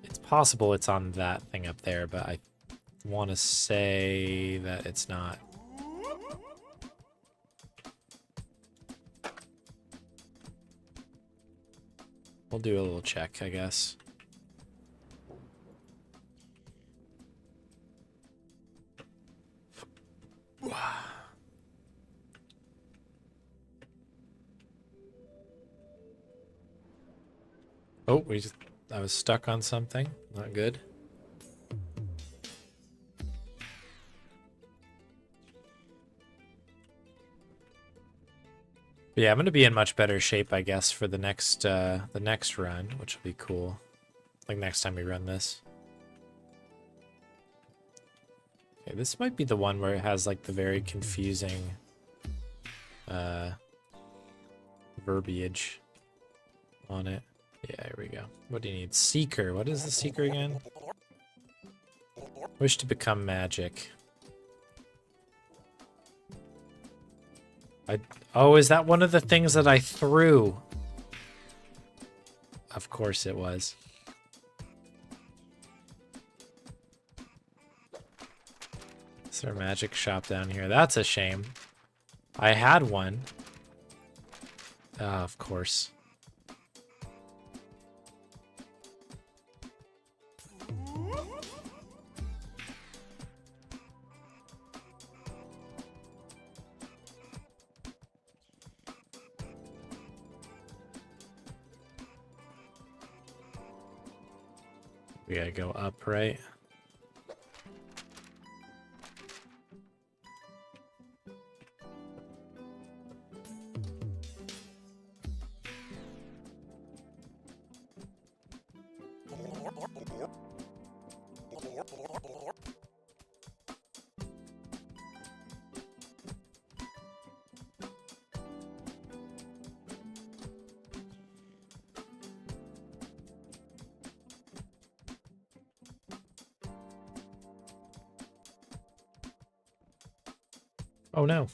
It's possible it's on that thing up there, but I want to say that it's not. We'll do a little check, I guess. Oh, I was stuck on something. Not good. But yeah, I'm gonna be in much better shape, I guess, for the next run, which will be cool. Like next time we run this. Okay, this might be the one where it has like the very confusing verbiage on it. Yeah, here we go. What do you need? Seeker. What is the seeker again? Wish to become magic. Oh, is that one of the things that I threw? Of course it was. Is there a magic shop down here? That's a shame. I had one. Of course. We gotta go up, right? Oh no.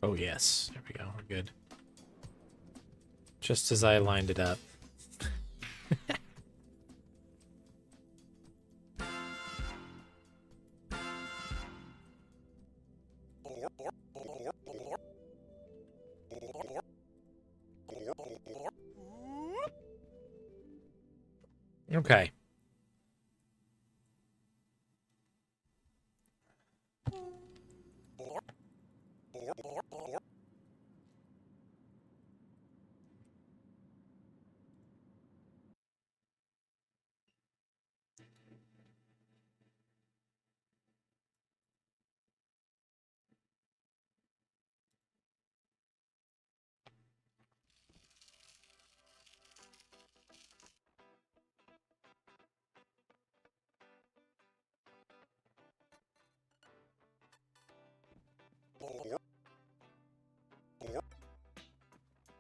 Oh yes. There we go. We're good. Just as I lined it up. Okay.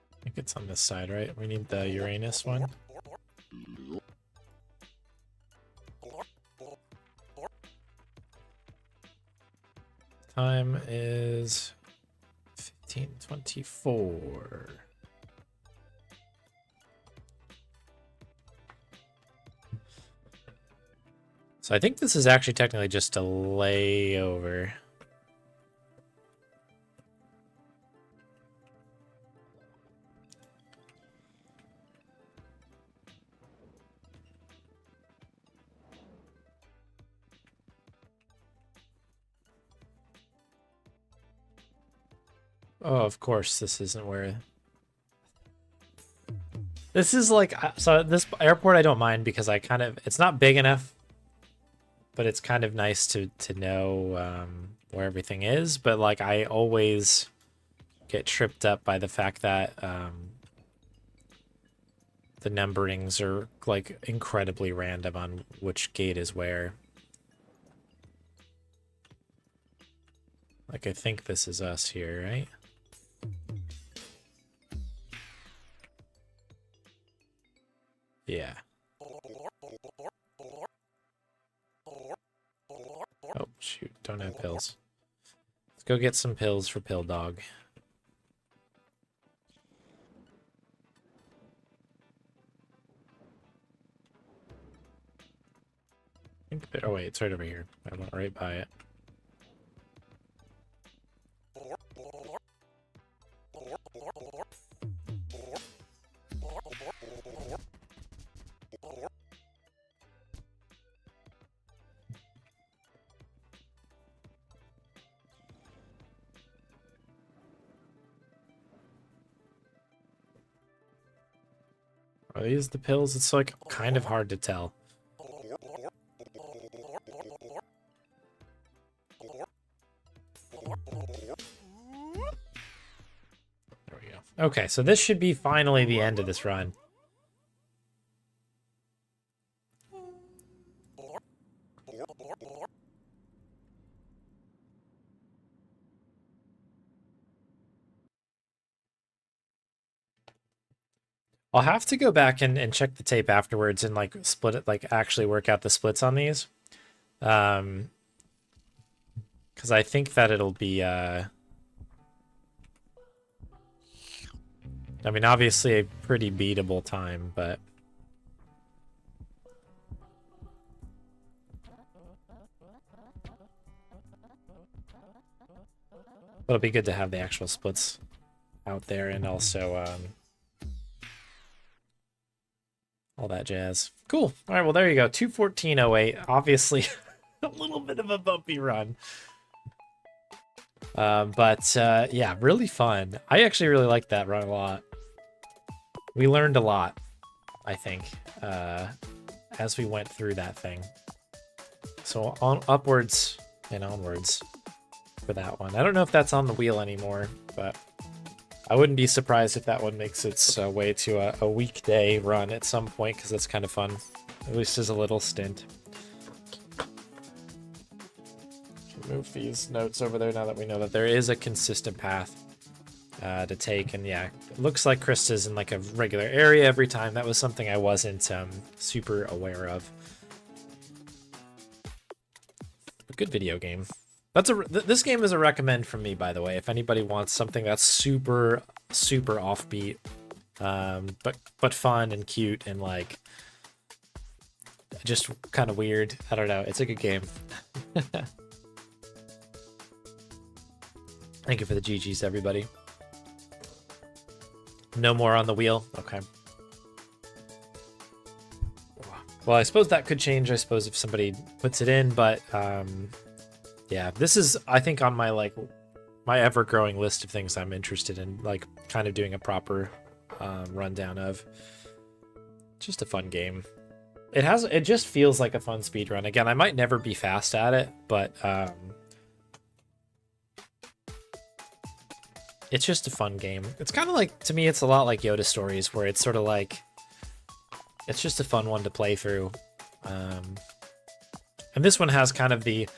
I think it's on this side, right? We need the Uranus one. Time is 15:24. So I think this is actually technically just a layover. Oh, of course, this isn't where... This is like... So this airport I don't mind because I kind of... It's not big enough, but it's kind of nice to know where everything is. But like I always get tripped up by the fact that the numberings are like incredibly random on which gate is where. Like I think this is us here, right? Yeah. Oh, shoot. Don't have pills. Let's go get some pills for Pill Dog. I think oh, wait. It's right over here. I went right by it. Are these the pills? It's like kind of hard to tell. There we go. Okay, so this should be finally the end of this run. I'll have to go back and check the tape afterwards and like split it, like actually work out the splits on these. Because I think that it'll be, I mean, obviously a pretty beatable time, but... It'll be good to have the actual splits out there and also, all that jazz. Cool. All right, well, there you go. 2:14:08. Obviously, a little bit of a bumpy run. But yeah, really fun. I actually really liked that run a lot. We learned a lot, I think, as we went through that thing. So on upwards and onwards for that one. I don't know if that's on the wheel anymore, but I wouldn't be surprised if that one makes its way to a weekday run at some point, because that's kind of fun, at least as a little stint. Move these notes over there now that we know that there is a consistent path to take. And yeah, it looks like Krista's in like a regular area every time. That was something I wasn't super aware of. A good video game. That's this game is a recommend from me, by the way, if anybody wants something that's super offbeat, but fun and cute and like just kind of weird. I don't know, it's a good game. Thank you for the GGs, everybody. No more on the wheel. Okay. Well, I suppose that could change, I suppose, if somebody puts it in, but yeah, this is, I think, on my like my ever-growing list of things I'm interested in, like kind of doing a proper rundown of. Just a fun game. It just feels like a fun speed run. Again, I might never be fast at it, but it's just a fun game. It's kind of like, to me, it's a lot like Yoda Stories, where it's sort of like, it's just a fun one to play through. And this one has kind of the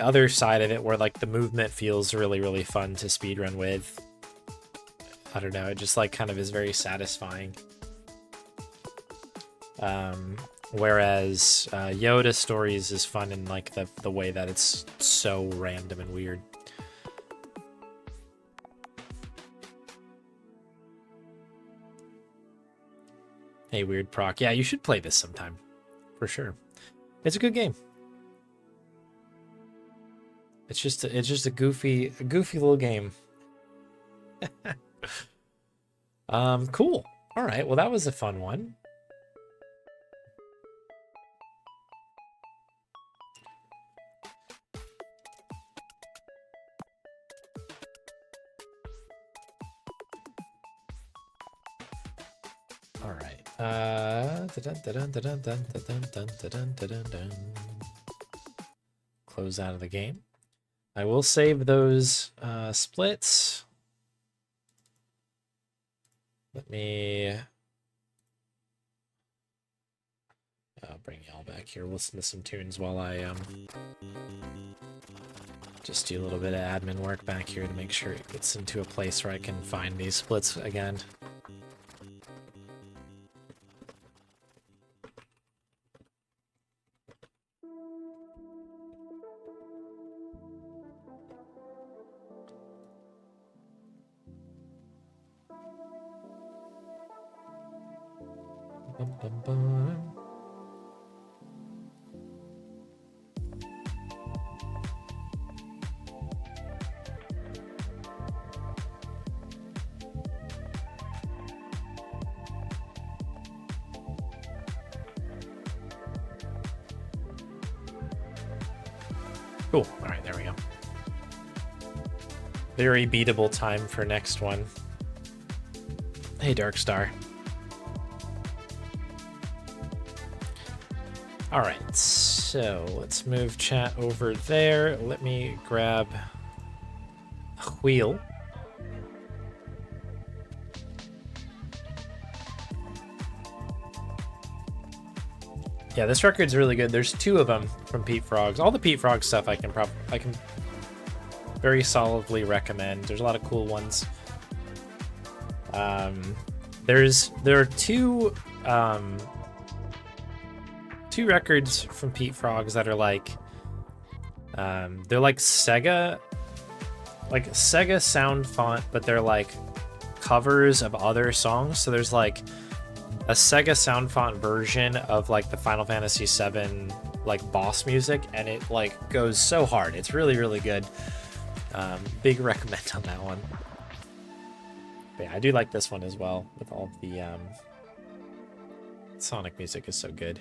other side of it, where like the movement feels really fun to speedrun with. I don't know, it just like kind of is very satisfying. Whereas Yoda Stories is fun in like the way that it's so random and weird. Hey, Weird Proc. Yeah, you should play this sometime, for sure. It's a good game. It's just a goofy little game. Cool. All right. Well, that was a fun one. All right. Close out of the game. I will save those splits. Let me... I'll bring y'all back here. We'll listen to some tunes while I just do a little bit of admin work back here to make sure it gets into a place where I can find these splits again. Bum, bum, bum. Cool. All right, there we go. Very beatable time for next one. Hey, Darkstar. All right, so let's move chat over there. Let me grab a wheel. Yeah, this record's really good. There's 2 of them from Pete Frogs. All the Pete Frog stuff I can very solidly recommend. There's a lot of cool ones. There are 2 records from Pete Frogs that are like they're like Sega sound font, but they're like covers of other songs. So there's like a Sega sound font version of like the Final Fantasy VII like boss music, and it like goes so hard. It's really, really good. Big recommend on that one. But yeah, I do like this one as well with all the Sonic music is so good.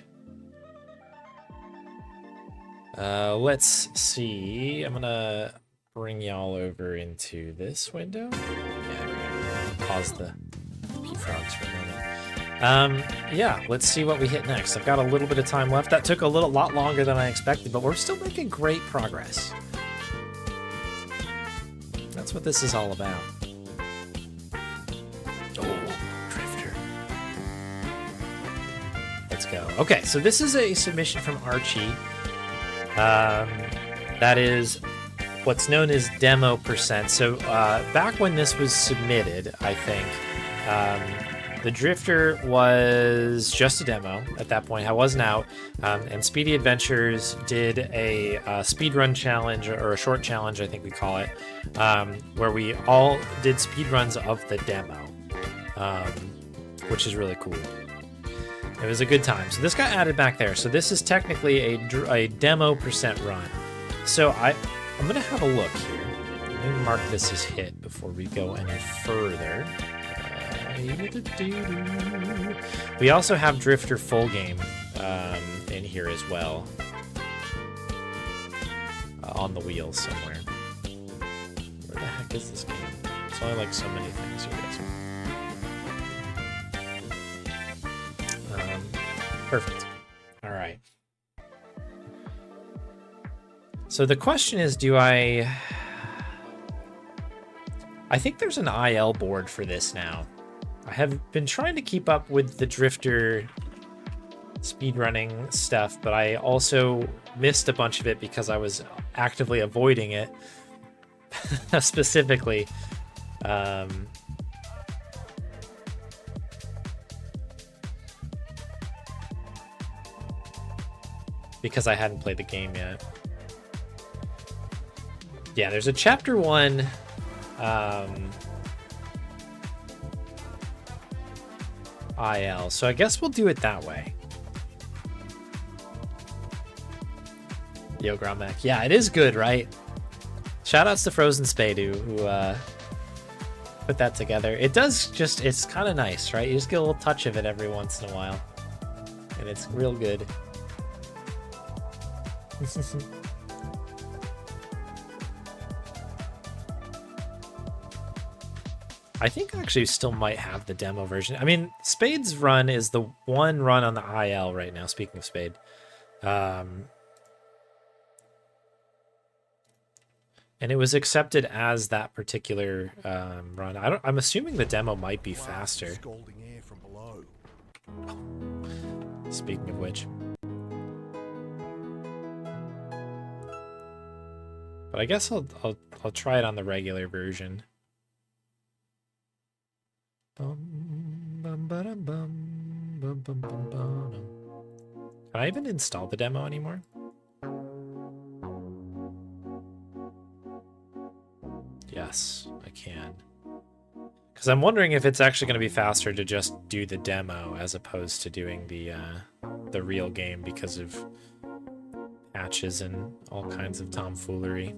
Let's see. I'm gonna bring y'all over into this window. Yeah, pause the Pete Frogs for a moment. Yeah, let's see what we hit next. I've got a little bit of time left. That took a lot longer than I expected, but we're still making great progress. That's what this is all about. Oh, Drifter. Let's go. Okay, so this is a submission from Archie. That is what's known as demo percent. So back when this was submitted, I think, the Drifter was just a demo at that point. I wasn't out. And Speedy Adventures did a speedrun challenge, or a short challenge, I think we call it, where we all did speedruns of the demo, which is really cool. It was a good time. So this got added back there. So this is technically a demo percent run. So I'm going to have a look here. Let me mark this as hit before we go any further. We also have Drifter full game in here as well. On the wheel somewhere. Where the heck is this game? It's only like so many things. Here it is. Perfect. All right. So the question is, I think there's an IL board for this now. I have been trying to keep up with the Drifter speedrunning stuff, but I also missed a bunch of it because I was actively avoiding it. Specifically. Because I hadn't played the game yet. Yeah, there's a Chapter 1 IL, so I guess we'll do it that way. Yo, Gromack. Yeah, it is good, right? Shoutouts to Frozen Spadu, who put that together. It does just, it's kind of nice, right? You just get a little touch of it every once in a while. And it's real good. I think actually still might have the demo version. I mean, Spade's run is the one run on the IL right now, speaking of Spade. And it was accepted as that particular run. I'm assuming the demo might be faster. Speaking of which. But I guess I'll try it on the regular version. Can I even install the demo anymore? Yes, I can. Because I'm wondering if it's actually going to be faster to just do the demo as opposed to doing the real game because of patches and all kinds of tomfoolery.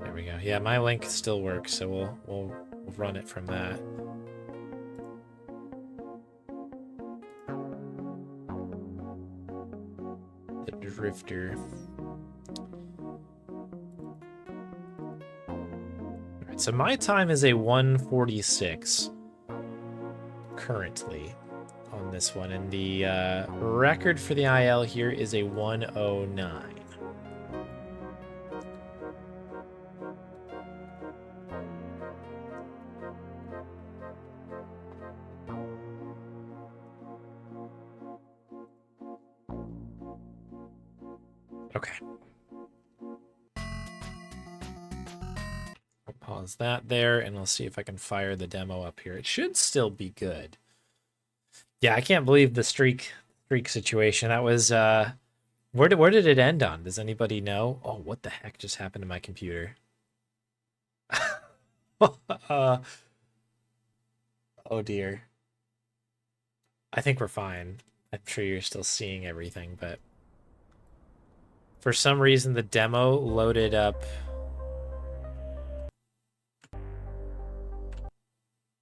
There we go. Yeah, my link still works, so we'll run it from that. The Drifter. Alright, so my time is a 1:46 currently on this one, and the record for the IL here is a 1:09. Okay. I'll pause that there, and I'll see if I can fire the demo up here. It should still be good. Yeah, I can't believe the streak situation. That was where did it end on? Does anybody know? Oh, what the heck just happened to my computer? Oh dear. I think we're fine. I'm sure you're still seeing everything, but for some reason the demo loaded up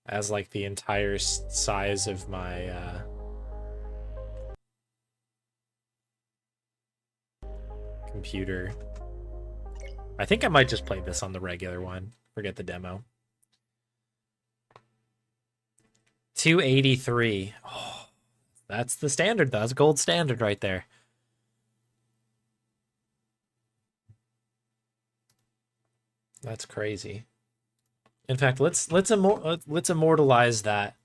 as like the entire size of my computer. I think I might just play this on the regular one. Forget the demo. 283. Oh, that's the standard. That's gold standard right there. That's crazy. In fact, let's immortalize that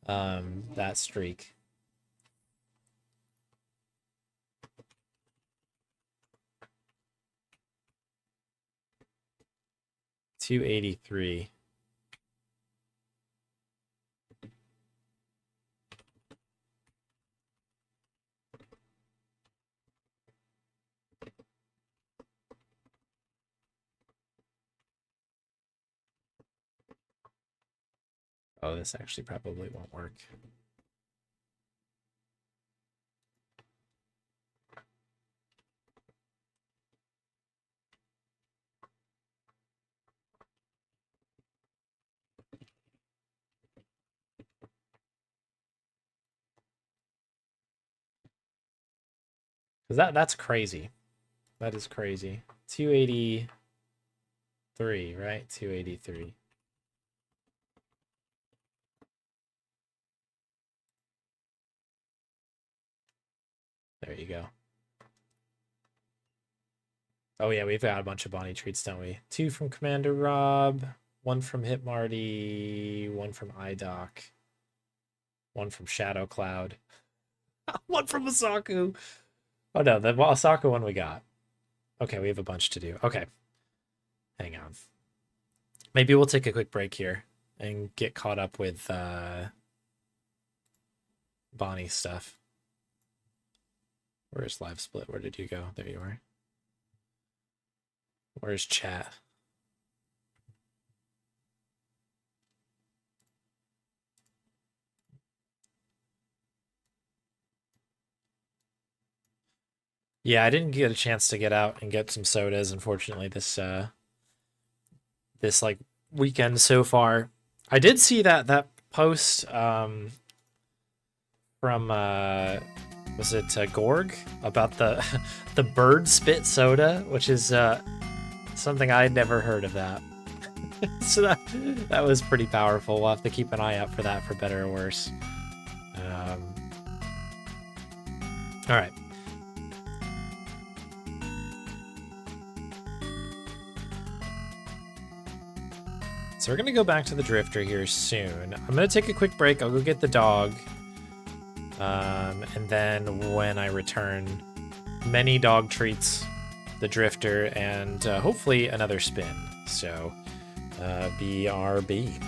that streak. $283. Oh, this actually probably won't work. Because that's crazy. That is crazy. 283, right? 283. There you go. Oh yeah, we've got a bunch of Bonnie treats, don't we? 2 from Commander Rob, 1 from Hit Marty, 1 from iDoc, 1 from Shadow Cloud, 1 from Masaku. Oh no, the Masaku one we got. Okay, we have a bunch to do. Okay. Hang on. Maybe we'll take a quick break here and get caught up with Bonnie stuff. Where's Live Split? Where did you go? There you are. Where's chat? Yeah, I didn't get a chance to get out and get some sodas, unfortunately, this like weekend so far. I did see that post from was it Gorg about the the bird spit soda, which is something I'd never heard of that. So that was pretty powerful. We'll have to keep an eye out for that, for better or worse. All right. So we're gonna go back to the drifter here soon. I'm gonna take a quick break. I'll go get the dog. And then when I return, many dog treats, the drifter, and hopefully another spin. So, BRB.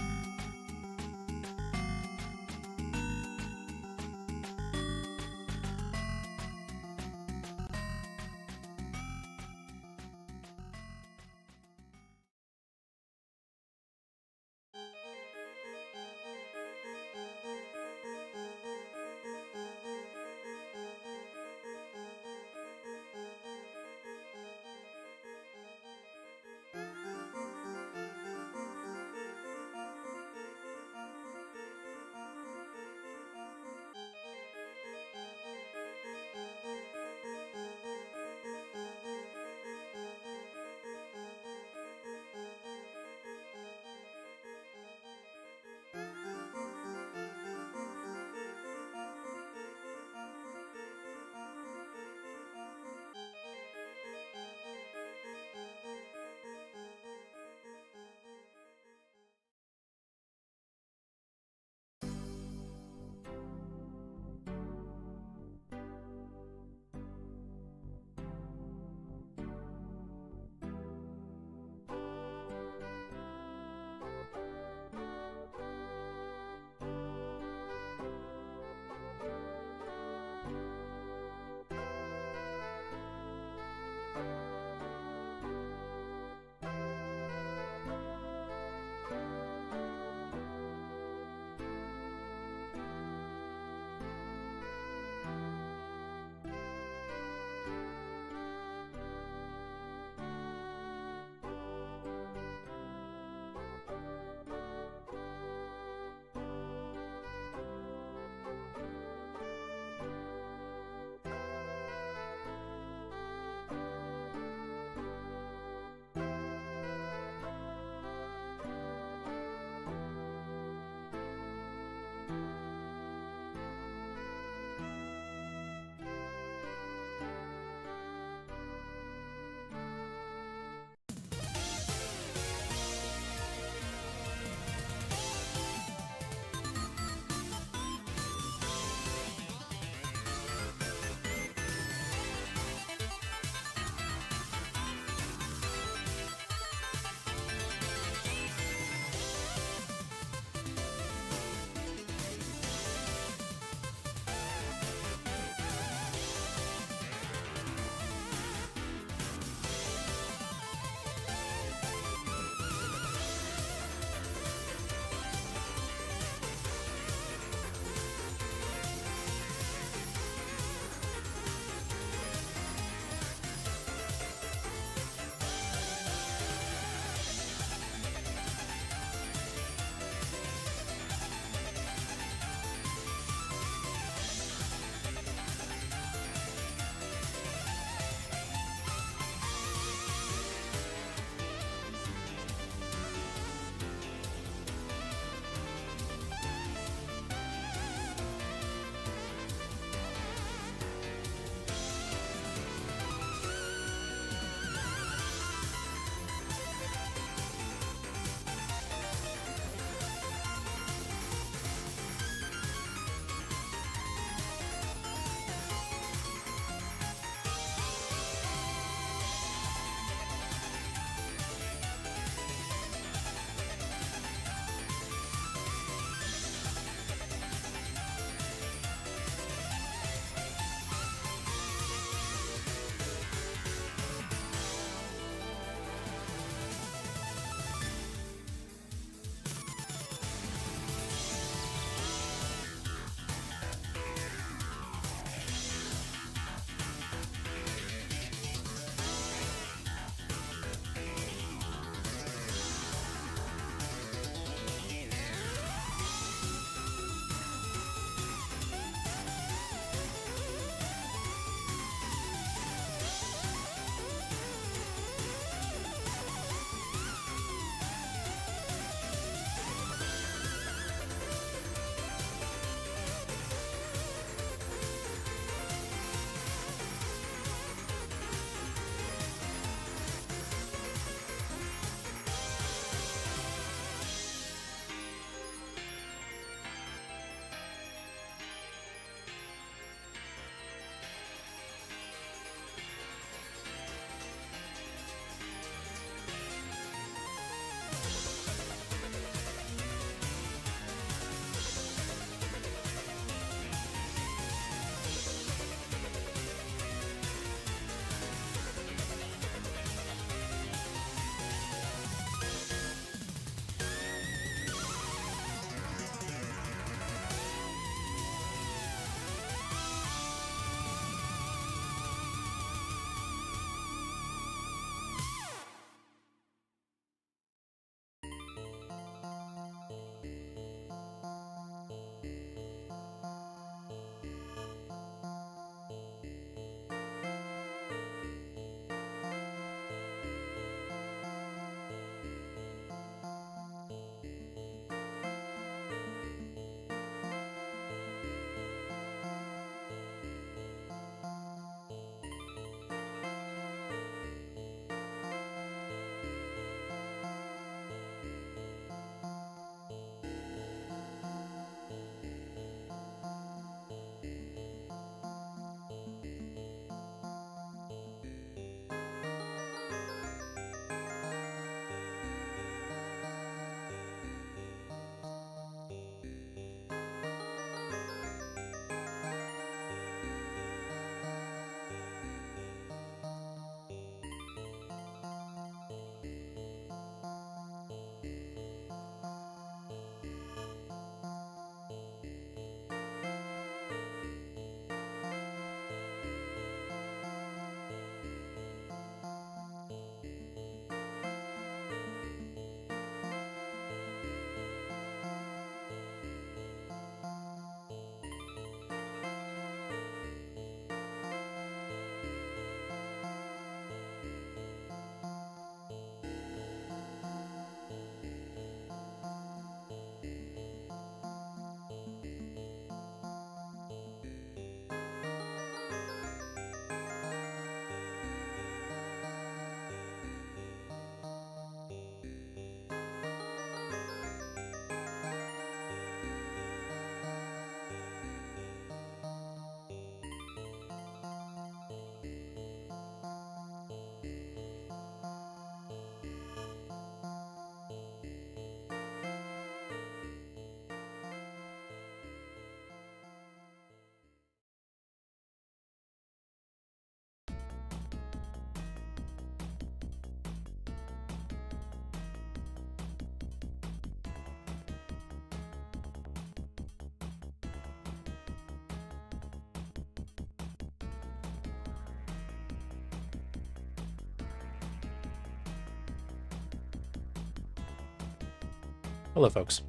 Hello, folks.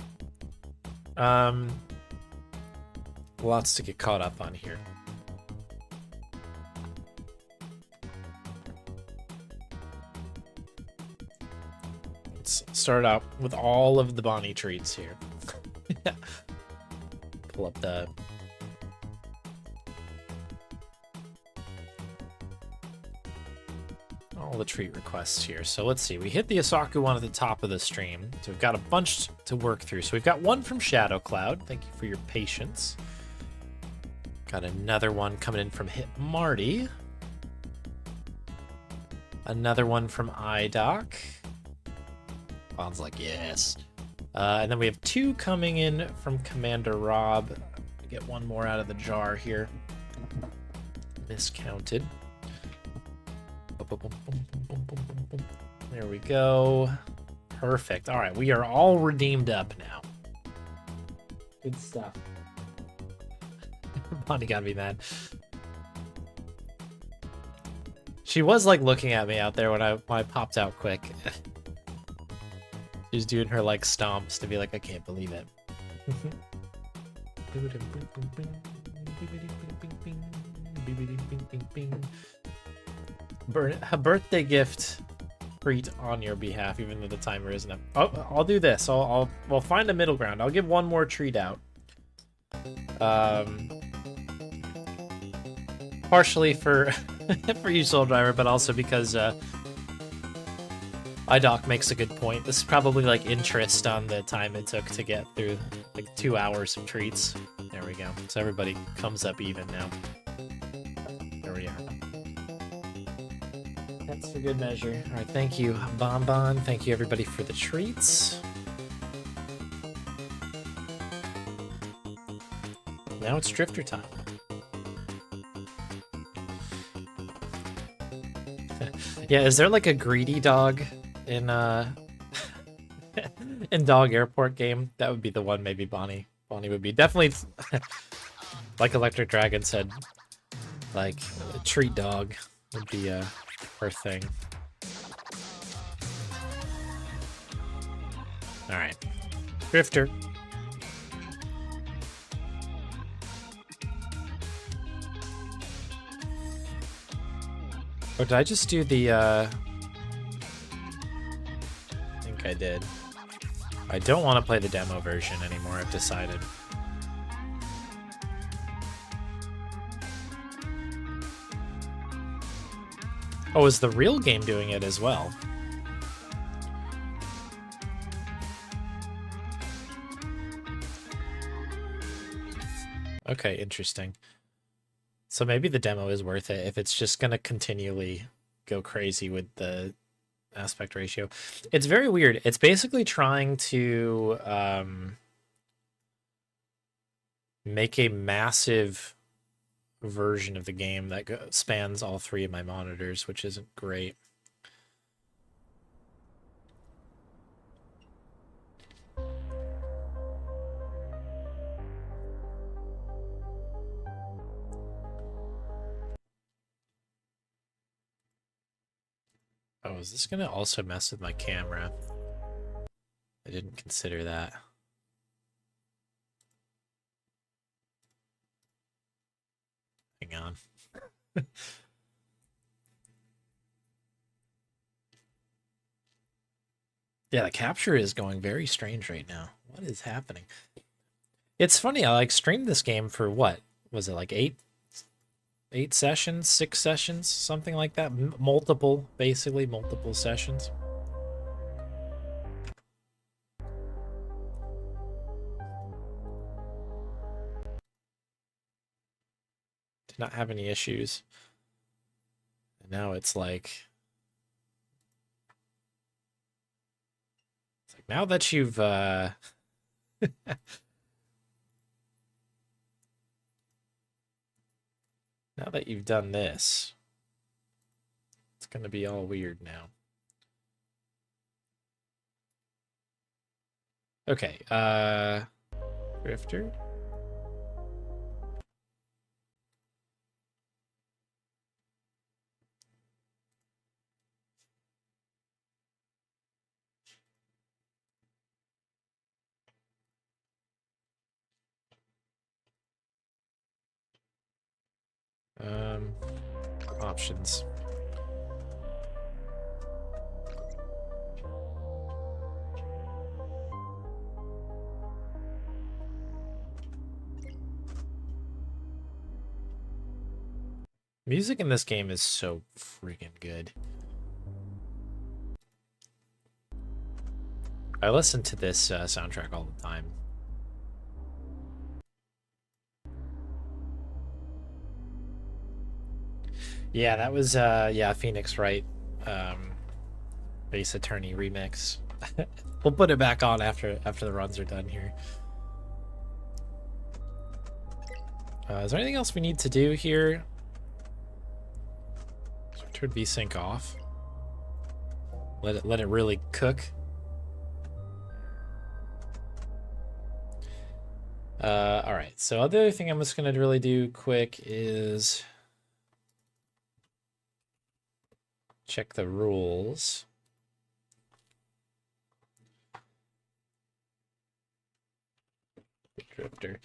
Lots to get caught up on here. Let's start out with all of the Bonnie treats here. Pull up the... all the treat requests here. So let's see. We hit the Asaku one at the top of the stream. So we've got a bunch to work through. So we've got one from Shadow Cloud. Thank you for your patience. Got another one coming in from Hit Marty. Another one from iDoc. Bond's like, yes. And then we have two coming in from Commander Rob. Get one more out of the jar here. Miscounted. There we go. Perfect. All right, we are all redeemed up now. Good stuff. Bonnie got me mad. She was like looking at me out there when I popped out quick. She was doing her like stomps to be like, I can't believe it. A birthday gift treat on your behalf, even though the timer isn't up. Oh, I'll do this. We'll find a middle ground. I'll give one more treat out. Partially for for you, Soul Driver, but also because iDoc makes a good point. This is probably like interest on the time it took to get through like 2 hours of treats. There we go. So everybody comes up even now. There we are. That's for good measure. All right, thank you, Bonbon. Thank you, everybody, for the treats. Now it's Drifter time. Yeah, is there like a greedy dog in in Dog Airport game? That would be the one. Maybe Bonnie would be definitely like Electric Dragon said. Like a treat dog would be her thing. All right, Drifter. Or did I just do the, I think I did. I don't want to play the demo version anymore, I've decided. Oh, is the real game doing it as well? Okay, interesting. So maybe the demo is worth it if it's just going to continually go crazy with the aspect ratio. It's very weird. It's basically trying to make a massive version of the game that spans all three of my monitors, which isn't great. Oh, is this going to also mess with my camera? I didn't consider that. Hang on. Yeah, the capture is going very strange right now. What is happening? It's funny, I like streamed this game for what? Was it like 8 sessions, 6 sessions, something like that? Basically multiple sessions. Did not have any issues. And now it's like now that you've now that you've done this, it's going to be all weird now. Okay, Drifter. Options. Music in this game is so freaking good. I listen to this soundtrack all the time. Yeah, that was yeah, Phoenix Wright Ace Attorney remix. We'll put it back on after the runs are done here. Is there anything else we need to do here? Turn VSync off. Let it really cook. All right. So other thing I'm just gonna really do quick is check the rules. Drifter.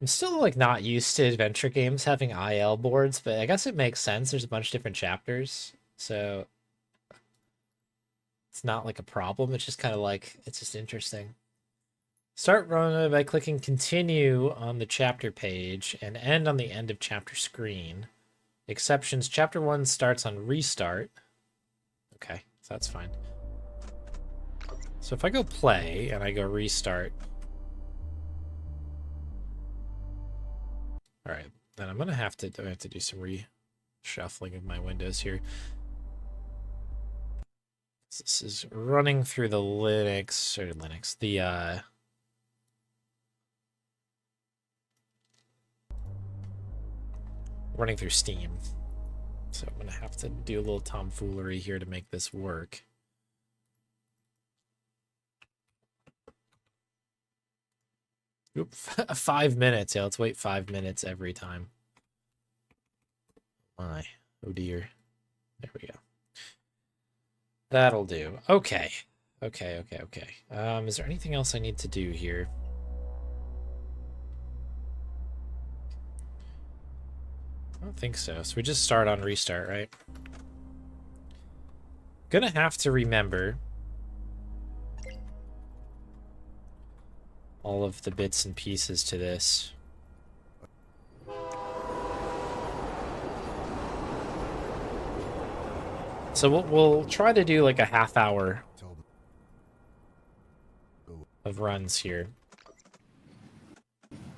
I'm still like not used to adventure games having IL boards, but I guess it makes sense. There's a bunch of different chapters, so it's not like a problem. It's just kind of like, it's just interesting. Start run by clicking continue on the chapter page and end on the end of chapter screen. Exceptions, chapter 1 starts on restart. Okay, so that's fine. So if I go play and I go restart. All right, then I'm gonna have to do some reshuffling of my windows here. This is running through the the running through Steam. So I'm gonna have to do a little tomfoolery here to make this work. Oop, 5 minutes. Yeah, let's wait 5 minutes every time. My, oh dear. There we go. That'll do. Okay. Okay. Is there anything else I need to do here? I don't think so. So we just start on restart, right? Gonna have to remember all of the bits and pieces to this. So we'll try to do like a half hour of runs here.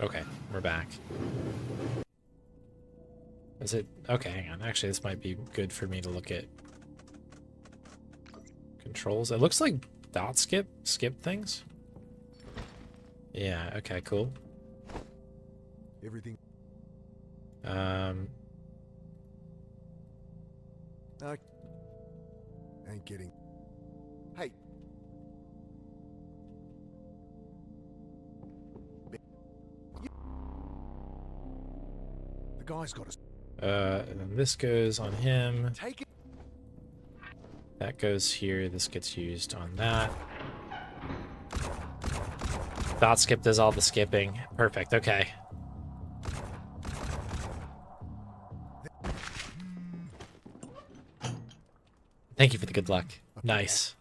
Okay, we're back. Is it? Okay, hang on. Actually, this might be good for me to look at controls. It looks like dot skip things. Yeah, okay, cool. Everything. Ain't getting. Hey. The guy's got us. And then this goes on him. Take it. That goes here. This gets used on that. Dot skip does all the skipping. Perfect. Okay. Thank you for the good luck. Nice.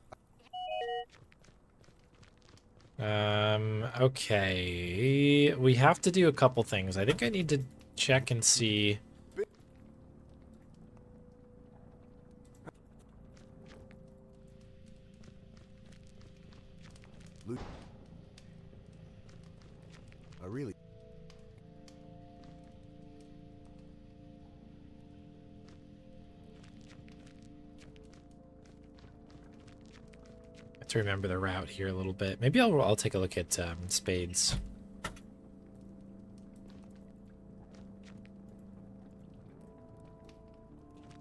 Okay. We have to do a couple things. I think I need to check and see. I really. To remember the route here a little bit. Maybe I'll take a look at Spades.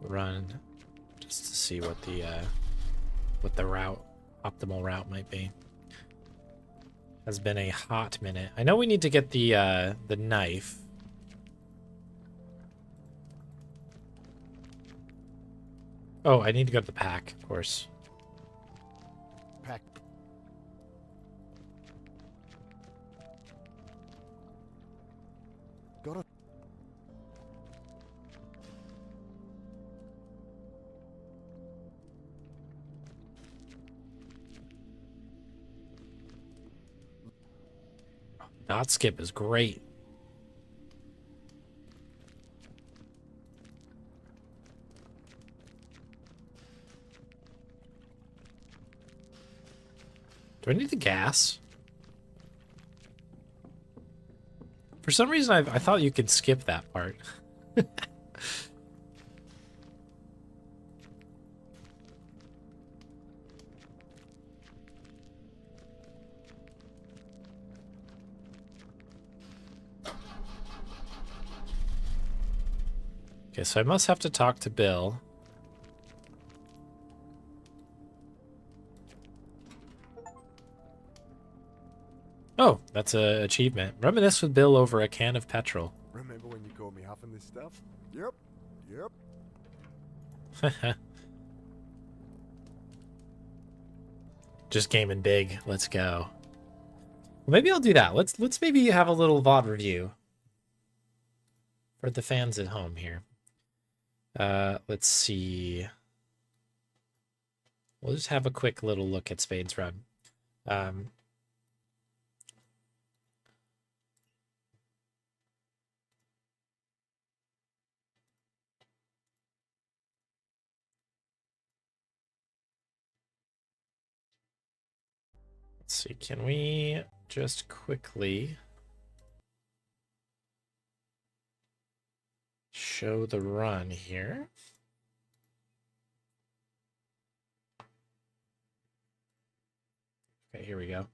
Run just to see what the optimal route might be. Has been a hot minute. I know we need to get the knife. Oh, I need to go to the pack, of course. Pack. Got it. Not skip is great. Do I need the gas? For some reason, I thought you could skip that part. Okay, so I must have to talk to Bill. Oh, that's an achievement. Reminisce with Bill over a can of petrol. Remember when you called me huffing this stuff? Yep. Just gaming big. Let's go. Well, maybe I'll do that. Let's maybe have a little VOD review for the fans at home here. Let's see. We'll just have a quick little look at Spade's Run. Let's see, can we just quickly show the run here? Okay, here we go.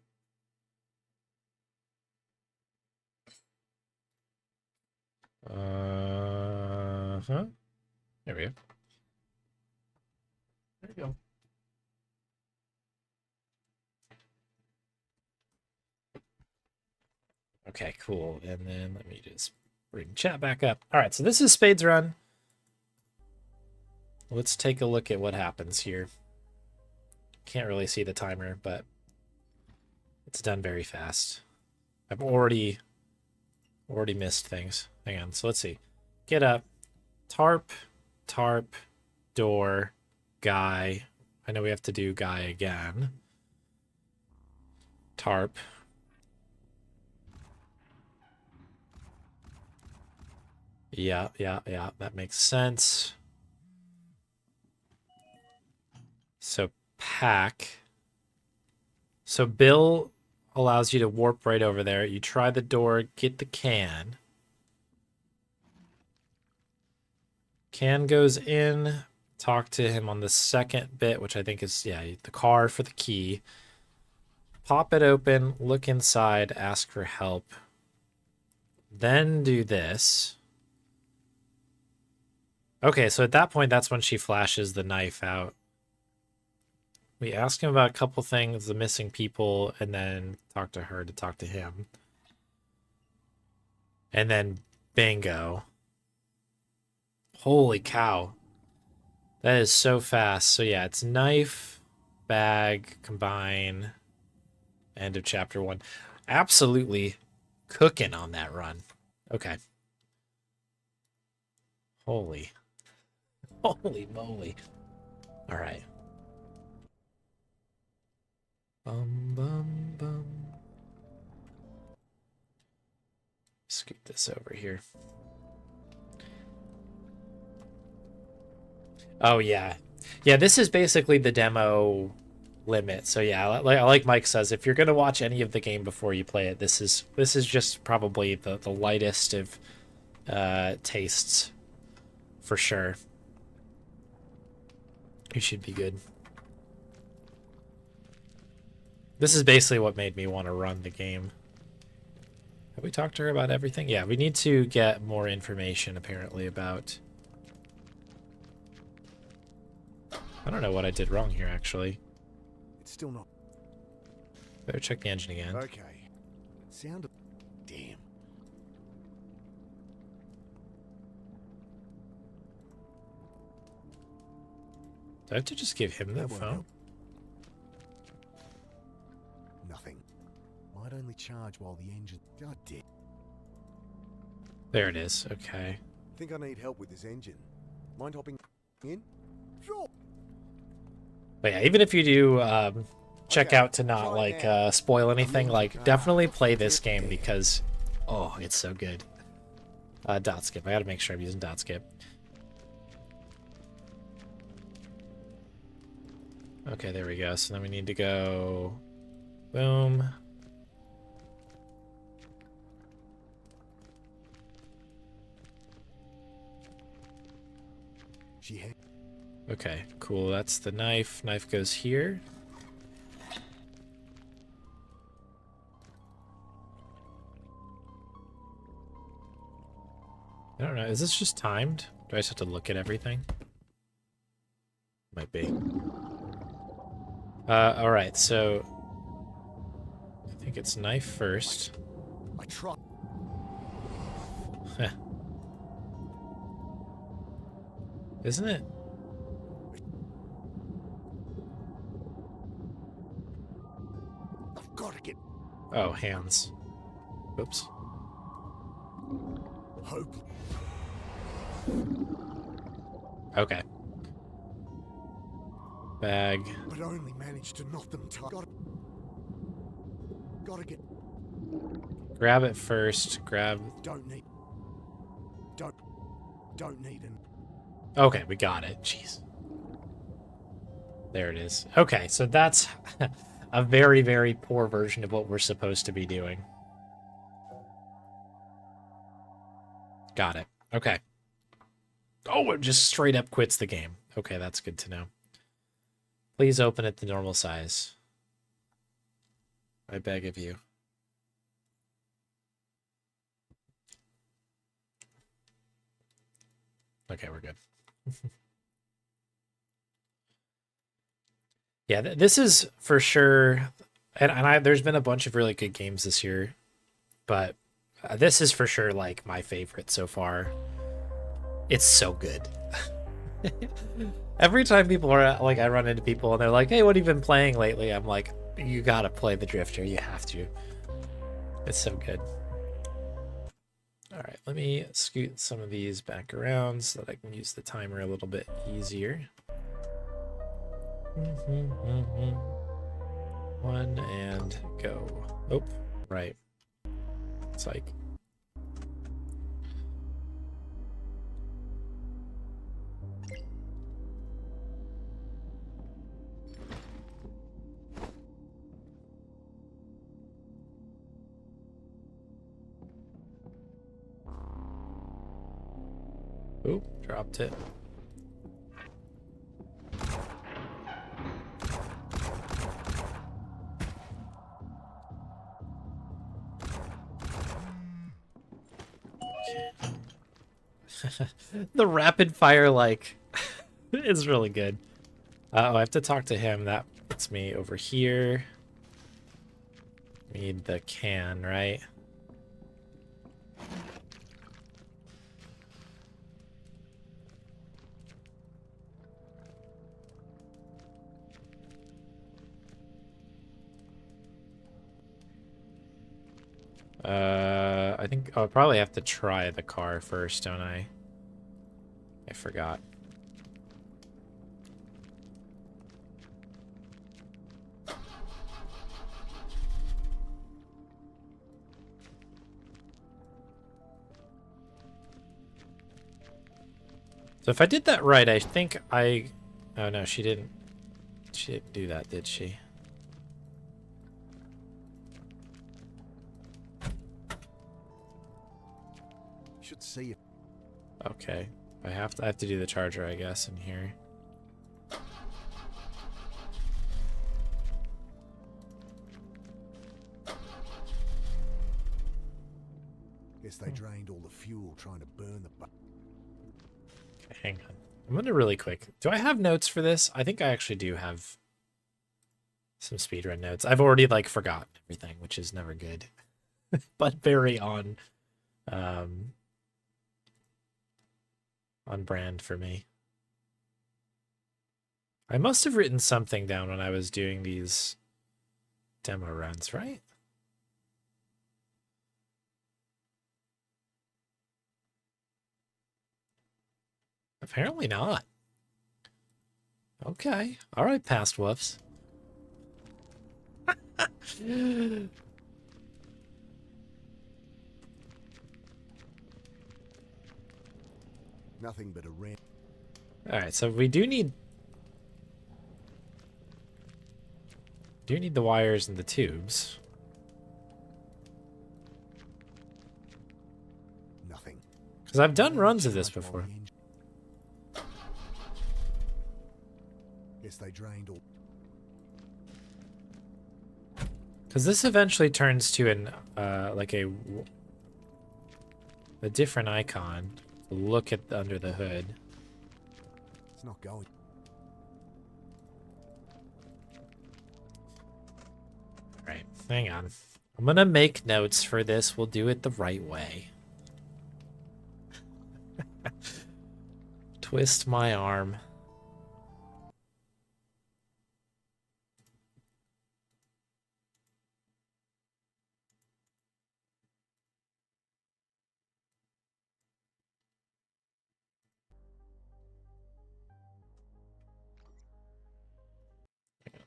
There we go. There we go. Okay, cool. And then let me just bring chat back up. All right, so this is Spade's Run. Let's take a look at what happens here. Can't really see the timer, but it's done very fast. I've already missed things. Hang on, so let's see. Get up. Tarp, door, guy. I know we have to do guy again. Tarp. Yeah, that makes sense. So pack. So Bill allows you to warp right over there. You try the door, get the can. Can goes in. Talk to him on the second bit, which I think is, yeah, the car for the key. Pop it open, look inside, ask for help. Then do this. Okay, so at that point, that's when she flashes the knife out. We ask him about a couple things, the missing people, and then talk to her to talk to him. And then bingo. Holy cow. That is so fast. So yeah, it's knife, bag, combine, end of chapter 1. Absolutely cooking on that run. Okay. Holy moly. All right. Bum. Scoot this over here. Oh, yeah. Yeah, this is basically the demo limit. So yeah, like Mike says, if you're going to watch any of the game before you play it, this is just probably the lightest of tastes for sure. You should be good. This is basically what made me want to run the game. Have we talked to her about everything? Yeah, we need to get more information apparently about... I don't know what I did wrong here, actually. It's still not. Better check the engine again. Okay. Sound of... Damn. Do I have to just give him the That won't phone? help. Nothing. Might only charge while the engine... God damn. There it is. Okay. Think I need help with this engine. Mind hopping in? Sure. But yeah, even if you do check Okay, out to not, try it like, now. spoil anything, like, definitely play this drift game there. because, oh, it's so good. Dot skip. I gotta make sure I'm using dot skip. Okay, there we go. So then we need to go... Boom. She had Okay, cool. That's the knife. Knife goes here. I don't know. Is this just timed? Do I just have to look at everything? Might be. Alright, so... I think it's knife first. I tried. Heh. Isn't it? I've got to get Oh, hands. Oops. hope. Okay. Bag. But only managed to knock them tight. Gotta get. Grab it first. Grab... Don't need an. Okay, we got it. Jeez. There it is. Okay, so that's a very, very poor version of what we're supposed to be doing. Got it. Okay. Oh, it just straight up quits the game. Okay, that's good to know. Please open it the normal size. I beg of you. Okay, we're good. Yeah, this is for sure, and there's been a bunch of really good games this year, but this is for sure like my favorite so far. It's so good. Every time people are like, I run into people and they're like, "Hey, what have you been playing lately?" I'm like, "You gotta play the Drifter. You have to. It's so good." All right, let me scoot some of these back around so that I can use the timer a little bit easier. One and go. Oh, right. Psych. Oh, dropped it. The rapid fire, like, is really good. Oh, I have to talk to him. That puts me over here. Need the can, right? I think I'll probably have to try the car first, don't I? I forgot. So if I did that right, I think I... Oh no, she didn't. She didn't do that, did she? Should see it. Okay. I have to do the charger, I guess, in here. Guess they drained all the fuel trying to burn the. Okay, hang on. I'm gonna really quick. Do I have notes for this? I think I actually do have some speedrun notes. I've already like forgotten everything, which is never good, but very on brand for me. I must have written something down when I was doing these demo runs, right? Apparently not. Okay. All right, past woofs. Nothing but a ram. All right, so we do need the wires and the tubes. Nothing. Because I've done Only runs of this charge while before. the engine- Guess they drained all. Because this eventually turns to an like a different icon. Look at under the hood. It's not going. All right, hang on. I'm gonna make notes for this. We'll do it the right way. Twist my arm.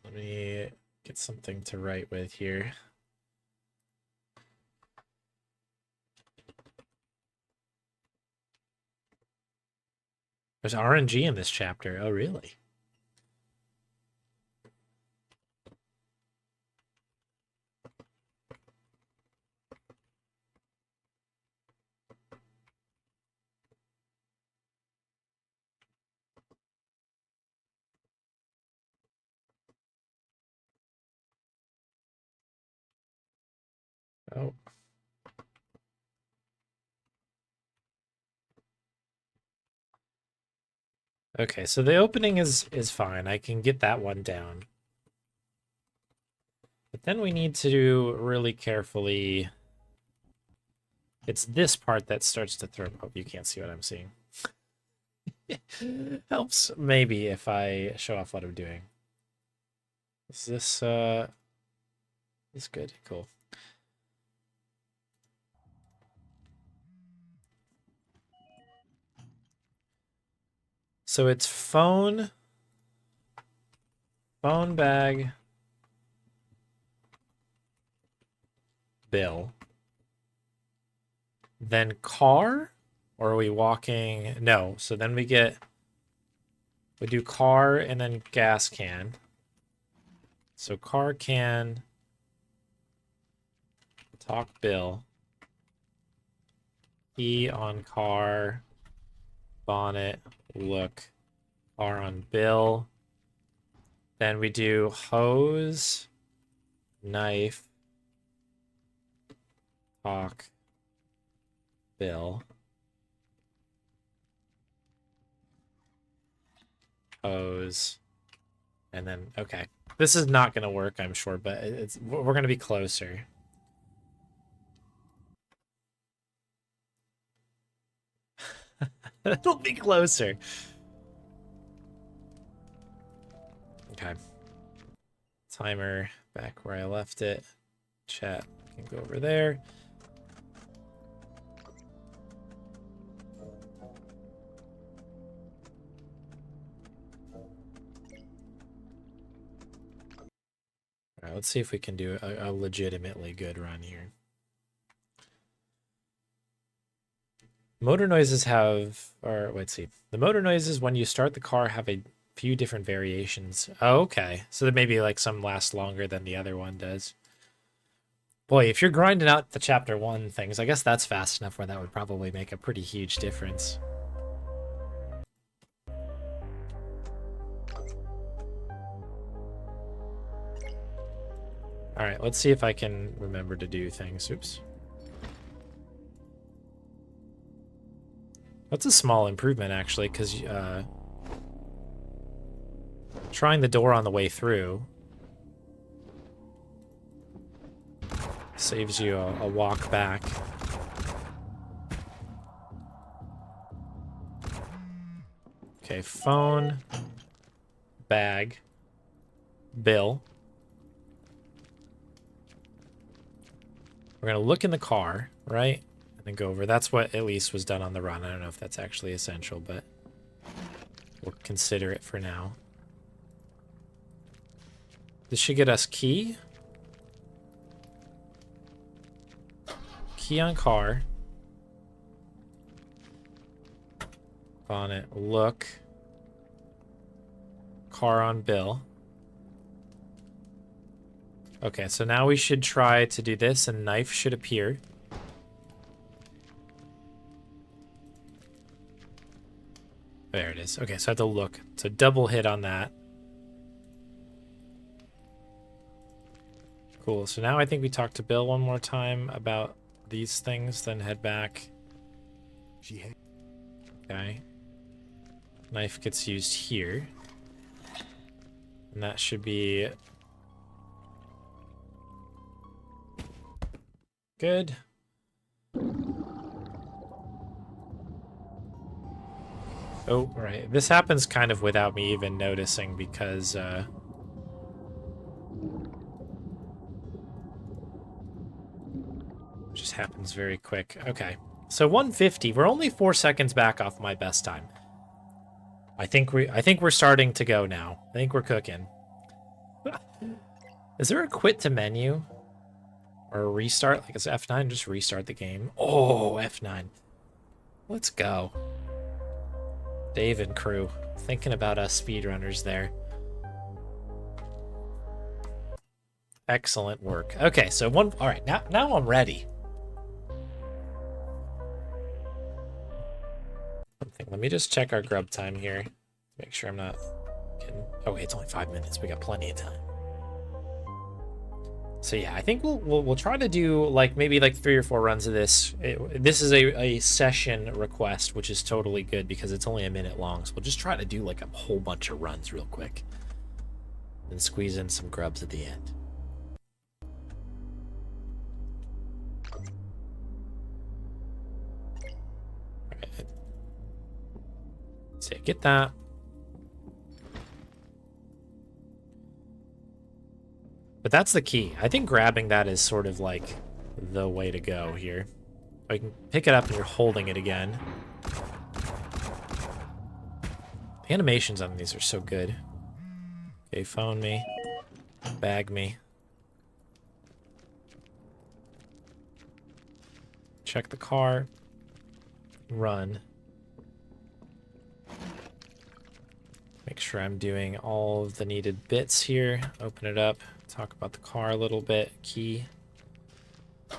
Let me get something to write with here. There's RNG in this chapter. Oh, really? Oh. Okay, so the opening is fine. I can get that one down. But then we need to really carefully... It's this part that starts to throw... Oh, you can't see what I'm seeing. Helps maybe if I show off what I'm doing. Is this good? Cool. So it's phone, bag, bill, then car, or are we walking? No, so then we do car and then gas can. So car can, talk bill, E on car, bonnet, look, car on bill. Then we do hose, knife, talk, bill, hose, and then, okay. This is not going to work, I'm sure, but we're going to be closer. It'll be closer. Okay. Timer back where I left it. Chat can go over there. All right, let's see if we can do a legitimately good run here. Motor noises have, or let's see. The motor noises when you start the car have a few different variations. Oh, okay. So there may be like some last longer than the other one does. Boy, if you're grinding out the chapter 1 things, I guess that's fast enough where that would probably make a pretty huge difference. All right, let's see if I can remember to do things. Oops. That's a small improvement, actually, because trying the door on the way through saves you a walk back. Okay, phone, bag, bill. We're going to look in the car, right? And then go over. That's what at least was done on the run. I don't know if that's actually essential, but we'll consider it for now. This should get us key. key on car. Bonnet, look. Car on Bill. Okay, so now we should try to do this, and knife should appear. There it is. Okay, so I have to look. So double hit on that. Cool. So now I think we talk to Bill one more time about these things, then head back. Okay. Knife gets used here. And that should be good. Oh, right. This happens kind of without me even noticing because, just happens very quick. Okay. So 150. We're only 4 seconds back off my best time. I think we're starting to go now. I think we're cooking. Is there a quit to menu? Or a restart? Like, it's F9? Just restart the game. Oh, F9. Let's go. Dave and crew. Thinking about us speedrunners there. Excellent work. Okay, so all right, now I'm ready. Let me just check our grub time here. Make sure I'm not getting... Oh, wait, it's only 5 minutes. We got plenty of time. So yeah, I think we'll try to do like maybe like 3 or 4 runs of this. This is a session request, which is totally good because it's only a minute long. So we'll just try to do like a whole bunch of runs real quick, and squeeze in some grubs at the end. Right. So get that. But that's the key. I think grabbing that is sort of like the way to go here. I can pick it up and you're holding it again. The animations on these are so good. Okay, phone me. Bag me. Check the car. Run. Make sure I'm doing all of the needed bits here. Open it up. Talk about the car a little bit. Key. Do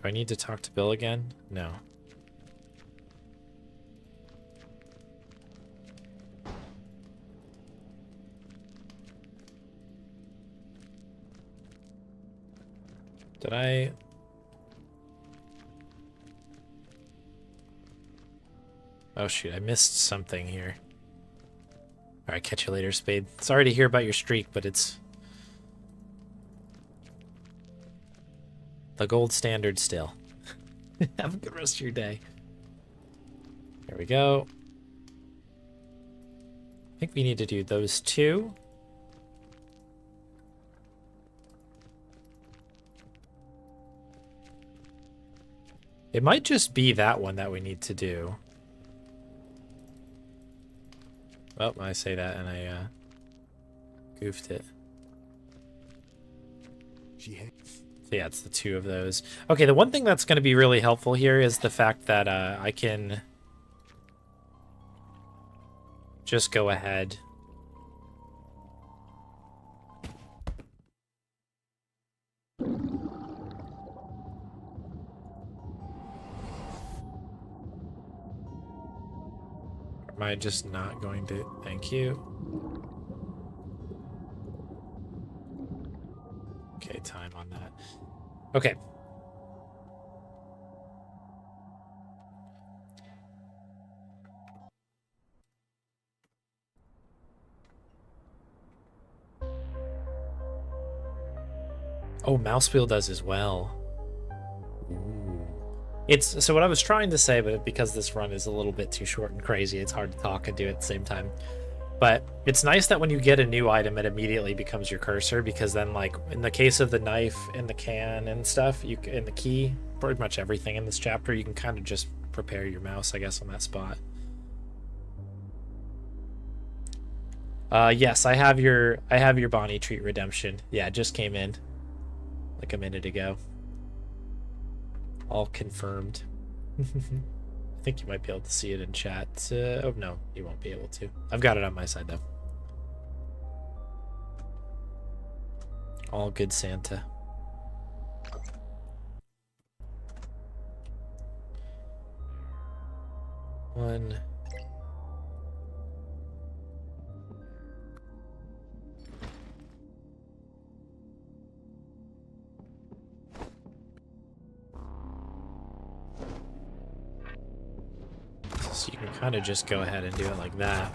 I need to talk to Bill again? No. Did I... Oh shoot, I missed something here. Alright, catch you later, Spade. Sorry to hear about your streak, but it's the gold standard still. Have a good rest of your day. There we go. I think we need to do those 2. It might just be that one that we need to do. Oh, I say that and I goofed it. So yeah, it's the 2 of those. Okay, the one thing that's going to be really helpful here is the fact that I can just go ahead. Am I just not going to? Thank you. Okay, time on that. Okay. Oh, mouse wheel does as well. Ooh. It's so what I was trying to say, but because this run is a little bit too short and crazy, it's hard to talk and do it at the same time. But it's nice that when you get a new item, it immediately becomes your cursor, because then, like, in the case of the knife and the can and stuff, and the key, pretty much everything in this chapter, you can kind of just prepare your mouse, I guess, on that spot. Yes, I have your Bonnie treat redemption. Yeah, it just came in like a minute ago. All confirmed. I think you might be able to see it in chat. Oh no, you won't be able to. I've got it on my side though. All good, Santa. One. So you can kind of just go ahead and do it like that.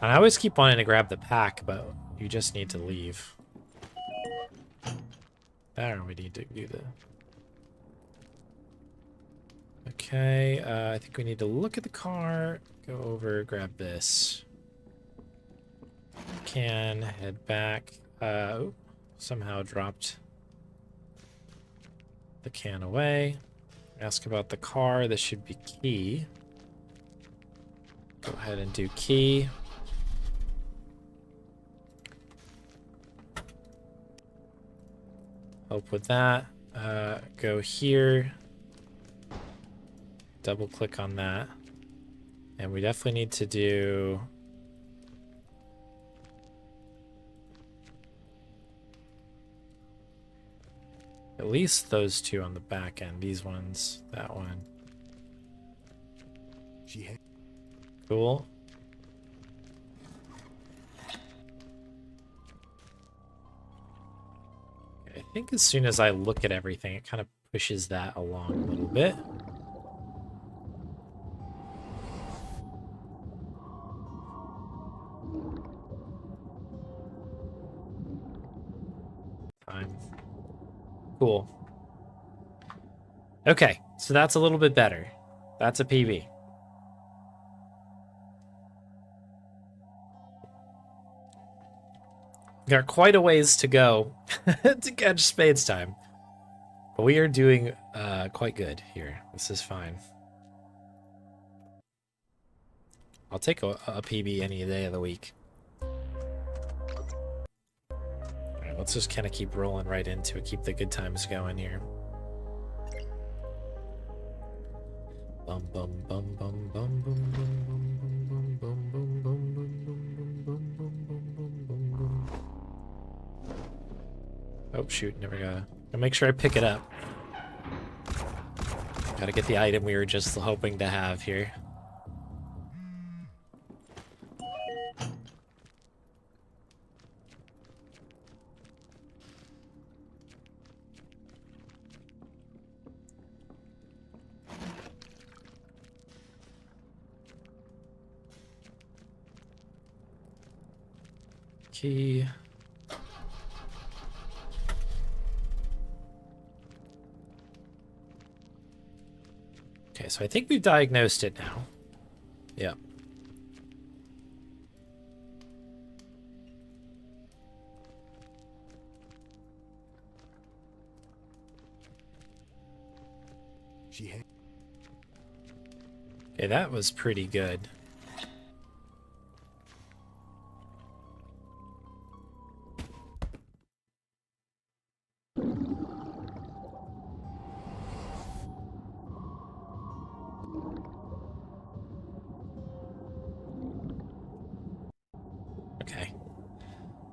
And I always keep wanting to grab the pack, but you just need to leave. There, we need to do the... Okay, I think we need to look at the car, go over, grab this. Can head back. Oh, somehow dropped the can away. Ask about the car. This should be key. Go ahead and do key. Help with that. Go here. Double click on that. And we definitely need to do... at least those two on the back end. These ones, that one. Cool. I think as soon as I look at everything, it kind of pushes that along a little bit. Fine. Cool. Okay, so that's a little bit better. That's a PB. Got quite a ways to go to catch Spades time. But we are doing quite good here. This is fine. I'll take a PB any day of the week. Alright, let's just kind of keep rolling right into it. Keep the good times going here. Bum bum bum bum bum bum bum bum bum bum bum bum bum. Oh shoot, never got. I'll make sure I pick it up. Gotta get the item we were just hoping to have here. Key. Okay, so I think we've diagnosed it now. Yeah. Okay, that was pretty good. Okay.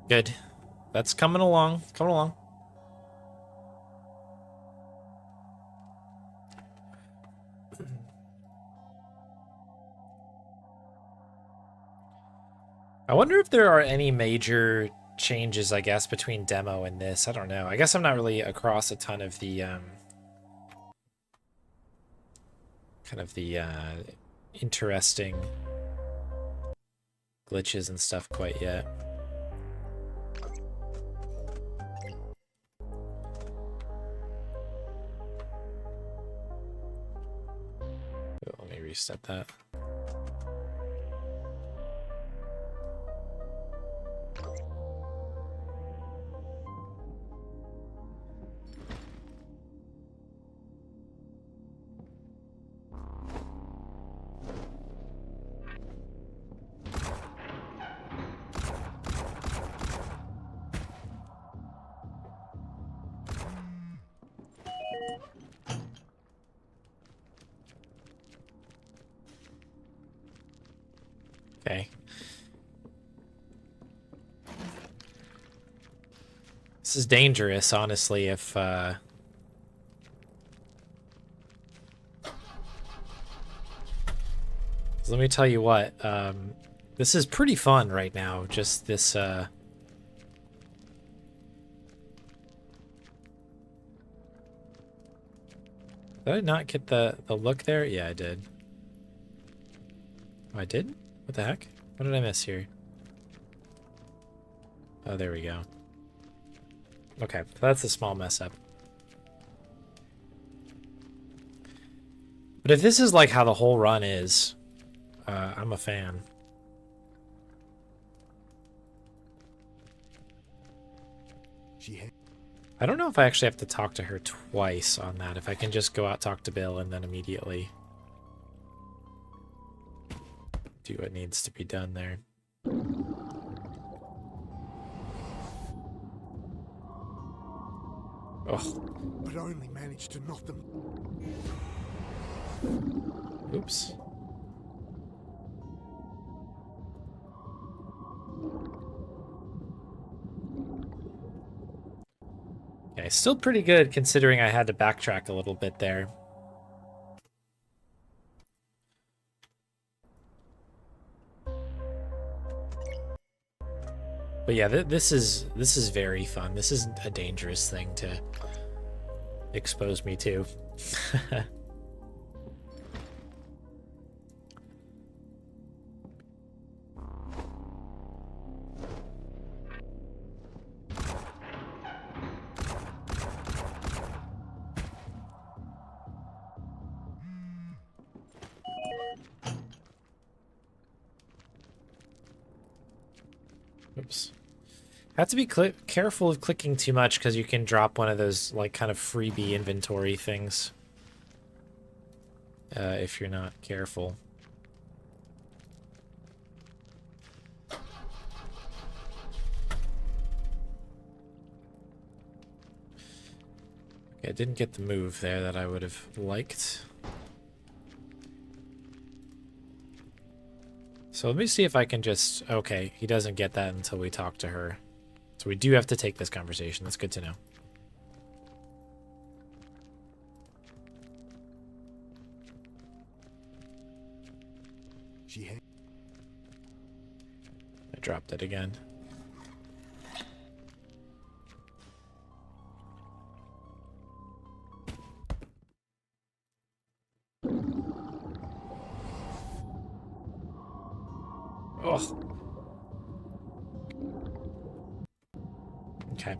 Good. That's coming along. Coming along. I wonder if there are any major changes, I guess, between demo and this. I don't know. I guess I'm not really across a ton of the kind of the interesting glitches and stuff quite yet. Oh, let me reset that. Okay. This is dangerous, honestly, if, So let me tell you what, this is pretty fun right now, just this, Did I not get the look there? Yeah, I did. Oh, I did? What the heck? What did I miss here? Oh, there we go. Okay, so that's a small mess up. But if this is like how the whole run is, I'm a fan. I don't know if I actually have to talk to her twice on that. If I can just go out, talk to Bill, and then immediately do what needs to be done there. Oh. But only managed to knock them. Oops. Okay, still pretty good considering I had to backtrack a little bit there. But yeah, this is very fun. This isn't a dangerous thing to expose me to. Oops. Have to be careful of clicking too much because you can drop one of those like kind of freebie inventory things if you're not careful. Okay, I didn't get the move there that I would have liked. So let me see if I can just... Okay, he doesn't get that until we talk to her. So we do have to take this conversation. That's good to know. I dropped it again. Oh. Okay.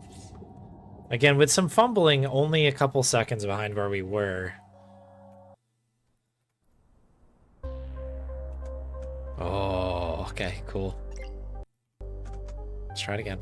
Again, with some fumbling, only a couple seconds behind where we were. Oh, okay, cool. Let's try it again.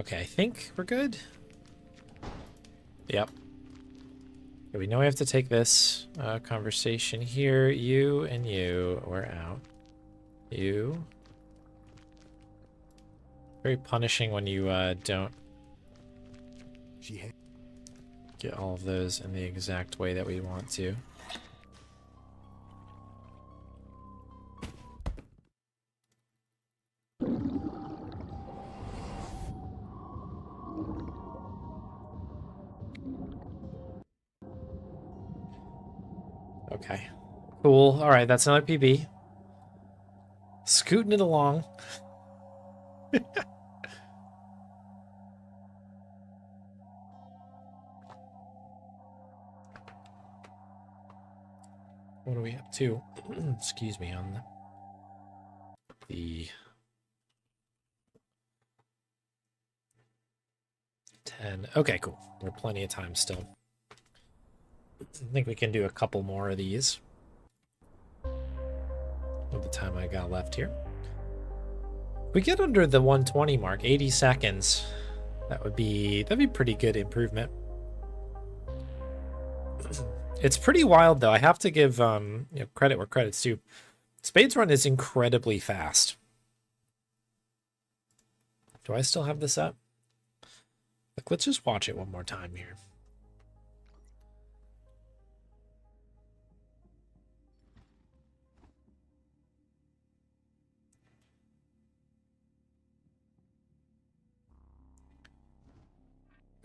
Okay, I think we're good. Yep. Okay, we know we have to take this conversation here. You and you, we're out. You. Very punishing when you don't get all of those in the exact way that we want to. Okay. Cool. All right, that's another PB. Scooting it along. What are we up to? Excuse me, on the 10. Okay, cool. We're plenty of time still. I think we can do a couple more of these with the time I got left here. We get under the 120 mark, 80 seconds. That'd be pretty good improvement. It's pretty wild though. I have to give credit where credit's due. Spades Run is incredibly fast. Do I still have this up? Like, let's just watch it one more time here.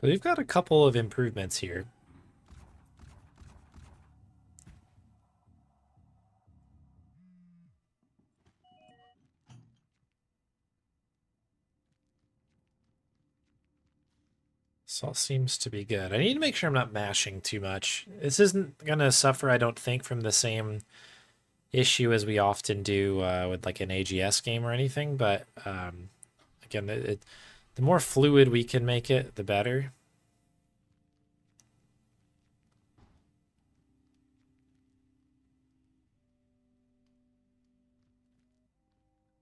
We've got a couple of improvements here. This all seems to be good. I need to make sure I'm not mashing too much. This isn't going to suffer, I don't think, from the same issue as we often do with like an AGS game or anything, but again, the more fluid we can make it, the better.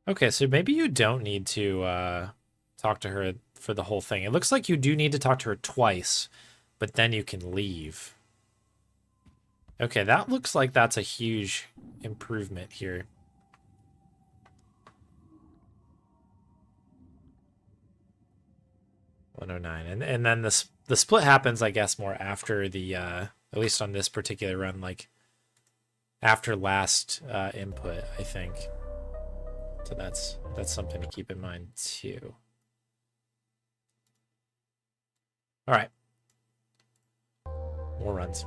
Okay, so maybe you don't need to talk to her for the whole thing. It looks like you do need to talk to her twice, but then you can leave. Okay, that looks like that's a huge improvement here. $109, and then the split happens, I guess, more after the at least on this particular run, like after last input, I think. So that's something to keep in mind too. All right, more runs.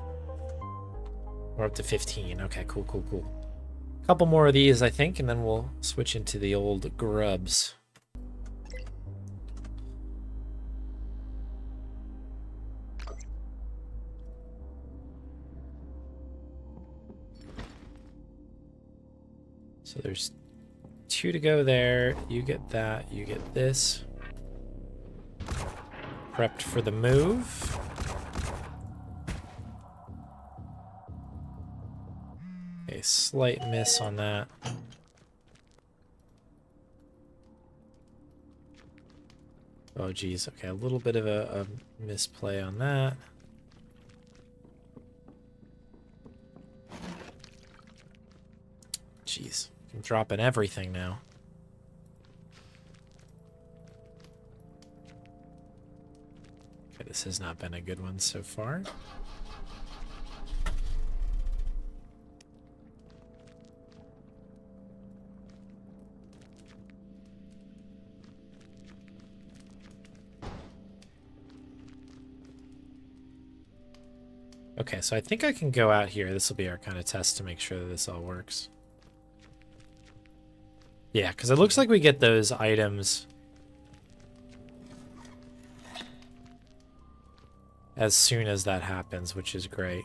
We're up to 15. Okay, cool. A couple more of these, I think, and then we'll switch into the old grubs. So there's 2 to go there. You get that. You get this. Prepped for the move. A slight miss on that. Oh, geez. Okay, a little bit of a misplay on that. Jeez. I'm dropping everything now. Okay, this has not been a good one so far. Okay, so I think I can go out here. This will be our kind of test to make sure that this all works. Yeah, because it looks like we get those items as soon as that happens, which is great.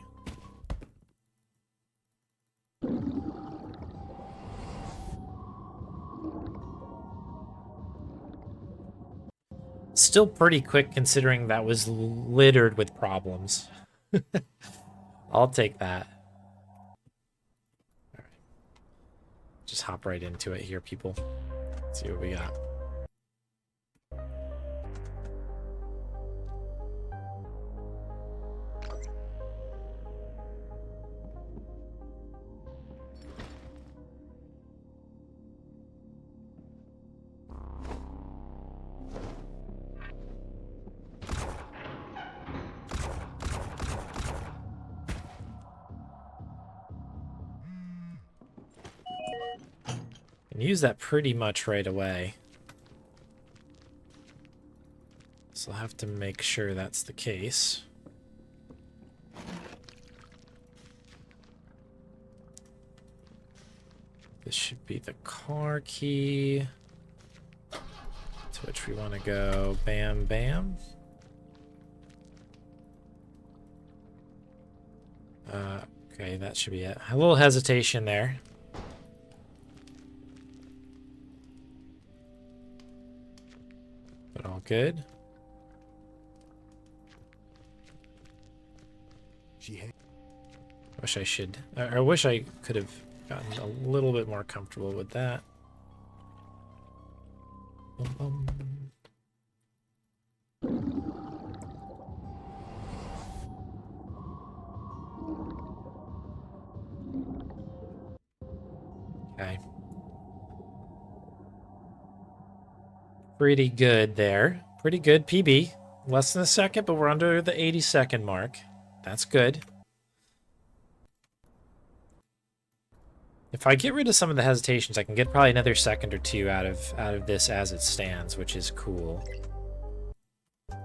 Still pretty quick considering that was littered with problems. I'll take that. All right. Just hop right into it here, people. Let's see what we got. And use that pretty much right away. So I'll have to make sure that's the case. This should be the car key. To which we want to go bam, bam. Okay, that should be it. A little hesitation there. But all good. Wish I should. I wish I could have gotten a little bit more comfortable with that. Okay. Pretty good there. Pretty good PB. Less than a second, but we're under the 80-second mark. That's good. If I get rid of some of the hesitations, I can get probably another second or two out of this as it stands, which is cool. I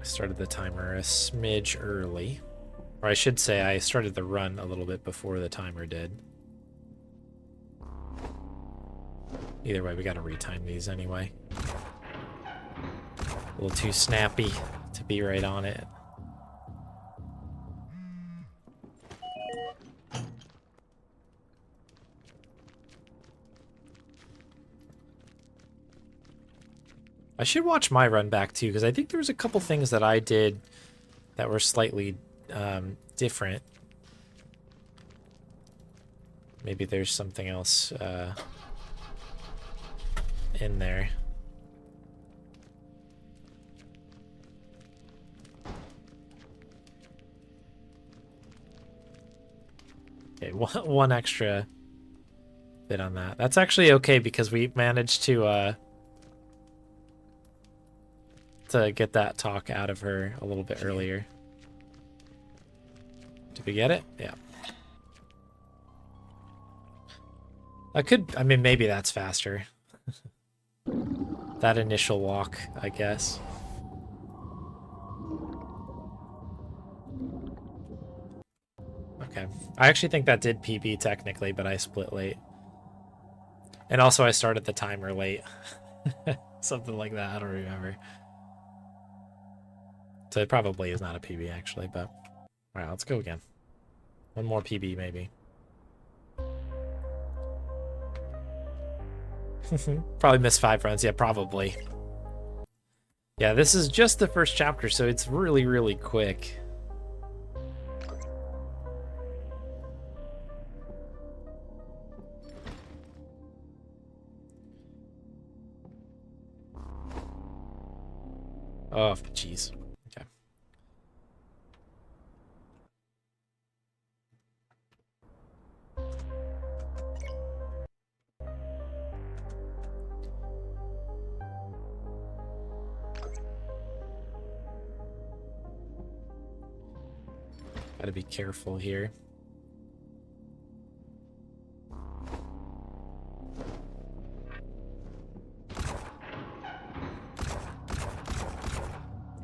started the timer a smidge early. Or I should say I started the run a little bit before the timer did. Either way, we gotta retime these anyway. A little too snappy to be right on it. I should watch my run back too, because I think there was a couple things that I did that were slightly different. Maybe there's something else in there. Okay, one extra bit on that. That's actually okay because we managed to get that talk out of her a little bit earlier. Did we get it? Yeah. I mean, maybe that's faster. That initial walk, I guess. Okay. I actually think that did PB technically, but I split late. And also I started the timer late. Something like that, I don't remember. So it probably is not a PB actually, but... Alright, let's go again. One more PB maybe. Probably missed 5 runs. Yeah, probably. Yeah, this is just the first chapter, so it's really, really quick. Oh, jeez. Okay. Gotta be careful here.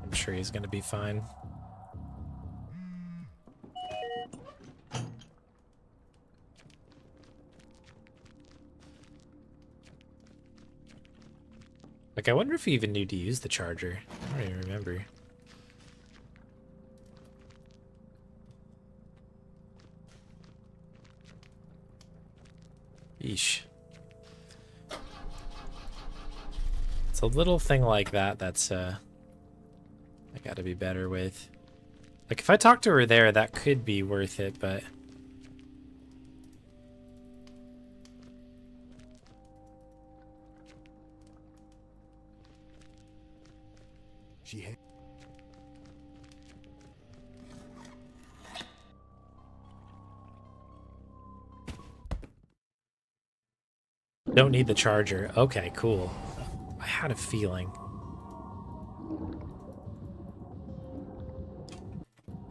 I'm sure he's gonna be fine. Like, I wonder if he even knew to use the charger. I don't even remember. Yeesh. It's a little thing like that that's, I gotta be better with. Like, if I talk to her there, that could be worth it, but... Don't need the charger. Okay, cool. I had a feeling.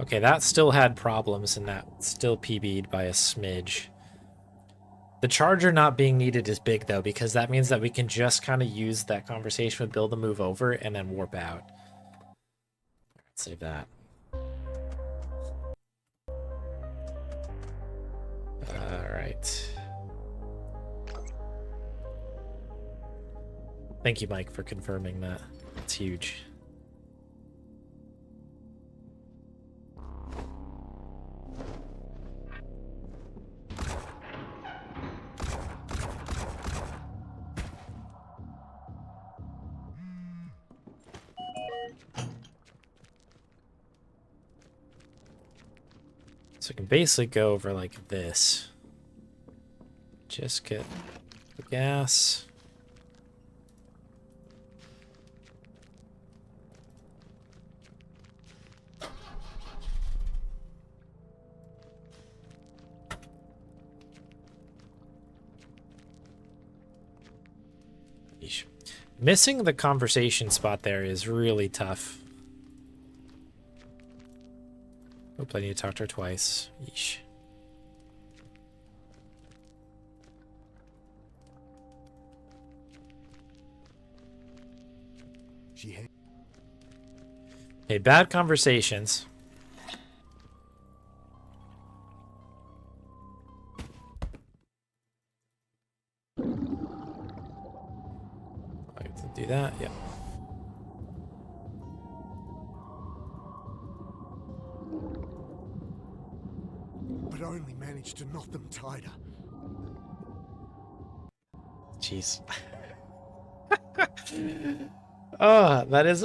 Okay, that still had problems, and that still PB'd by a smidge. The charger not being needed is big, though, because that means that we can just kind of use that conversation with Bill to move over and then warp out. Let's save that. Alright. Thank you, Mike, for confirming that. It's huge. So I can basically go over like this. Just get the gas. Yeesh. Missing the conversation spot there is really tough. Hope I need to talk to her twice. Yeesh. Hey, bad conversations. I get to do that, yeah. But only managed to knot them tighter. Jeez. Oh, that is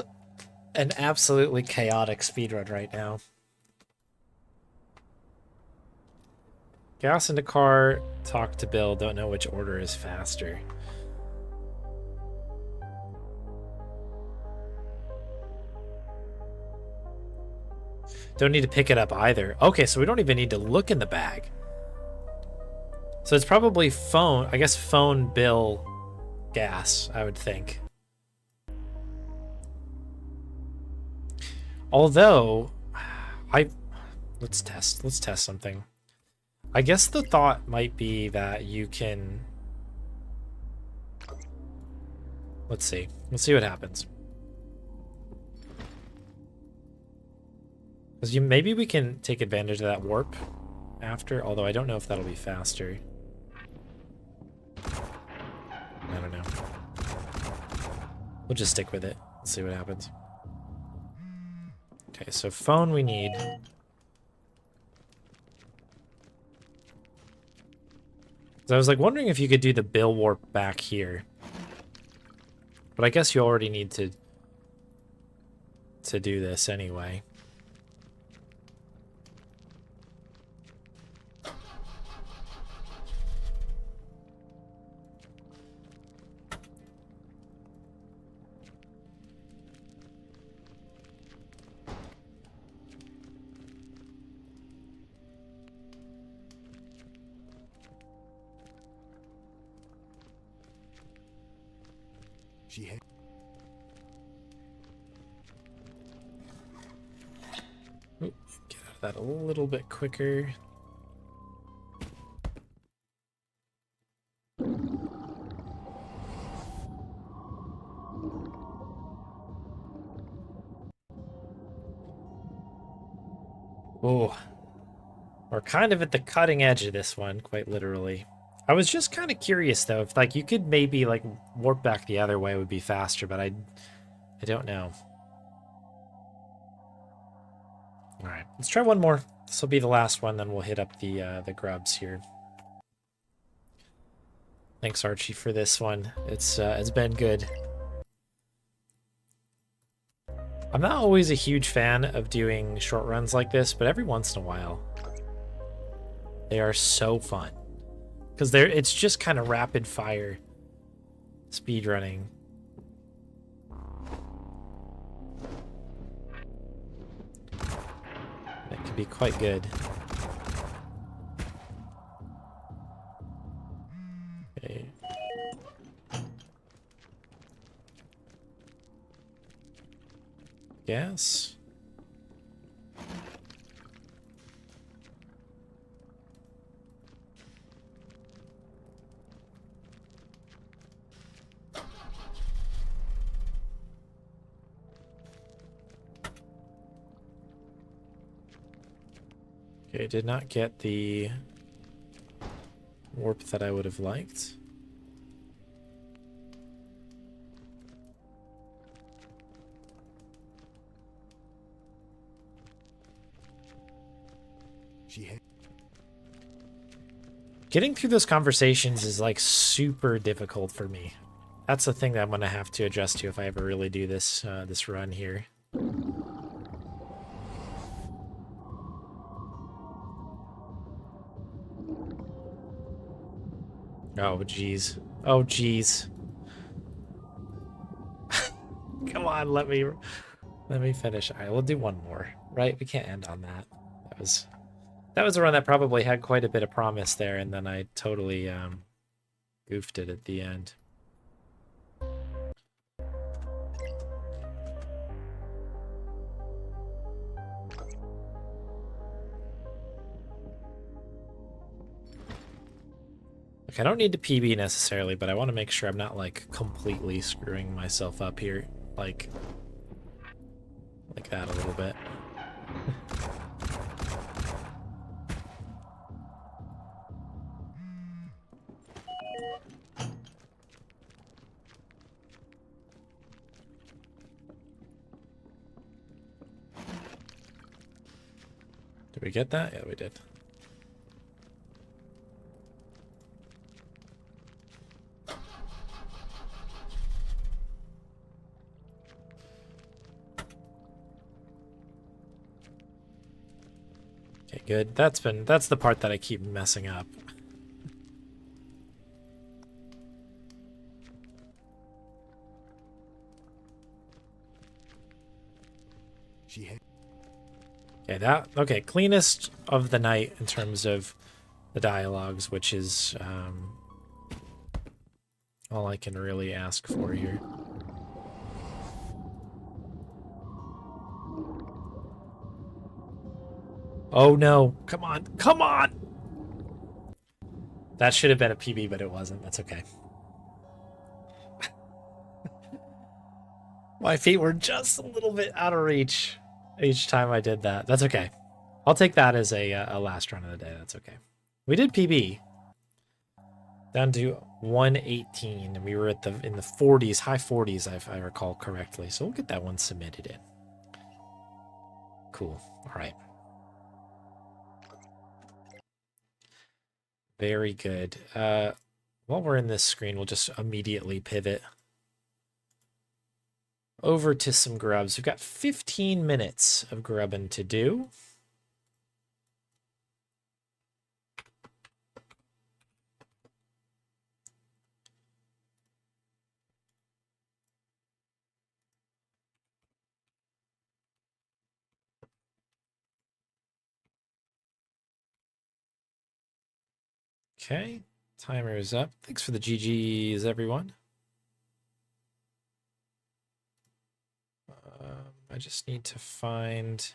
an absolutely chaotic speedrun right now. Gas in the car, talk to Bill, don't know which order is faster. Don't need to pick it up either. Okay, so we don't even need to look in the bag. So it's probably phone, I guess phone, Bill, gas, I would think. Although, let's test something. I guess the thought might be that you can, let's see what happens. Because maybe we can take advantage of that warp after, although I don't know if that'll be faster. I don't know. We'll just stick with it. Let's see what happens. Okay, so phone we need. So I was like wondering if you could do the Bill warp back here. But I guess you already need to do this anyway. Oop, get out of that a little bit quicker. Oh, we're kind of at the cutting edge of this one, quite literally. I was just kind of curious though, if like you could maybe like warp back the other way would be faster, but I don't know. All right, let's try one more. This will be the last one, then we'll hit up the grubs here. Thanks, Archie, for this one. It's been good. I'm not always a huge fan of doing short runs like this, but every once in a while, they are so fun. Because it's just kind of rapid fire speed running. That can be quite good. Okay. Gas. Okay, did not get the warp that I would have liked. Getting through those conversations is like super difficult for me. That's the thing that I'm gonna have to adjust to if I ever really do this this run here. Oh, jeez. Oh, jeez. Come on, let me finish. All right, we'll do one more, right? We can't end on that. That was a run that probably had quite a bit of promise there, and then I totally goofed it at the end. Like, I don't need to PB necessarily, but I want to make sure I'm not, like, completely screwing myself up here. Like that a little bit. Did we get that? Yeah, we did. Okay, good. That's the part that I keep messing up. Okay, cleanest of the night in terms of the dialogues, which is all I can really ask for here. Oh no, come on, come on! That should have been a PB, but it wasn't. That's okay. My feet were just a little bit out of reach each time I did that. That's okay. I'll take that as a last run of the day. That's okay. We did PB. Down to 118, and we were at in the 40s, high 40s, if I recall correctly. So we'll get that one submitted in. Cool. All right. Very good. While we're in this screen, we'll just immediately pivot over to some grubs. We've got 15 minutes of grubbing to do. Okay, timer is up. Thanks for the GGs, everyone. I just need to find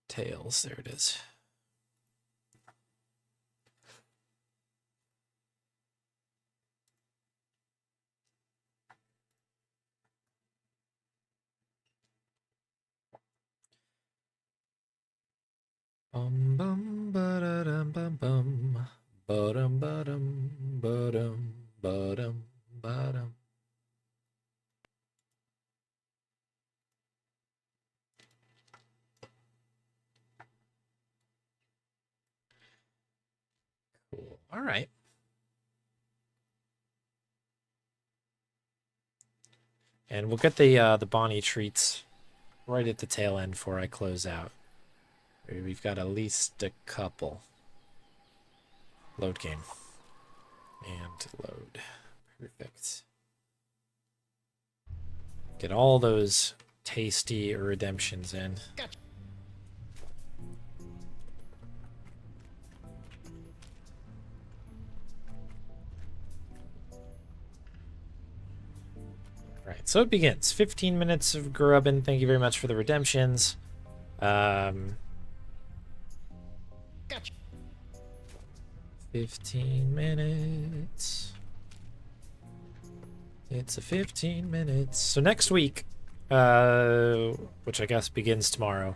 Tails. There it is. Bum bum ba-da-dum bum bum ba-dum ba-dum ba-dum ba-dum ba-dum. Cool. All right. And we'll get the Bonnie treats right at the tail end before I close out. We've got at least a couple. Load game. And load. Perfect. Get all those tasty redemptions in. Gotcha. Right, so it begins. 15 minutes of grubbing. Thank you very much for the redemptions. Gotcha. 15 minutes. It's a 15 minutes. So next week, which I guess begins tomorrow,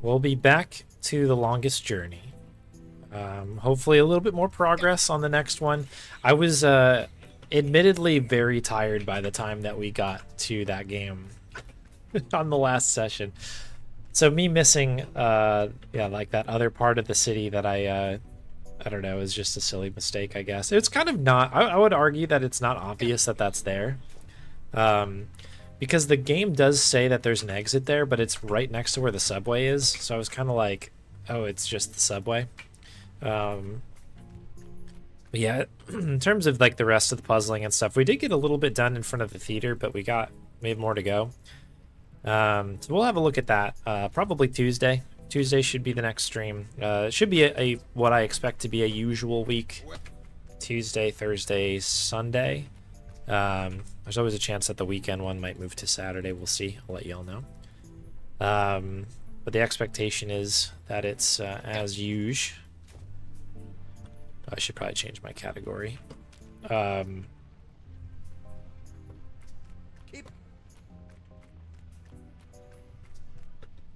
we'll be back to the longest journey. Hopefully a little bit more progress on the next one. I was admittedly very tired by the time that we got to that game on the last session. So me missing, like that other part of the city that I don't know, is just a silly mistake, I guess. It's kind of not, I would argue that it's not obvious that that's there. Because the game does say that there's an exit there, but it's right next to where the subway is. So I was kind of like, oh, it's just the subway. But yeah, in terms of like the rest of the puzzling and stuff, we did get a little bit done in front of the theater, but we have more to go. So we'll have a look at that probably Tuesday. Tuesday should be the next stream. It should be a what I expect to be a usual week. Tuesday, Thursday, Sunday. There's always a chance that the weekend one might move to Saturday. We'll see. I'll let y'all know. But the expectation is that it's as usual. I should probably change my category.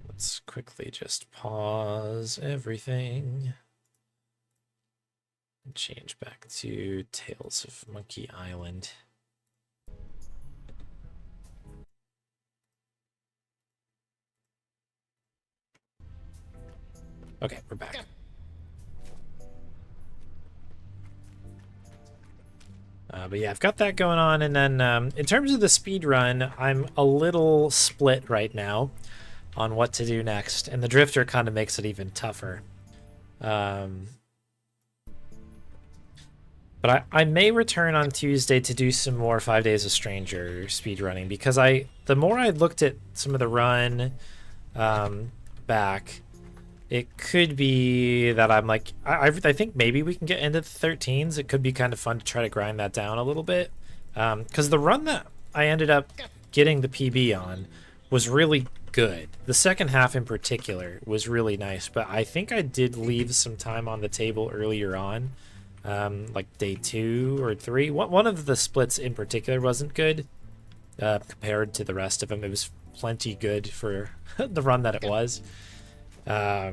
Let's quickly just pause everything and change back to Tales of Monkey Island. Okay, we're back. But yeah, I've got that going on, and then in terms of the speed run, I'm a little split right now on what to do next, and the drifter kind of makes it even tougher. But I may return on Tuesday to do some more 5 Days of Stranger speedrunning, because the more I looked at some of the run back, it could be that I'm like, I think maybe we can get into the 13s. It could be kind of fun to try to grind that down a little bit. Because the run that I ended up getting the PB on was really good. The second half in particular was really nice, but I think I did leave some time on the table earlier on, like day 2 or 3. One of the splits in particular wasn't good compared to the rest of them. It was plenty good for the run that it was. But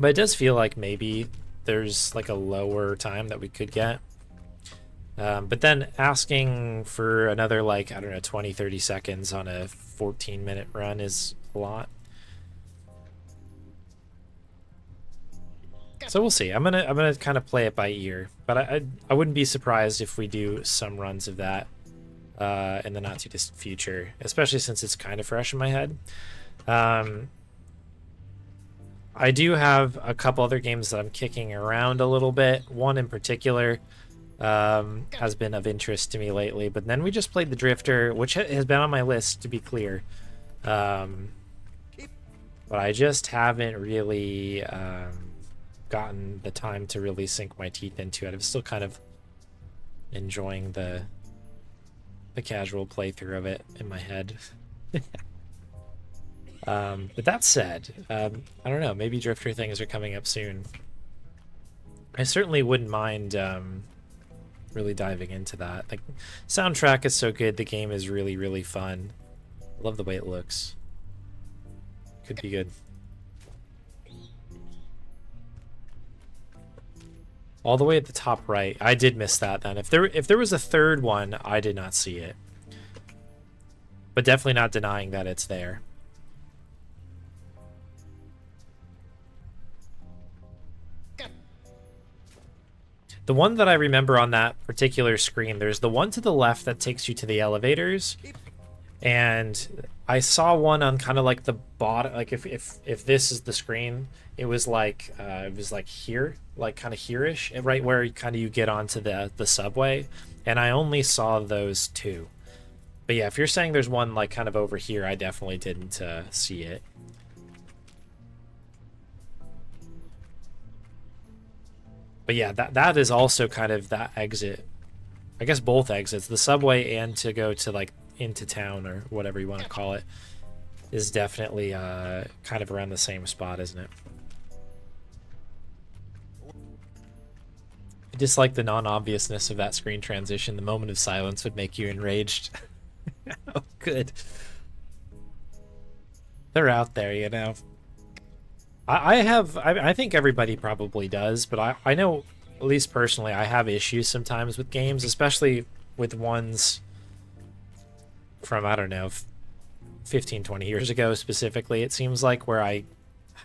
it does feel like maybe there's like a lower time that we could get. But then asking for another, like, I don't know, 20-30 seconds on a 14-minute run is a lot. So we'll see. I'm gonna kind of play it by ear, but I wouldn't be surprised if we do some runs of that in the not too distant future, especially since it's kind of fresh in my head. I do have a couple other games that I'm kicking around a little bit. One in particular has been of interest to me lately, but then we just played the Drifter, which has been on my list, to be clear. But I just haven't really gotten the time to really sink my teeth into it. I'm still kind of enjoying the casual playthrough of it in my head. But that said, I don't know, maybe Drifter things are coming up soon. I certainly wouldn't mind really diving into that. Like, soundtrack is so good, the game is really, really fun. Love the way it looks. Could be good. All the way at the top right. I did miss that then. If there was a third one, I did not see it. But definitely not denying that it's there. The one that I remember on that particular screen, there's the one to the left that takes you to the elevators, and I saw one on kind of like the bottom, like if this is the screen, it was like here, like kind of here-ish, right where kind of you get onto the subway, and I only saw those two. But yeah, if you're saying there's one like kind of over here, I definitely didn't see it. But yeah, that is also kind of that exit. I guess both exits, the subway and to go to like into town or whatever you want to call it, is definitely kind of around the same spot, isn't it? I just like the non-obviousness of that screen transition. The moment of silence would make you enraged. Oh, good. They're out there, you know. I think everybody probably does, but I know, at least personally, I have issues sometimes with games, especially with ones from, I don't know, 15, 20 years ago specifically, it seems like, where I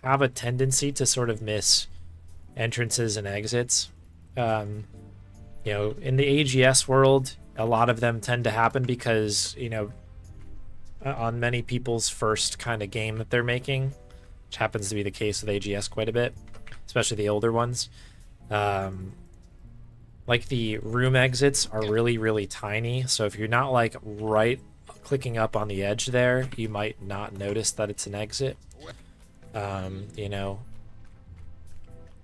have a tendency to sort of miss entrances and exits. You know, in the AGS world, a lot of them tend to happen because, you know, on many people's first kind of game that they're making, which happens to be the case with AGS quite a bit. especially the older ones. Like the room exits are really, really tiny. So if you're not like right clicking up on the edge there, you might not notice that it's an exit. You know.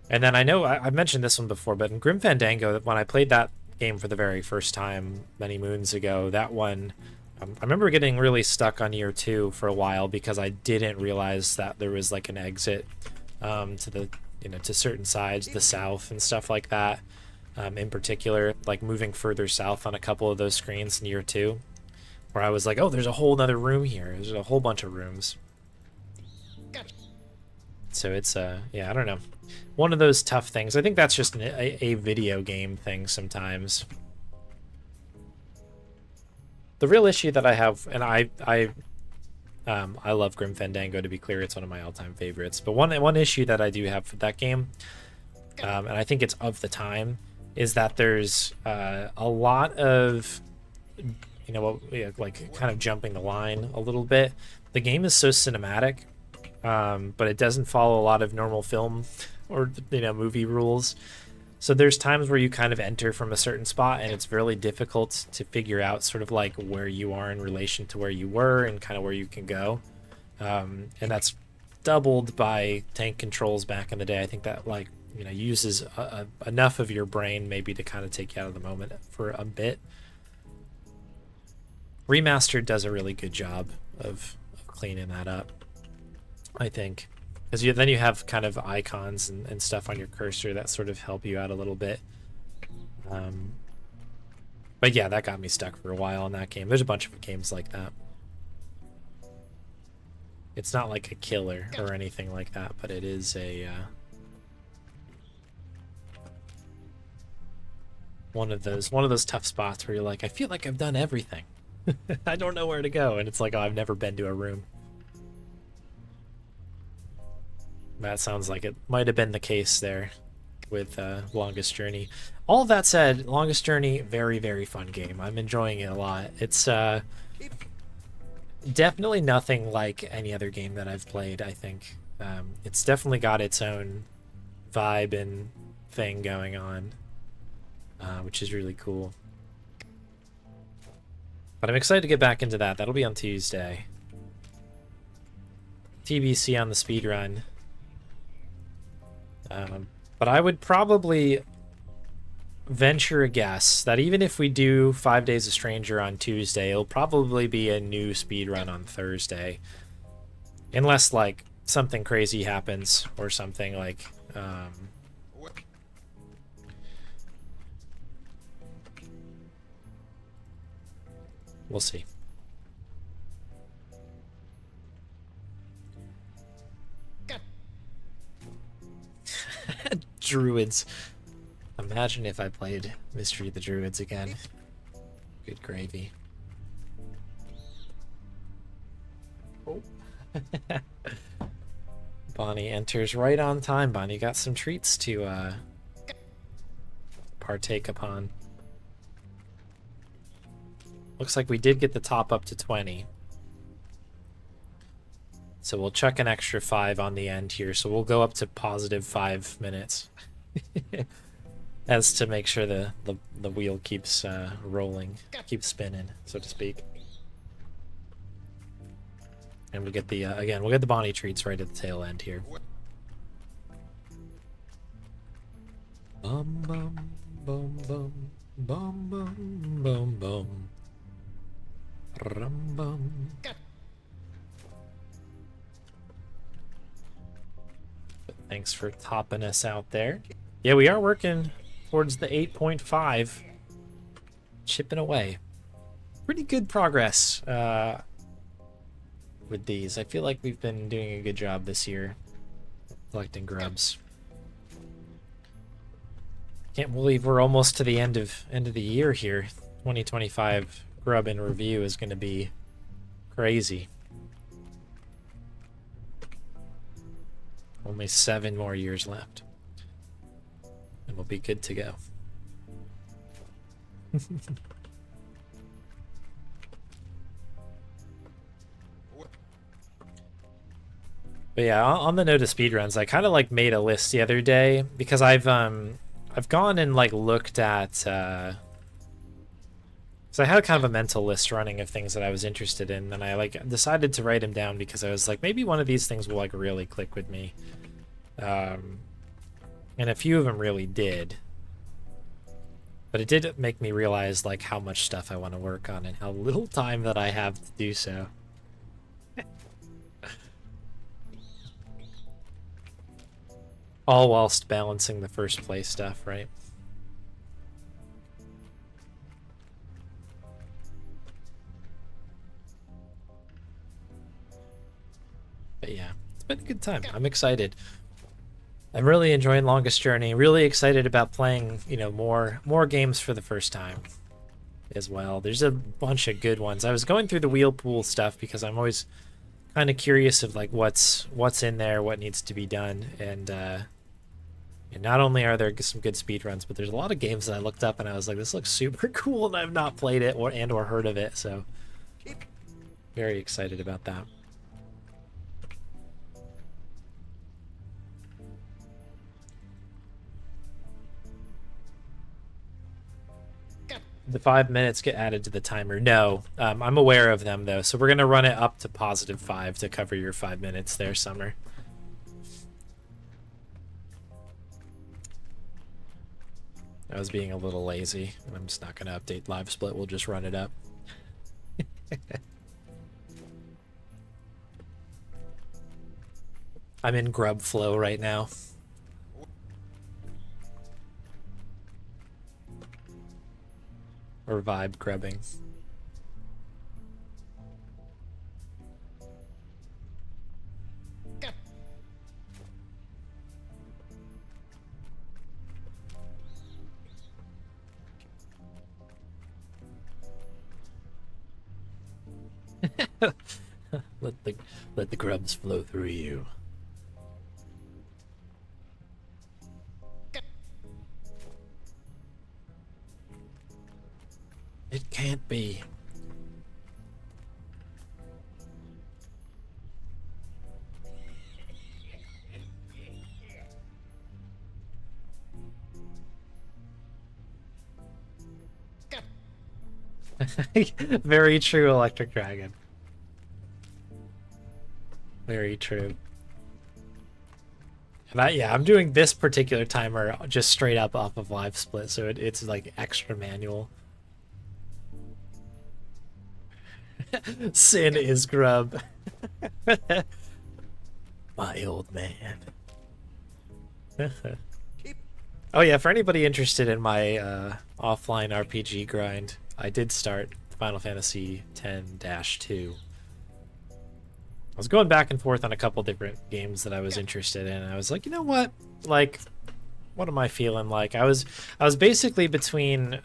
And then I know I mentioned this one before, but in Grim Fandango, when I played that game for the very first time many moons ago, that one, I remember getting really stuck on year 2 for a while because I didn't realize that there was like an exit to the, you know, to certain sides, the south and stuff like that. In particular, like moving further south on a couple of those screens in year 2, where I was like, oh, there's a whole nother room here. There's a whole bunch of rooms. So it's, yeah, I don't know. One of those tough things. I think that's just a video game thing sometimes. The real issue that I have, and I love Grim Fandango, to be clear, it's one of my all-time favorites. But one issue that I do have with that game, and I think it's of the time, is that there's a lot of, you know, like kind of jumping the line a little bit. The game is so cinematic, but it doesn't follow a lot of normal film or, you know, movie rules. So there's times where you kind of enter from a certain spot and it's really difficult to figure out sort of like where you are in relation to where you were and kind of where you can go. And that's doubled by tank controls back in the day. I think that, like, you know, uses enough of your brain maybe to kind of take you out of the moment for a bit. Remastered does a really good job of cleaning that up, I think. Because then you have kind of icons and stuff on your cursor that sort of help you out a little bit. But yeah, that got me stuck for a while in that game. There's a bunch of games like that. It's not like a killer or anything like that, but it is a one of those tough spots where you're like, I feel like I've done everything. I don't know where to go, and it's like, oh, I've never been to a room. That sounds like it might have been the case there with Longest Journey. All of that said, Longest Journey, very, very fun game. I'm enjoying it a lot. It's definitely nothing like any other game that I've played, I think. It's definitely got its own vibe and thing going on, which is really cool. But I'm excited to get back into that. That'll be on Tuesday. TBC on the speedrun. But I would probably venture a guess that even if we do 5 Days a Stranger on Tuesday, it'll probably be a new speedrun on Thursday. Unless, like, something crazy happens or something, like, we'll see. Druids. Imagine if I played Mystery of the Druids again. Good gravy. Oh. Bonnie enters right on time. Bonnie got some treats to partake upon. Looks like we did get the top up to 20. So we'll chuck an extra 5 on the end here. So we'll go up to positive 5 minutes. As to make sure the wheel keeps rolling, keeps spinning, so to speak. And we'll get the, again, we'll get the Bonnie treats right at the tail end here. Bum bum bum bum bum bum bum bum. Rum bum. Thanks for topping us out there. Yeah, we are working towards the 8.5. Chipping away. Pretty good progress with these. I feel like we've been doing a good job this year collecting grubs. Can't believe we're almost to the end of the year here. 2025 grub in review is going to be crazy. Only 7 more years left. And we'll be good to go. But yeah, on the note of speedruns, I kind of like made a list the other day because I've gone and like looked at so I had kind of a mental list running of things that I was interested in, and I like decided to write them down because I was like, maybe one of these things will like really click with me. And a few of them really did. But it did make me realize like how much stuff I want to work on and how little time that I have to do so. All whilst balancing the first place stuff, right? But yeah, it's been a good time. I'm excited. I'm really enjoying Longest Journey. Really excited about playing, you know, more games for the first time as well. There's a bunch of good ones. I was going through the wheel pool stuff because I'm always kind of curious of like what's in there, what needs to be done, and not only are there some good speed runs, but there's a lot of games that I looked up and I was like, this looks super cool, and I've not played it or heard of it, so very excited about that. The 5 minutes get added to the timer. No, I'm aware of them though, so we're gonna run it up to +5 to cover your 5 minutes there, Summer. I was being a little lazy, and I'm just not gonna update live split. We'll just run it up. I'm in grub flow right now. Or vibe grubbing. let the grubs flow through you. It can't be. Very true, Electric Dragon. Very true. And I'm doing this particular timer just straight up off of live split, so it's like extra manual. Sin is grub. My old man. Oh yeah, for anybody interested in my offline RPG grind, I did start Final Fantasy X-2. I was going back and forth on a couple different games that I was interested in, and I was like, you know what? Like, what am I feeling like? I was basically between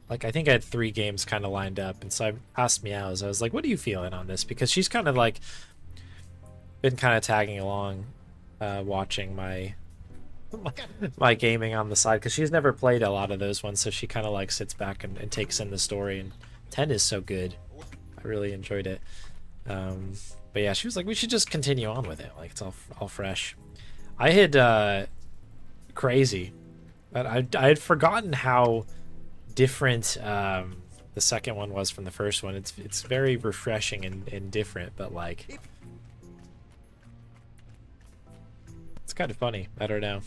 like, I think I had 3 games kind of lined up, and so I asked Meows, I was like, what are you feeling on this? Because she's kind of like been kind of tagging along, watching my gaming on the side, because she's never played a lot of those ones, so she kind of like sits back and takes in the story, and 10 is so good. I really enjoyed it. But yeah, she was like, we should just continue on with it, like it's all fresh. I had crazy, but I had forgotten how different the second one was from the first one. It's very refreshing and different, but like it's kind of funny. I don't know.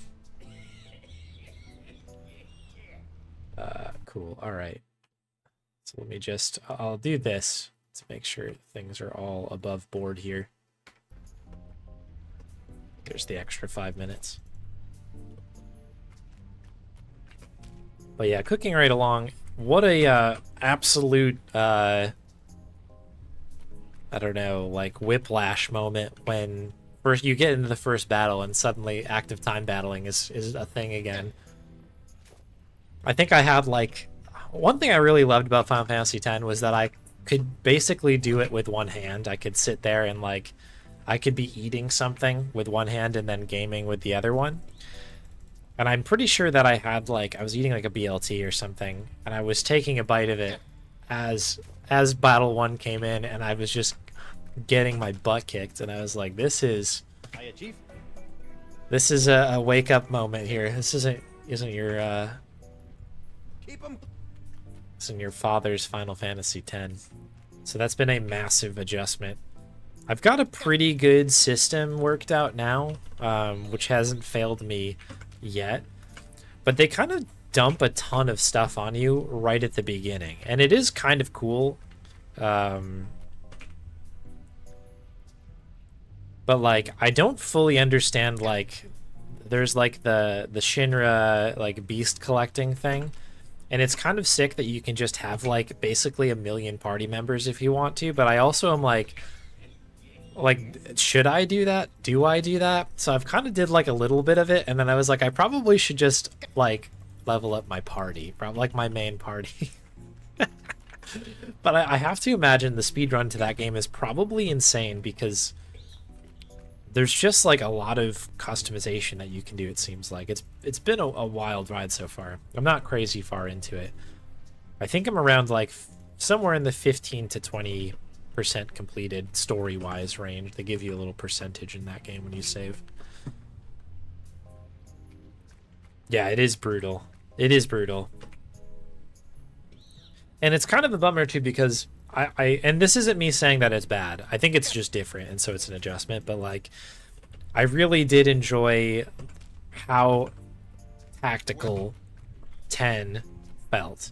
Cool. All right. So let me just, I'll do this to make sure things are all above board here. There's the extra 5 minutes. But yeah, cooking right along. What a absolute, I don't know, like whiplash moment when first you get into the first battle and suddenly active time battling is a thing again. I think I had like, one thing I really loved about Final Fantasy X was that I could basically do it with one hand. I could sit there and like, I could be eating something with one hand and then gaming with the other one. And I'm pretty sure that I had like, I was eating like a BLT or something, and I was taking a bite of it as Battle 1 came in, and I was just getting my butt kicked, and I was like, this is Hiya, Chief. a wake up moment here. This isn't your Keep him. isn't your father's Final Fantasy X. So that's been a massive adjustment. I've got a pretty good system worked out now, which hasn't failed me yet. But they kind of dump a ton of stuff on you right at the beginning, and it is kind of cool. But like, I don't fully understand, like, there's like the Shinra like beast collecting thing, and it's kind of sick that you can just have like basically 1 million party members if you want to, but I also am like, should I do that? Do I do that? So I've kind of did like a little bit of it, and then I was like, I probably should just like level up my party, probably like my main party. But I have to imagine the speedrun to that game is probably insane, because there's just like a lot of customization that you can do, it seems like. It's been a wild ride so far. I'm not crazy far into it. I think I'm around like somewhere in the 15 to 20% completed story-wise range. They give you a little percentage in that game when you save. Yeah, it is brutal. It is brutal. And it's kind of a bummer too, because and this isn't me saying that it's bad. I think it's just different, and so it's an adjustment. But like, I really did enjoy how tactical 10 felt.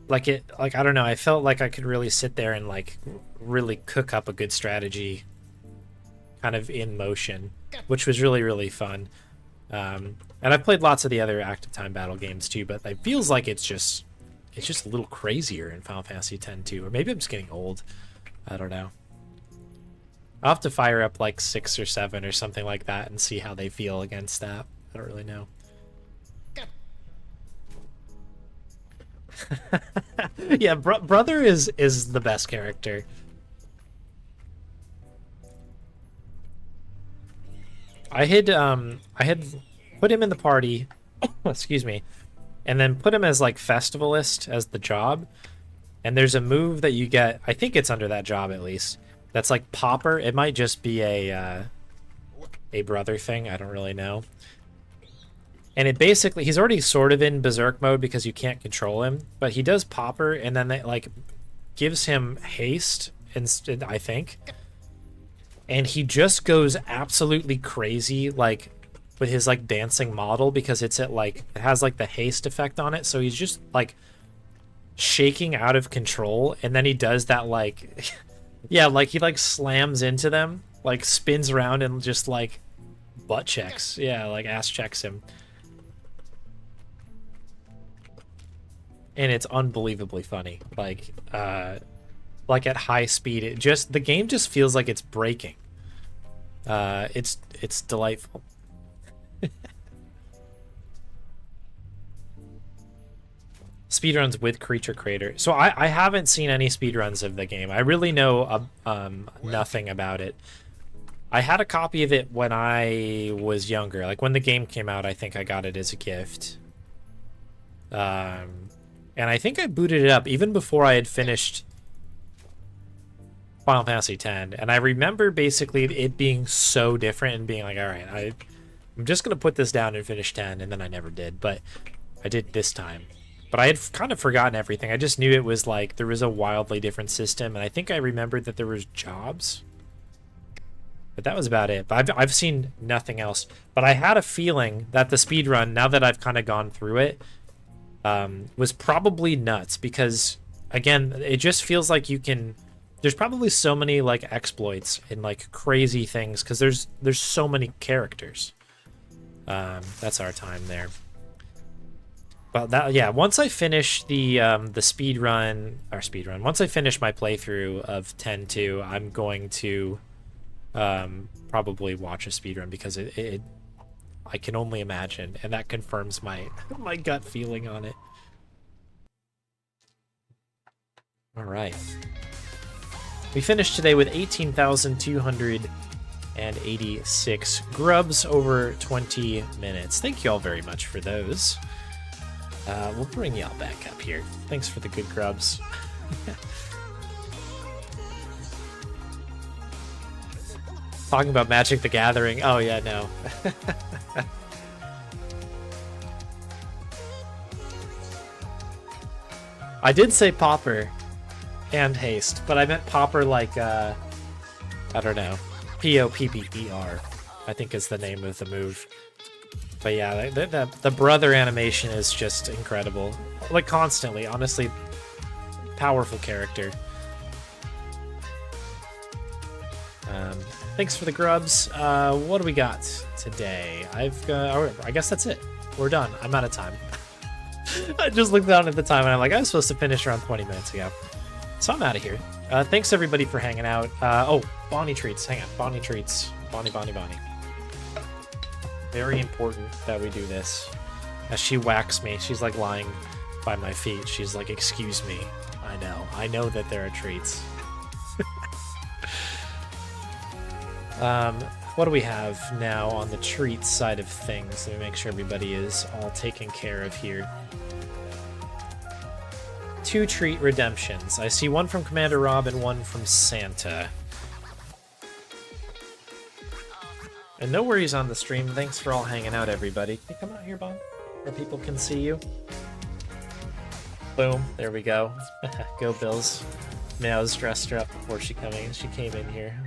Like I don't know, I felt like I could really sit there and like really cook up a good strategy kind of in motion, which was really, really fun. And I've played lots of the other active time battle games too, but it feels like it's just a little crazier in Final Fantasy X too. Or maybe I'm just getting old. I don't know. I'll have to fire up like 6 or 7 or something like that and see how they feel against that. I don't really know. Yeah, brother is the best character. I had put him in the party, excuse me, and then put him as like festivalist as the job. And there's a move that you get, I think it's under that job at least, that's like popper. It might just be a brother thing, I don't really know. And it basically, he's already sort of in berserk mode because you can't control him, but he does popper, and then it like gives him haste instead, I think. And he just goes absolutely crazy, like with his like dancing model, because it's at like, it has like the haste effect on it. So he's just like shaking out of control, and then he does that like, yeah, like he like slams into them, like spins around and just like butt checks, yeah, like ass checks him. And it's unbelievably funny. Like at high speed, the game just feels like it's breaking. It's delightful. Speedruns with Creature Creator. So I haven't seen any speedruns of the game. I really know nothing about it. I had a copy of it when I was younger. Like when the game came out, I think I got it as a gift. And I think I booted it up even before I had finished Final Fantasy X. And I remember basically it being so different and being like, all right, I'm just going to put this down and finish 10. And then I never did, but I did this time. But I had kind of forgotten everything. I just knew it was like, there was a wildly different system. And I think I remembered that there was jobs. But that was about it. But I've seen nothing else. But I had a feeling that the speedrun, now that I've kind of gone through it, was probably nuts, because again, it just feels like there's probably so many like exploits and like crazy things, because there's so many characters. That's our time there. But that, yeah, once I finish the speedrun, once I finish my playthrough of 10-2, I'm going to probably watch a speedrun, because I can only imagine, and that confirms my gut feeling on it. All right. We finished today with 18,286 grubs over 20 minutes. Thank you all very much for those. We'll bring y'all back up here. Thanks for the good grubs. Talking about Magic the Gathering. Oh, yeah, no. I did say Popper and Haste, but I meant Popper like, I don't know. Popper, I think is the name of the move. But yeah, the brother animation is just incredible. Like, constantly, honestly, powerful character. Thanks for the grubs. What do we got today? I guess that's it. We're done. I'm out of time. I just looked down at the time and I'm like, I was supposed to finish around 20 minutes ago. So I'm out of here. Thanks everybody for hanging out. Oh, Bonnie treats. Hang on. Bonnie treats. Bonnie. Very important that we do this. As she whacks me, she's like lying by my feet. She's like, excuse me. I know that there are treats. What do we have now on the treat side of things? Let me make sure everybody is all taken care of here. 2 treat redemptions. I see one from Commander Rob and one from Santa. And no worries on the stream. Thanks for all hanging out, everybody. Can you come out here, Bon? Where people can see you. Boom. There we go. Go Bills. Meow's dressed her up before she came in here.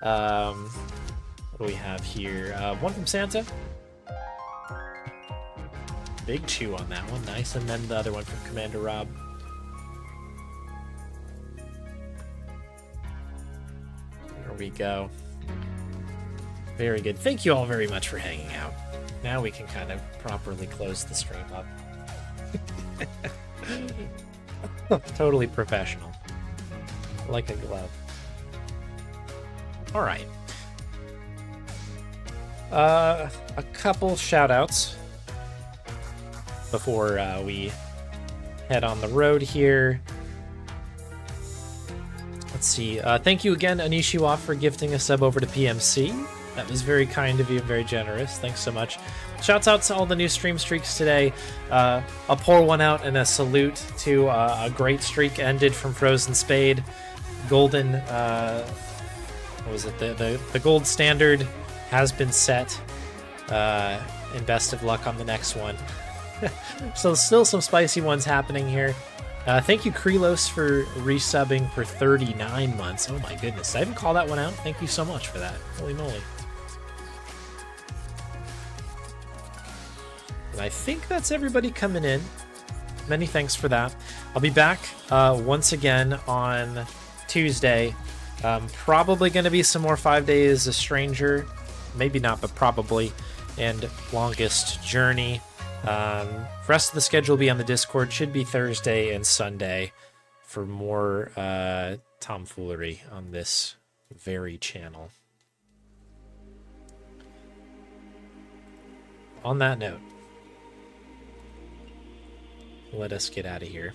What do we have here? One from Santa. Big chew on that one. Nice. And then the other one from Commander Rob. There we go. Very good. Thank you all very much for hanging out. Now we can kind of properly close the stream up. Totally professional. Like a glove. All right. A couple shout-outs before we head on the road here. Let's see. Thank you again, Anishiwa, for gifting a sub over to PMC. That was very kind of you and very generous. Thanks so much. Shouts out to all the new stream streaks today. I'll pour one out and a salute to a great streak ended from Frozen Spade. Golden, what was it? The gold standard has been set. And best of luck on the next one. So still some spicy ones happening here. Thank you, Krelos, for resubbing for 39 months. Oh my goodness. I didn't call that one out. Thank you so much for that. Holy moly. And I think that's everybody coming in. Many thanks for that. I'll be back once again on Tuesday. Probably going to be some more 5 Days a Stranger. Maybe not, but probably. And Longest Journey. Rest of the schedule will be on the Discord. Should be Thursday and Sunday for more tomfoolery on this very channel. On that note, let us get out of here.